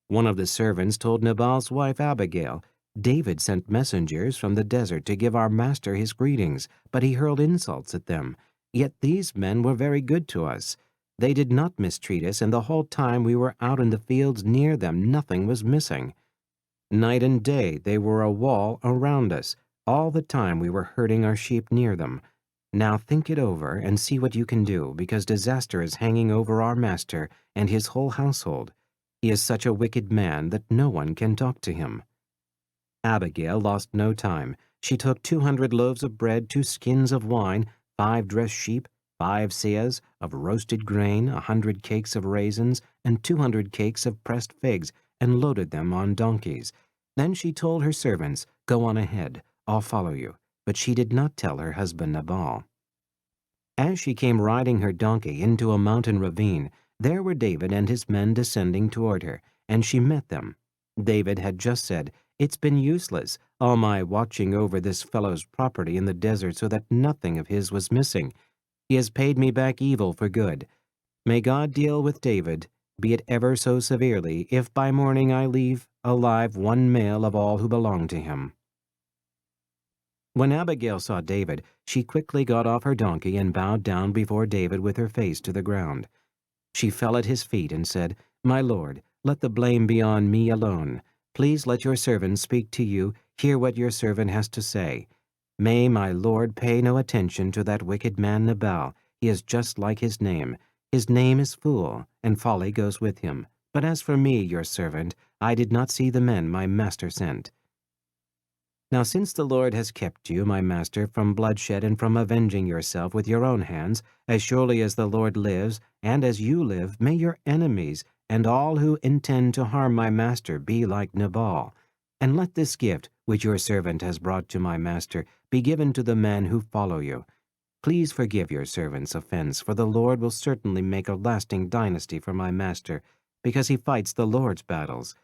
One of the servants told Nabal's wife Abigail, David sent messengers from the desert to give our master his greetings, but he hurled insults at them. Yet these men were very good to us. They did not mistreat us, and the whole time we were out in the fields near them, nothing was missing. Night and day they were a wall around us. All the time we were herding our sheep near them. Now think it over and see what you can do, because disaster is hanging over our master and his whole household. He is such a wicked man that no one can talk to him. Abigail lost no time. She took 200 loaves of bread, 2 skins of wine, 5 dressed sheep, 5 seahs of roasted grain, 100 cakes of raisins, and 200 cakes of pressed figs, and loaded them on donkeys. Then she told her servants, "Go on ahead, I'll follow you." But she did not tell her husband Nabal. As she came riding her donkey into a mountain ravine, there were David and his men descending toward her, and she met them. David had just said, "It's been useless, all my watching over this fellow's property in the desert so that nothing of his was missing. He has paid me back evil for good. May God deal with David, be it ever so severely, if by morning I leave alive one male of all who belong to him." When Abigail saw David, she quickly got off her donkey and bowed down before David with her face to the ground. She fell at his feet and said, "My lord, let the blame be on me alone. Please let your servant speak to you. Hear what your servant has to say. May my lord pay no attention to that wicked man Nabal. He is just like his name. His name is Fool, and folly goes with him. But as for me, your servant, I did not see the men my master sent. Now since the Lord has kept you, my master, from bloodshed and from avenging yourself with your own hands, as surely as the Lord lives, and as you live, may your enemies and all who intend to harm my master be like Nabal. And let this gift, which your servant has brought to my master, be given to the men who follow you. Please forgive your servant's offense, for the Lord will certainly make a lasting dynasty for my master, because he fights the Lord's battles.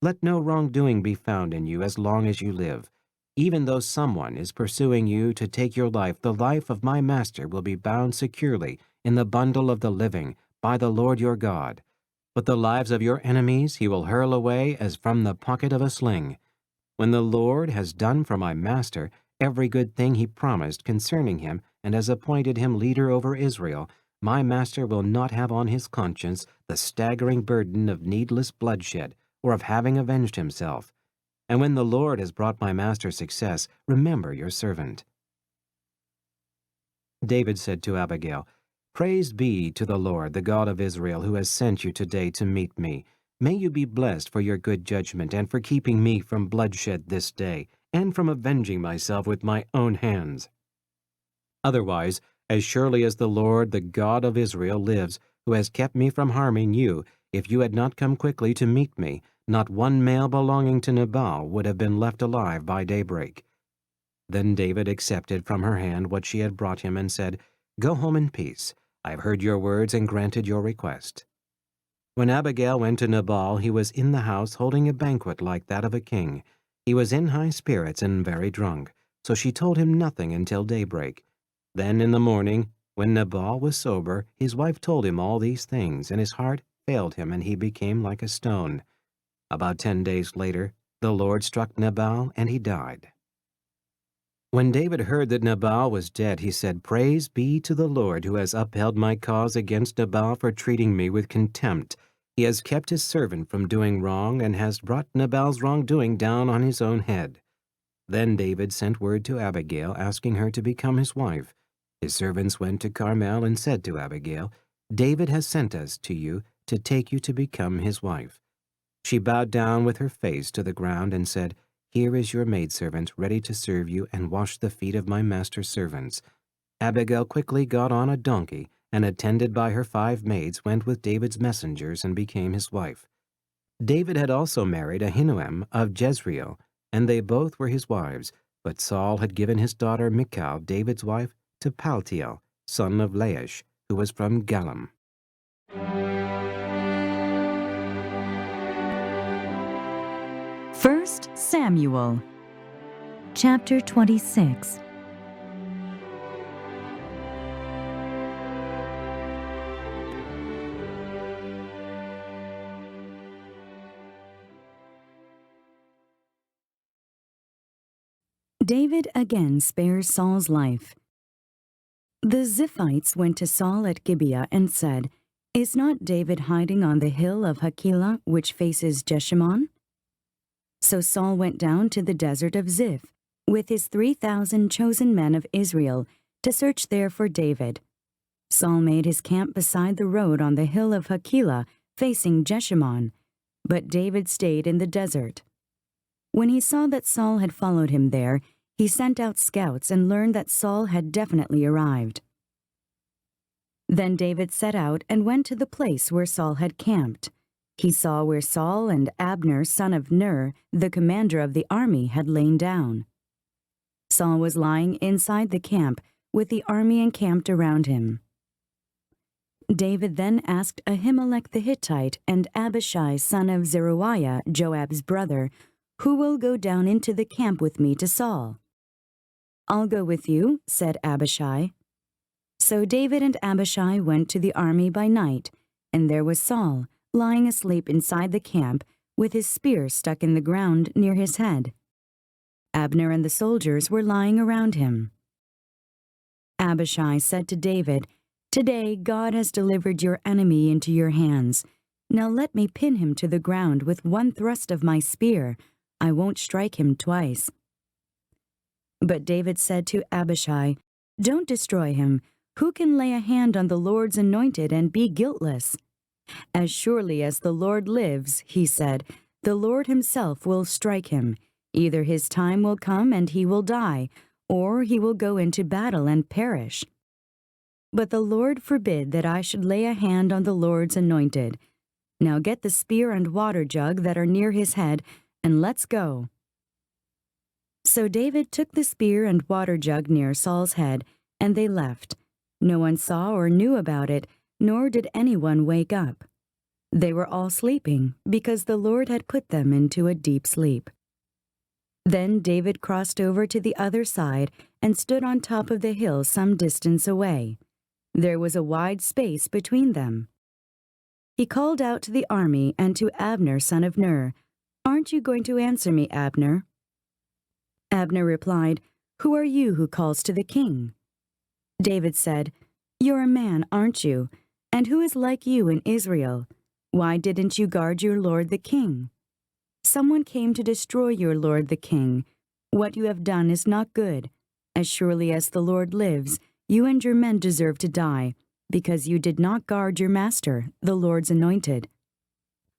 Let no wrongdoing be found in you as long as you live. Even though someone is pursuing you to take your life, the life of my master will be bound securely in the bundle of the living by the Lord your God. But the lives of your enemies he will hurl away as from the pocket of a sling. When the Lord has done for my master every good thing he promised concerning him and has appointed him leader over Israel, my master will not have on his conscience the staggering burden of needless bloodshed or of having avenged himself. And when the Lord has brought my master success, remember your servant." David said to Abigail, "Praise be to the Lord, the God of Israel, who has sent you today to meet me. May you be blessed for your good judgment and for keeping me from bloodshed this day, and from avenging myself with my own hands. Otherwise, as surely as the Lord, the God of Israel, lives, who has kept me from harming you, if you had not come quickly to meet me, not one male belonging to Nabal would have been left alive by daybreak." Then David accepted from her hand what she had brought him and said, "Go home in peace. I have heard your words and granted your request." When Abigail went to Nabal, he was in the house holding a banquet like that of a king. He was in high spirits and very drunk, so she told him nothing until daybreak. Then in the morning, when Nabal was sober, his wife told him all these things, and his heart failed him, and he became like a stone. About 10 days later, the Lord struck Nabal, and he died. When David heard that Nabal was dead, he said, "Praise be to the Lord, who has upheld my cause against Nabal for treating me with contempt. He has kept his servant from doing wrong, and has brought Nabal's wrongdoing down on his own head." Then David sent word to Abigail, asking her to become his wife. His servants went to Carmel and said to Abigail, "David has sent us to you to take you to become his wife." She bowed down with her face to the ground and said, "Here is your maidservant ready to serve you and wash the feet of my master's servants." Abigail quickly got on a donkey, and attended by her 5 maids went with David's messengers and became his wife. David had also married Ahinoam of Jezreel, and they both were his wives, but Saul had given his daughter Michal, David's wife, to Paltiel, son of Laish, who was from Gallim. 1 Samuel, chapter 26. David again spares Saul's life. The Ziphites went to Saul at Gibeah and said, "Is not David hiding on the hill of Hakilah, which faces Jeshimon?" So Saul went down to the desert of Ziph with his 3,000 chosen men of Israel to search there for David. Saul made his camp beside the road on the hill of Hakilah facing Jeshimon, but David stayed in the desert. When he saw that Saul had followed him there, he sent out scouts and learned that Saul had definitely arrived. Then David set out and went to the place where Saul had camped. He saw where Saul and Abner, son of Ner, the commander of the army, had lain down. Saul was lying inside the camp, with the army encamped around him. David then asked Ahimelech the Hittite and Abishai, son of Zeruiah, Joab's brother, "Who will go down into the camp with me to Saul?" "I'll go with you," said Abishai. So David and Abishai went to the army by night, and there was Saul, lying asleep inside the camp, with his spear stuck in the ground near his head. Abner and the soldiers were lying around him. Abishai said to David, "Today God has delivered your enemy into your hands. Now let me pin him to the ground with one thrust of my spear. I won't strike him twice." But David said to Abishai, "Don't destroy him. Who can lay a hand on the Lord's anointed and be guiltless? As surely as the Lord lives," he said, "the Lord himself will strike him. Either his time will come and he will die, or he will go into battle and perish. But the Lord forbid that I should lay a hand on the Lord's anointed. Now get the spear and water jug that are near his head, and let's go." So David took the spear and water jug near Saul's head, and they left. No one saw or knew about it, nor did anyone wake up. They were all sleeping, because the Lord had put them into a deep sleep. Then David crossed over to the other side and stood on top of the hill some distance away. There was a wide space between them. He called out to the army and to Abner, son of Ner, "Aren't you going to answer me, Abner?" Abner replied, "Who are you who calls to the king?" David said, "You're a man, aren't you? And who is like you in Israel? Why didn't you guard your lord the king? Someone came to destroy your lord the king. What you have done is not good. As surely as the Lord lives, you and your men deserve to die, because you did not guard your master, the Lord's anointed.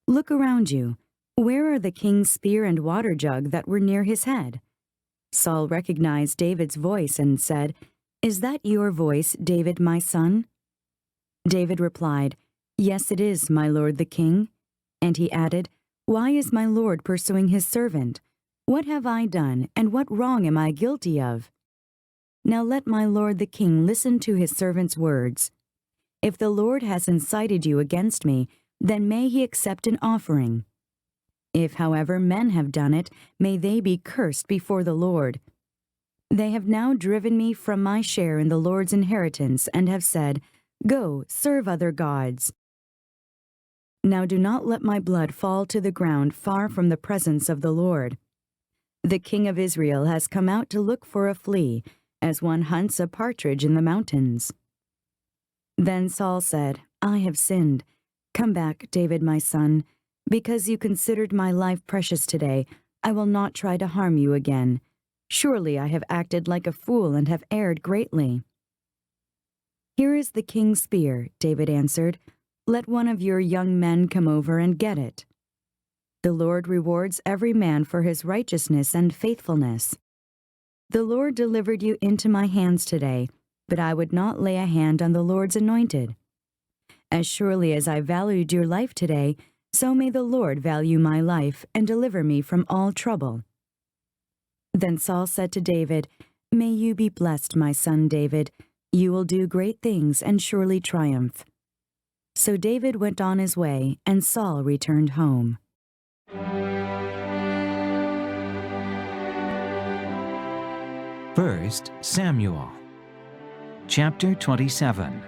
Look around you. Where are the king's spear and water jug that were near his head?" Saul recognized David's voice and said, "Is that your voice, David, my son?" David replied, "Yes, it is, my lord the king." And he added, "Why is my lord pursuing his servant? What have I done, and what wrong am I guilty of? Now let my lord the king listen to his servant's words. If the Lord has incited you against me, then may he accept an offering. If, however, men have done it, may they be cursed before the Lord. They have now driven me from my share in the Lord's inheritance and have said, 'Go, serve other gods.' Now do not let my blood fall to the ground far from the presence of the Lord. The king of Israel has come out to look for a flea, as one hunts a partridge in the mountains." Then Saul said, "I have sinned. Come back, David my son. Because you considered my life precious today, I will not try to harm you again. Surely I have acted like a fool and have erred greatly." "Here is the king's spear," David answered. "Let one of your young men come over and get it. The Lord rewards every man for his righteousness and faithfulness. The Lord delivered you into my hands today, but I would not lay a hand on the Lord's anointed. As surely as I valued your life today, so may the Lord value my life and deliver me from all trouble." Then Saul said to David, "May you be blessed, my son David. You will do great things and surely triumph." So David went on his way, and Saul returned home. First Samuel, chapter 27.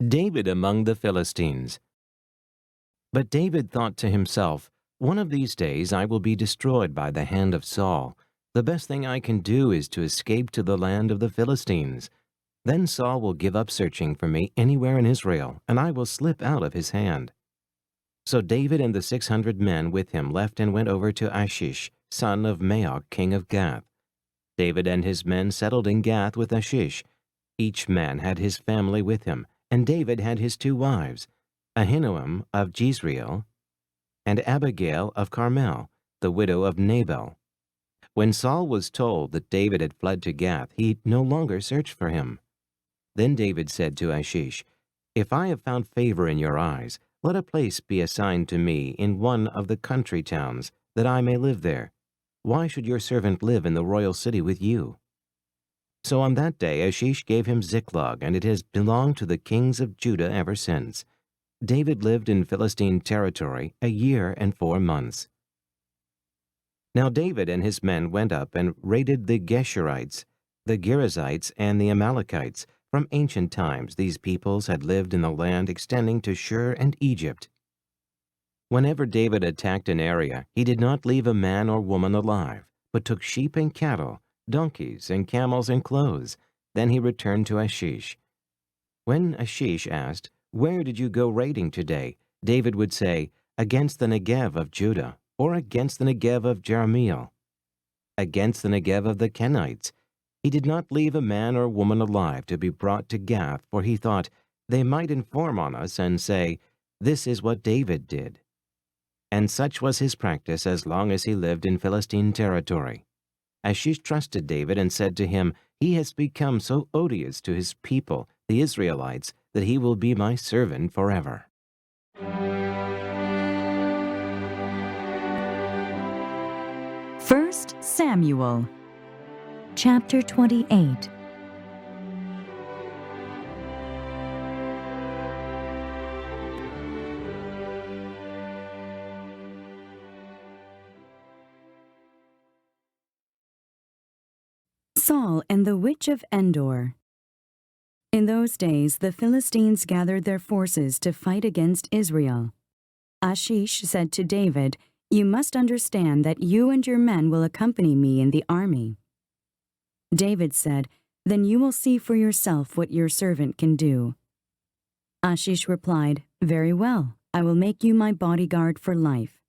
David among the Philistines. But David thought to himself, "One of these days I will be destroyed by the hand of Saul. The best thing I can do is to escape to the land of the Philistines. Then Saul will give up searching for me anywhere in Israel, and I will slip out of his hand." So David and the 600 men with him left and went over to Achish, son of Maoch, king of Gath. David and his men settled in Gath with Achish. Each man had his family with him, and David had his 2 wives, Ahinoam of Jezreel, and Abigail of Carmel, the widow of Nabal. When Saul was told that David had fled to Gath, he no longer searched for him. Then David said to Achish, "If I have found favor in your eyes, let a place be assigned to me in one of the country towns, that I may live there. Why should your servant live in the royal city with you?" So on that day Achish gave him Ziklag, and it has belonged to the kings of Judah ever since. David lived in Philistine territory 1 year and 4 months. Now David and his men went up and raided the Geshurites, the Girzites, and the Amalekites. From ancient times these peoples had lived in the land extending to Shur and Egypt. Whenever David attacked an area, he did not leave a man or woman alive, but took sheep and cattle, donkeys and camels and clothes. Then he returned to Achish. When Achish asked, "Where did you go raiding today?" David would say, "Against the Negev of Judah, or against the Negev of Jerahmeel, against the Negev of the Kenites." He did not leave a man or woman alive to be brought to Gath, for he thought, "They might inform on us and say, 'This is what David did.'" And such was his practice as long as he lived in Philistine territory. Achish trusted David and said to him, "He has become so odious to his people, the Israelites, that he will be my servant forever." 1 Samuel, chapter 28. Saul and the witch of Endor. In those days the Philistines gathered their forces to fight against Israel. Achish said to David, "You must understand that you and your men will accompany me in the army." David said, "Then you will see for yourself what your servant can do." Achish replied, "Very well, I will make you my bodyguard for life."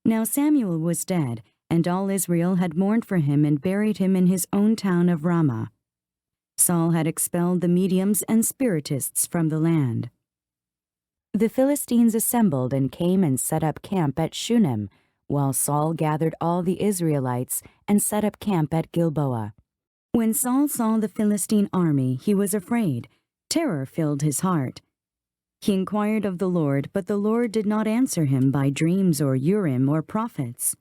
Now Samuel was dead, and all Israel had mourned for him and buried him in his own town of Ramah. Saul had expelled the mediums and spiritists from the land. The Philistines assembled and came and set up camp at Shunem, while Saul gathered all the Israelites and set up camp at Gilboa. When Saul saw the Philistine army, he was afraid. Terror filled his heart. He inquired of the Lord, but the Lord did not answer him by dreams or Urim or prophets.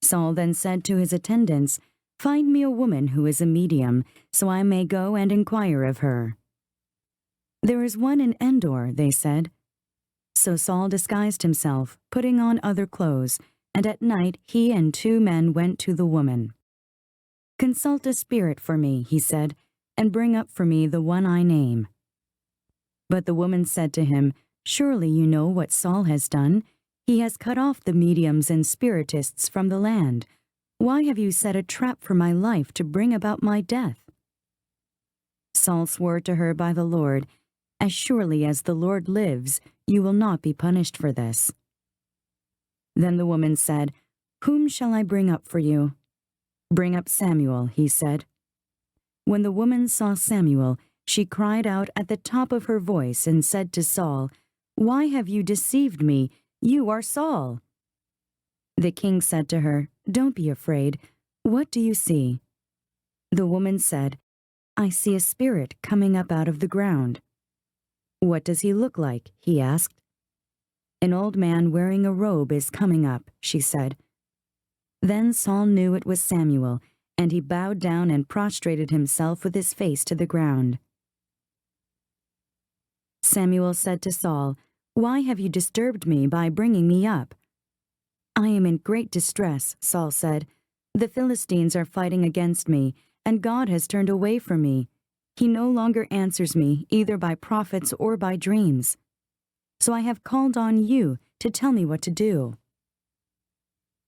Saul then said to his attendants, "Find me a woman who is a medium, so I may go and inquire of her." "There is one in Endor," they said. So Saul disguised himself, putting on other clothes, and at night he and 2 men went to the woman. "Consult a spirit for me," he said, "and bring up for me the one I name." But the woman said to him, "Surely you know what Saul has done. He has cut off the mediums and spiritists from the land. Why have you set a trap for my life to bring about my death?" Saul swore to her by the Lord, "As surely as the Lord lives, you will not be punished for this." Then the woman said, "Whom shall I bring up for you?" "Bring up Samuel," he said. When the woman saw Samuel, she cried out at the top of her voice and said to Saul, "Why have you deceived me? You are Saul." The king said to her, "Don't be afraid. What do you see?" The woman said, "I see a spirit coming up out of the ground." "What does he look like?" he asked. "An old man wearing a robe is coming up," she said. Then Saul knew it was Samuel, and he bowed down and prostrated himself with his face to the ground. Samuel said to Saul, "Why have you disturbed me by bringing me up?" "I am in great distress," Saul said. "The Philistines are fighting against me, and God has turned away from me. He no longer answers me, either by prophets or by dreams. So I have called on you to tell me what to do."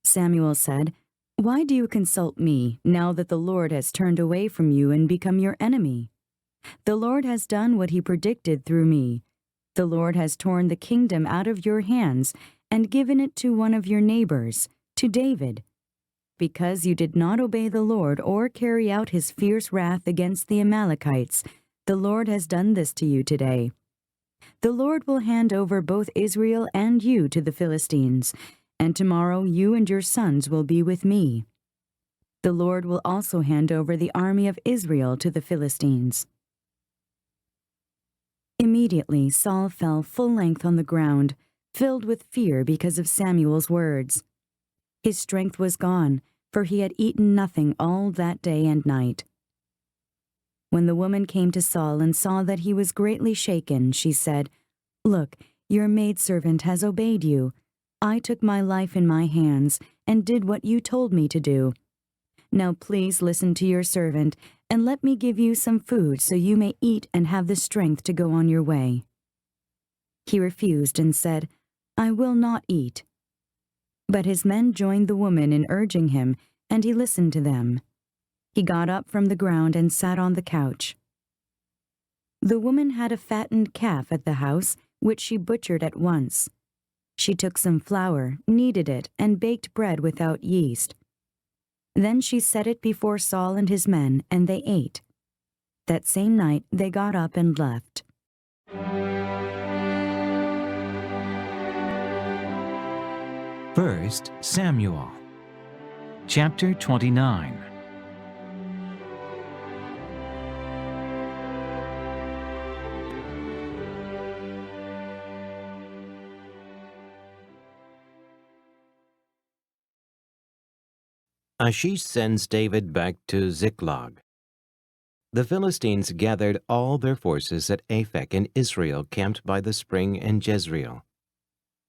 Samuel said, "Why do you consult me, now that the Lord has turned away from you and become your enemy? The Lord has done what he predicted through me. The Lord has torn the kingdom out of your hands and given it to one of your neighbors, to David. Because you did not obey the Lord or carry out his fierce wrath against the Amalekites, the Lord has done this to you today. The Lord will hand over both Israel and you to the Philistines, and tomorrow you and your sons will be with me. The Lord will also hand over the army of Israel to the Philistines." Immediately Saul fell full length on the ground, filled with fear because of Samuel's words. His strength was gone, for he had eaten nothing all that day and night. When the woman came to Saul and saw that he was greatly shaken, she said, "Look, your maidservant has obeyed you. I took my life in my hands and did what you told me to do. Now please listen to your servant, and let me give you some food so you may eat and have the strength to go on your way." He refused and said, "I will not eat." But his men joined the woman in urging him, and he listened to them. He got up from the ground and sat on the couch. The woman had a fattened calf at the house, which she butchered at once. She took some flour, kneaded it, and baked bread without yeast. Then she set it before Saul and his men, and they ate. That same night they got up and left. First Samuel, chapter 29. Achish sends David back to Ziklag. The Philistines gathered all their forces at Aphek, and Israel camped by the spring in Jezreel.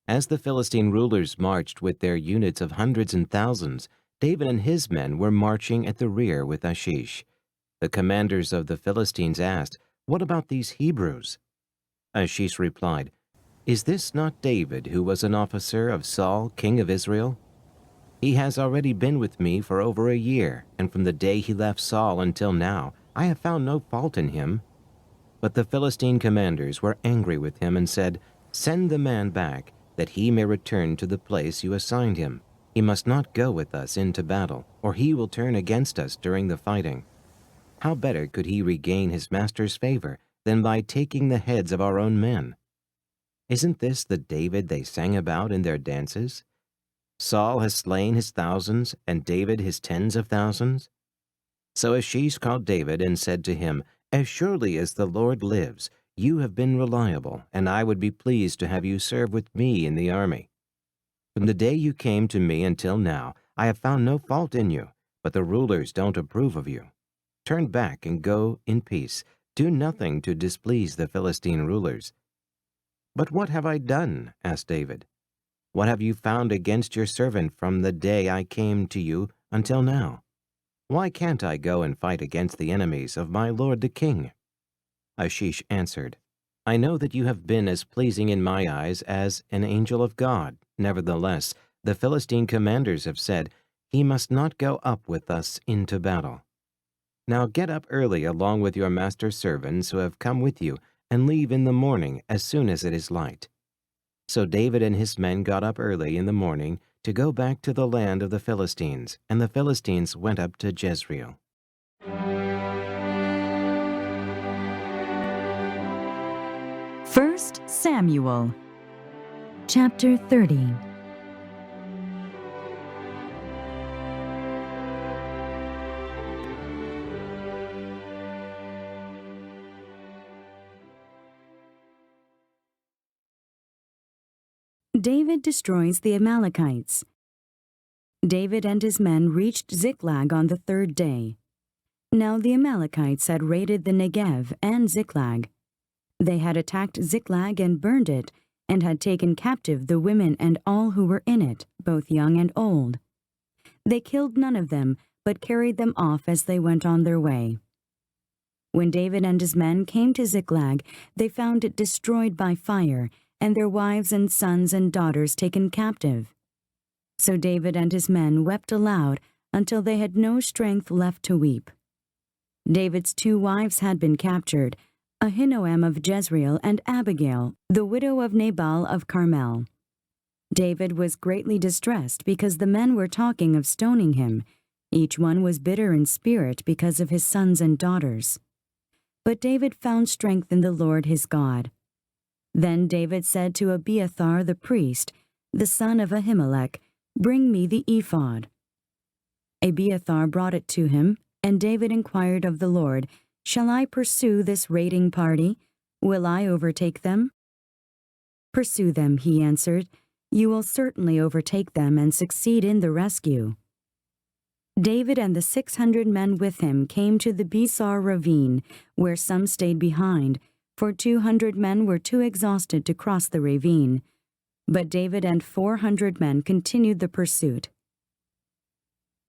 As the Philistine rulers marched with their units of hundreds and thousands, David and his men were marching at the rear with Achish. The commanders of the Philistines asked, "What about these Hebrews?" Achish replied, "Is this not David, who was an officer of Saul, king of Israel? He has already been with me for over a year, and from the day he left Saul until now, I have found no fault in him." But the Philistine commanders were angry with him and said, "Send the man back, that he may return to the place you assigned him. He must not go with us into battle, or he will turn against us during the fighting. How better could he regain his master's favor than by taking the heads of our own men? Isn't this the David they sang about in their dances? Saul has slain his thousands, and David his tens of thousands." So Achish called David and said to him, "As surely as the Lord lives, you have been reliable, and I would be pleased to have you serve with me in the army. From the day you came to me until now, I have found no fault in you, but the rulers don't approve of you. Turn back and go in peace. Do nothing to displease the Philistine rulers." "But what have I done?" asked David. "What have you found against your servant from the day I came to you until now? Why can't I go and fight against the enemies of my lord the king?" Achish answered, "I know that you have been as pleasing in my eyes as an angel of God. Nevertheless, the Philistine commanders have said, 'He must not go up with us into battle.' Now get up early along with your master's servants who have come with you, and leave in the morning as soon as it is light." So David and his men got up early in the morning to go back to the land of the Philistines, and the Philistines went up to Jezreel. First Samuel, chapter 30. David destroys the Amalekites. David and his men reached Ziklag on the third day. Now the Amalekites had raided the Negev and Ziklag. They had attacked Ziklag and burned it, and had taken captive the women and all who were in it, both young and old. They killed none of them, but carried them off as they went on their way. When David and his men came to Ziklag, they found it destroyed by fire, and their wives and sons and daughters taken captive. So David and his men wept aloud until they had no strength left to weep. David's 2 wives had been captured, Ahinoam of Jezreel and Abigail, the widow of Nabal of Carmel. David was greatly distressed because the men were talking of stoning him. Each one was bitter in spirit because of his sons and daughters. But David found strength in the Lord his God. Then David said to Abiathar the priest, the son of Ahimelech, "Bring me the ephod." Abiathar brought it to him, and David inquired of the Lord, "Shall I pursue this raiding party? Will I overtake them?" "Pursue them," he answered. "You will certainly overtake them and succeed in the rescue." David and the 600 men with him came to the Besar ravine, where some stayed behind, for 200 men were too exhausted to cross the ravine. But David and 400 men continued the pursuit.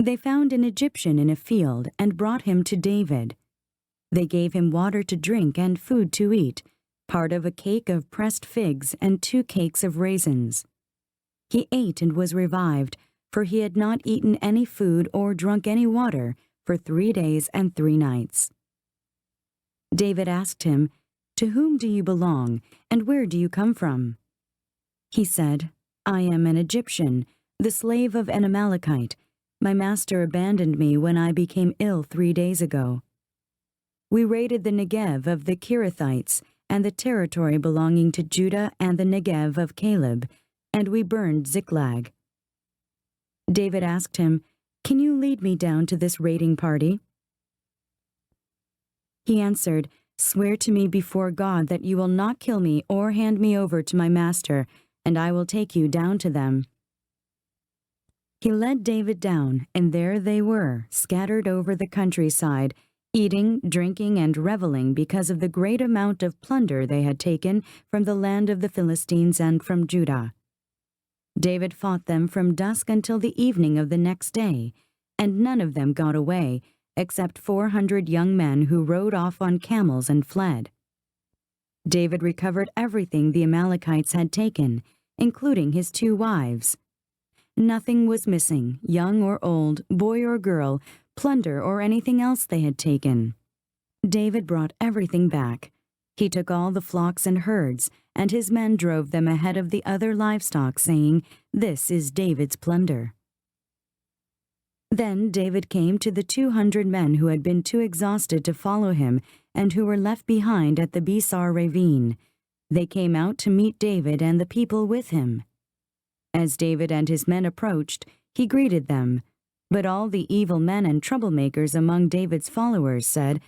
They found an Egyptian in a field and brought him to David. They gave him water to drink and food to eat, part of a cake of pressed figs and 2 cakes of raisins. He ate and was revived, for he had not eaten any food or drunk any water for 3 days and 3 nights. David asked him, "To whom do you belong, and where do you come from?" He said, "I am an Egyptian, the slave of an Amalekite. My master abandoned me when I became ill 3 days ago. We raided the Negev of the Kirithites and the territory belonging to Judah and the Negev of Caleb, and we burned Ziklag." David asked him, "Can you lead me down to this raiding party?" He answered, "Swear to me before God that you will not kill me or hand me over to my master, and I will take you down to them." He led David down, and there they were, scattered over the countryside, eating, drinking, and reveling because of the great amount of plunder they had taken from the land of the Philistines and from Judah. David fought them from dusk until the evening of the next day, and none of them got away, except 400 young men who rode off on camels and fled. David recovered everything the Amalekites had taken, including his 2 wives. Nothing was missing, young or old, boy or girl, plunder or anything else they had taken. David brought everything back. He took all the flocks and herds, and his men drove them ahead of the other livestock, saying, "This is David's plunder." Then David came to the 200 men who had been too exhausted to follow him and who were left behind at the Besar ravine. They came out to meet David and the people with him. As David and his men approached, he greeted them. But all the evil men and troublemakers among David's followers said,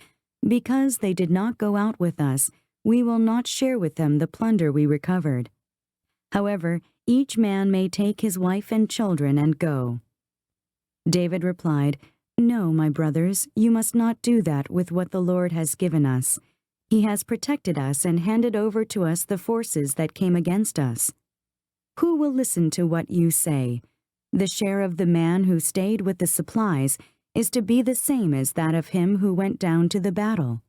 "Because they did not go out with us, we will not share with them the plunder we recovered. However, each man may take his wife and children and go." David replied, "No, my brothers, you must not do that with what the Lord has given us. He has protected us and handed over to us the forces that came against us. Who will listen to what you say? The share of the man who stayed with the supplies is to be the same as that of him who went down to the battle.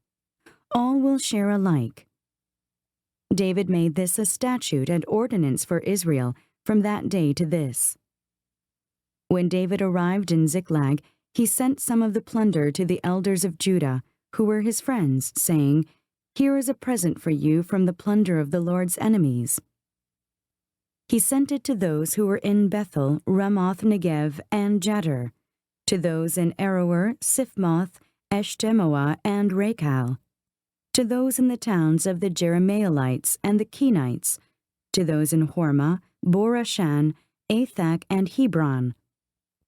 All will share alike." David made this a statute and ordinance for Israel from that day to this. When David arrived in Ziklag, he sent some of the plunder to the elders of Judah, who were his friends, saying, "Here is a present for you from the plunder of the Lord's enemies." He sent it to those who were in Bethel, Ramoth Negev, and Jattir, to those in Aroer, Siphmoth, Eshtemoa, and Rachal, to those in the towns of the Jerahmeelites and the Kenites, to those in Hormah, Borashan, Athak, and Hebron,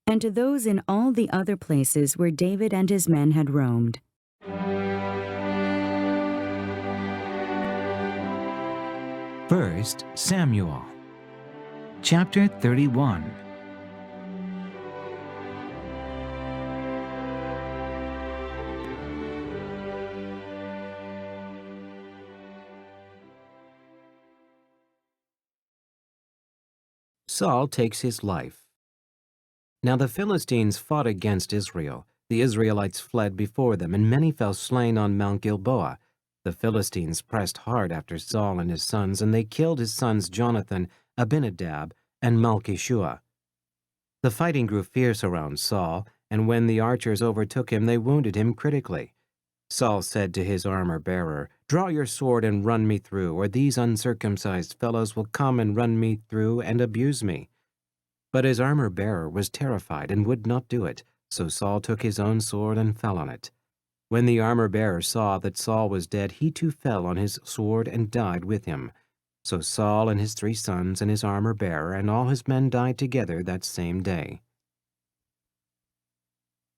and to those in all the other places where David and his men had roamed. First Samuel, chapter 31. Saul takes his life. Now the Philistines fought against Israel. The Israelites fled before them, and many fell slain on Mount Gilboa. The Philistines pressed hard after Saul and his sons, and they killed his sons Jonathan, Abinadab, and Malchishua. The fighting grew fierce around Saul, and when the archers overtook him, they wounded him critically. Saul said to his armor-bearer, "Draw your sword and run me through, or these uncircumcised fellows will come and run me through and abuse me." But his armor-bearer was terrified and would not do it, so Saul took his own sword and fell on it. When the armor-bearer saw that Saul was dead, he too fell on his sword and died with him. So Saul and his 3 sons and his armor-bearer and all his men died together that same day.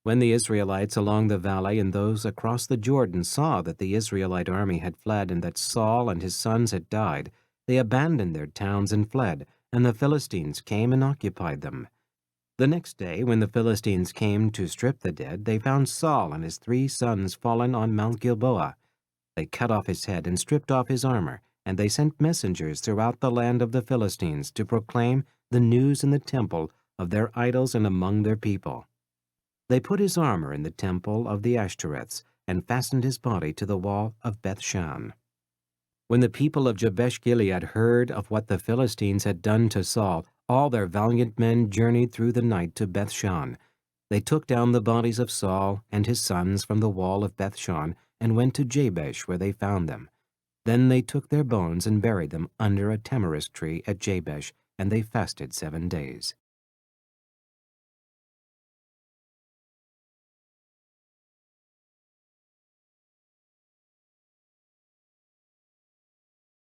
When the Israelites along the valley and those across the Jordan saw that the Israelite army had fled and that Saul and his sons had died, they abandoned their towns and fled, and the Philistines came and occupied them. The next day, when the Philistines came to strip the dead, they found Saul and his 3 sons fallen on Mount Gilboa. They cut off his head and stripped off his armor, and they sent messengers throughout the land of the Philistines to proclaim the news in the temple of their idols and among their people. They put his armor in the temple of the Ashtoreths and fastened his body to the wall of Bethshan. When the people of Jabesh-Gilead heard of what the Philistines had done to Saul, all their valiant men journeyed through the night to Bethshan. They took down the bodies of Saul and his sons from the wall of Bethshan and went to Jabesh, where they found them. Then they took their bones and buried them under a tamarisk tree at Jabesh, and they fasted 7 days.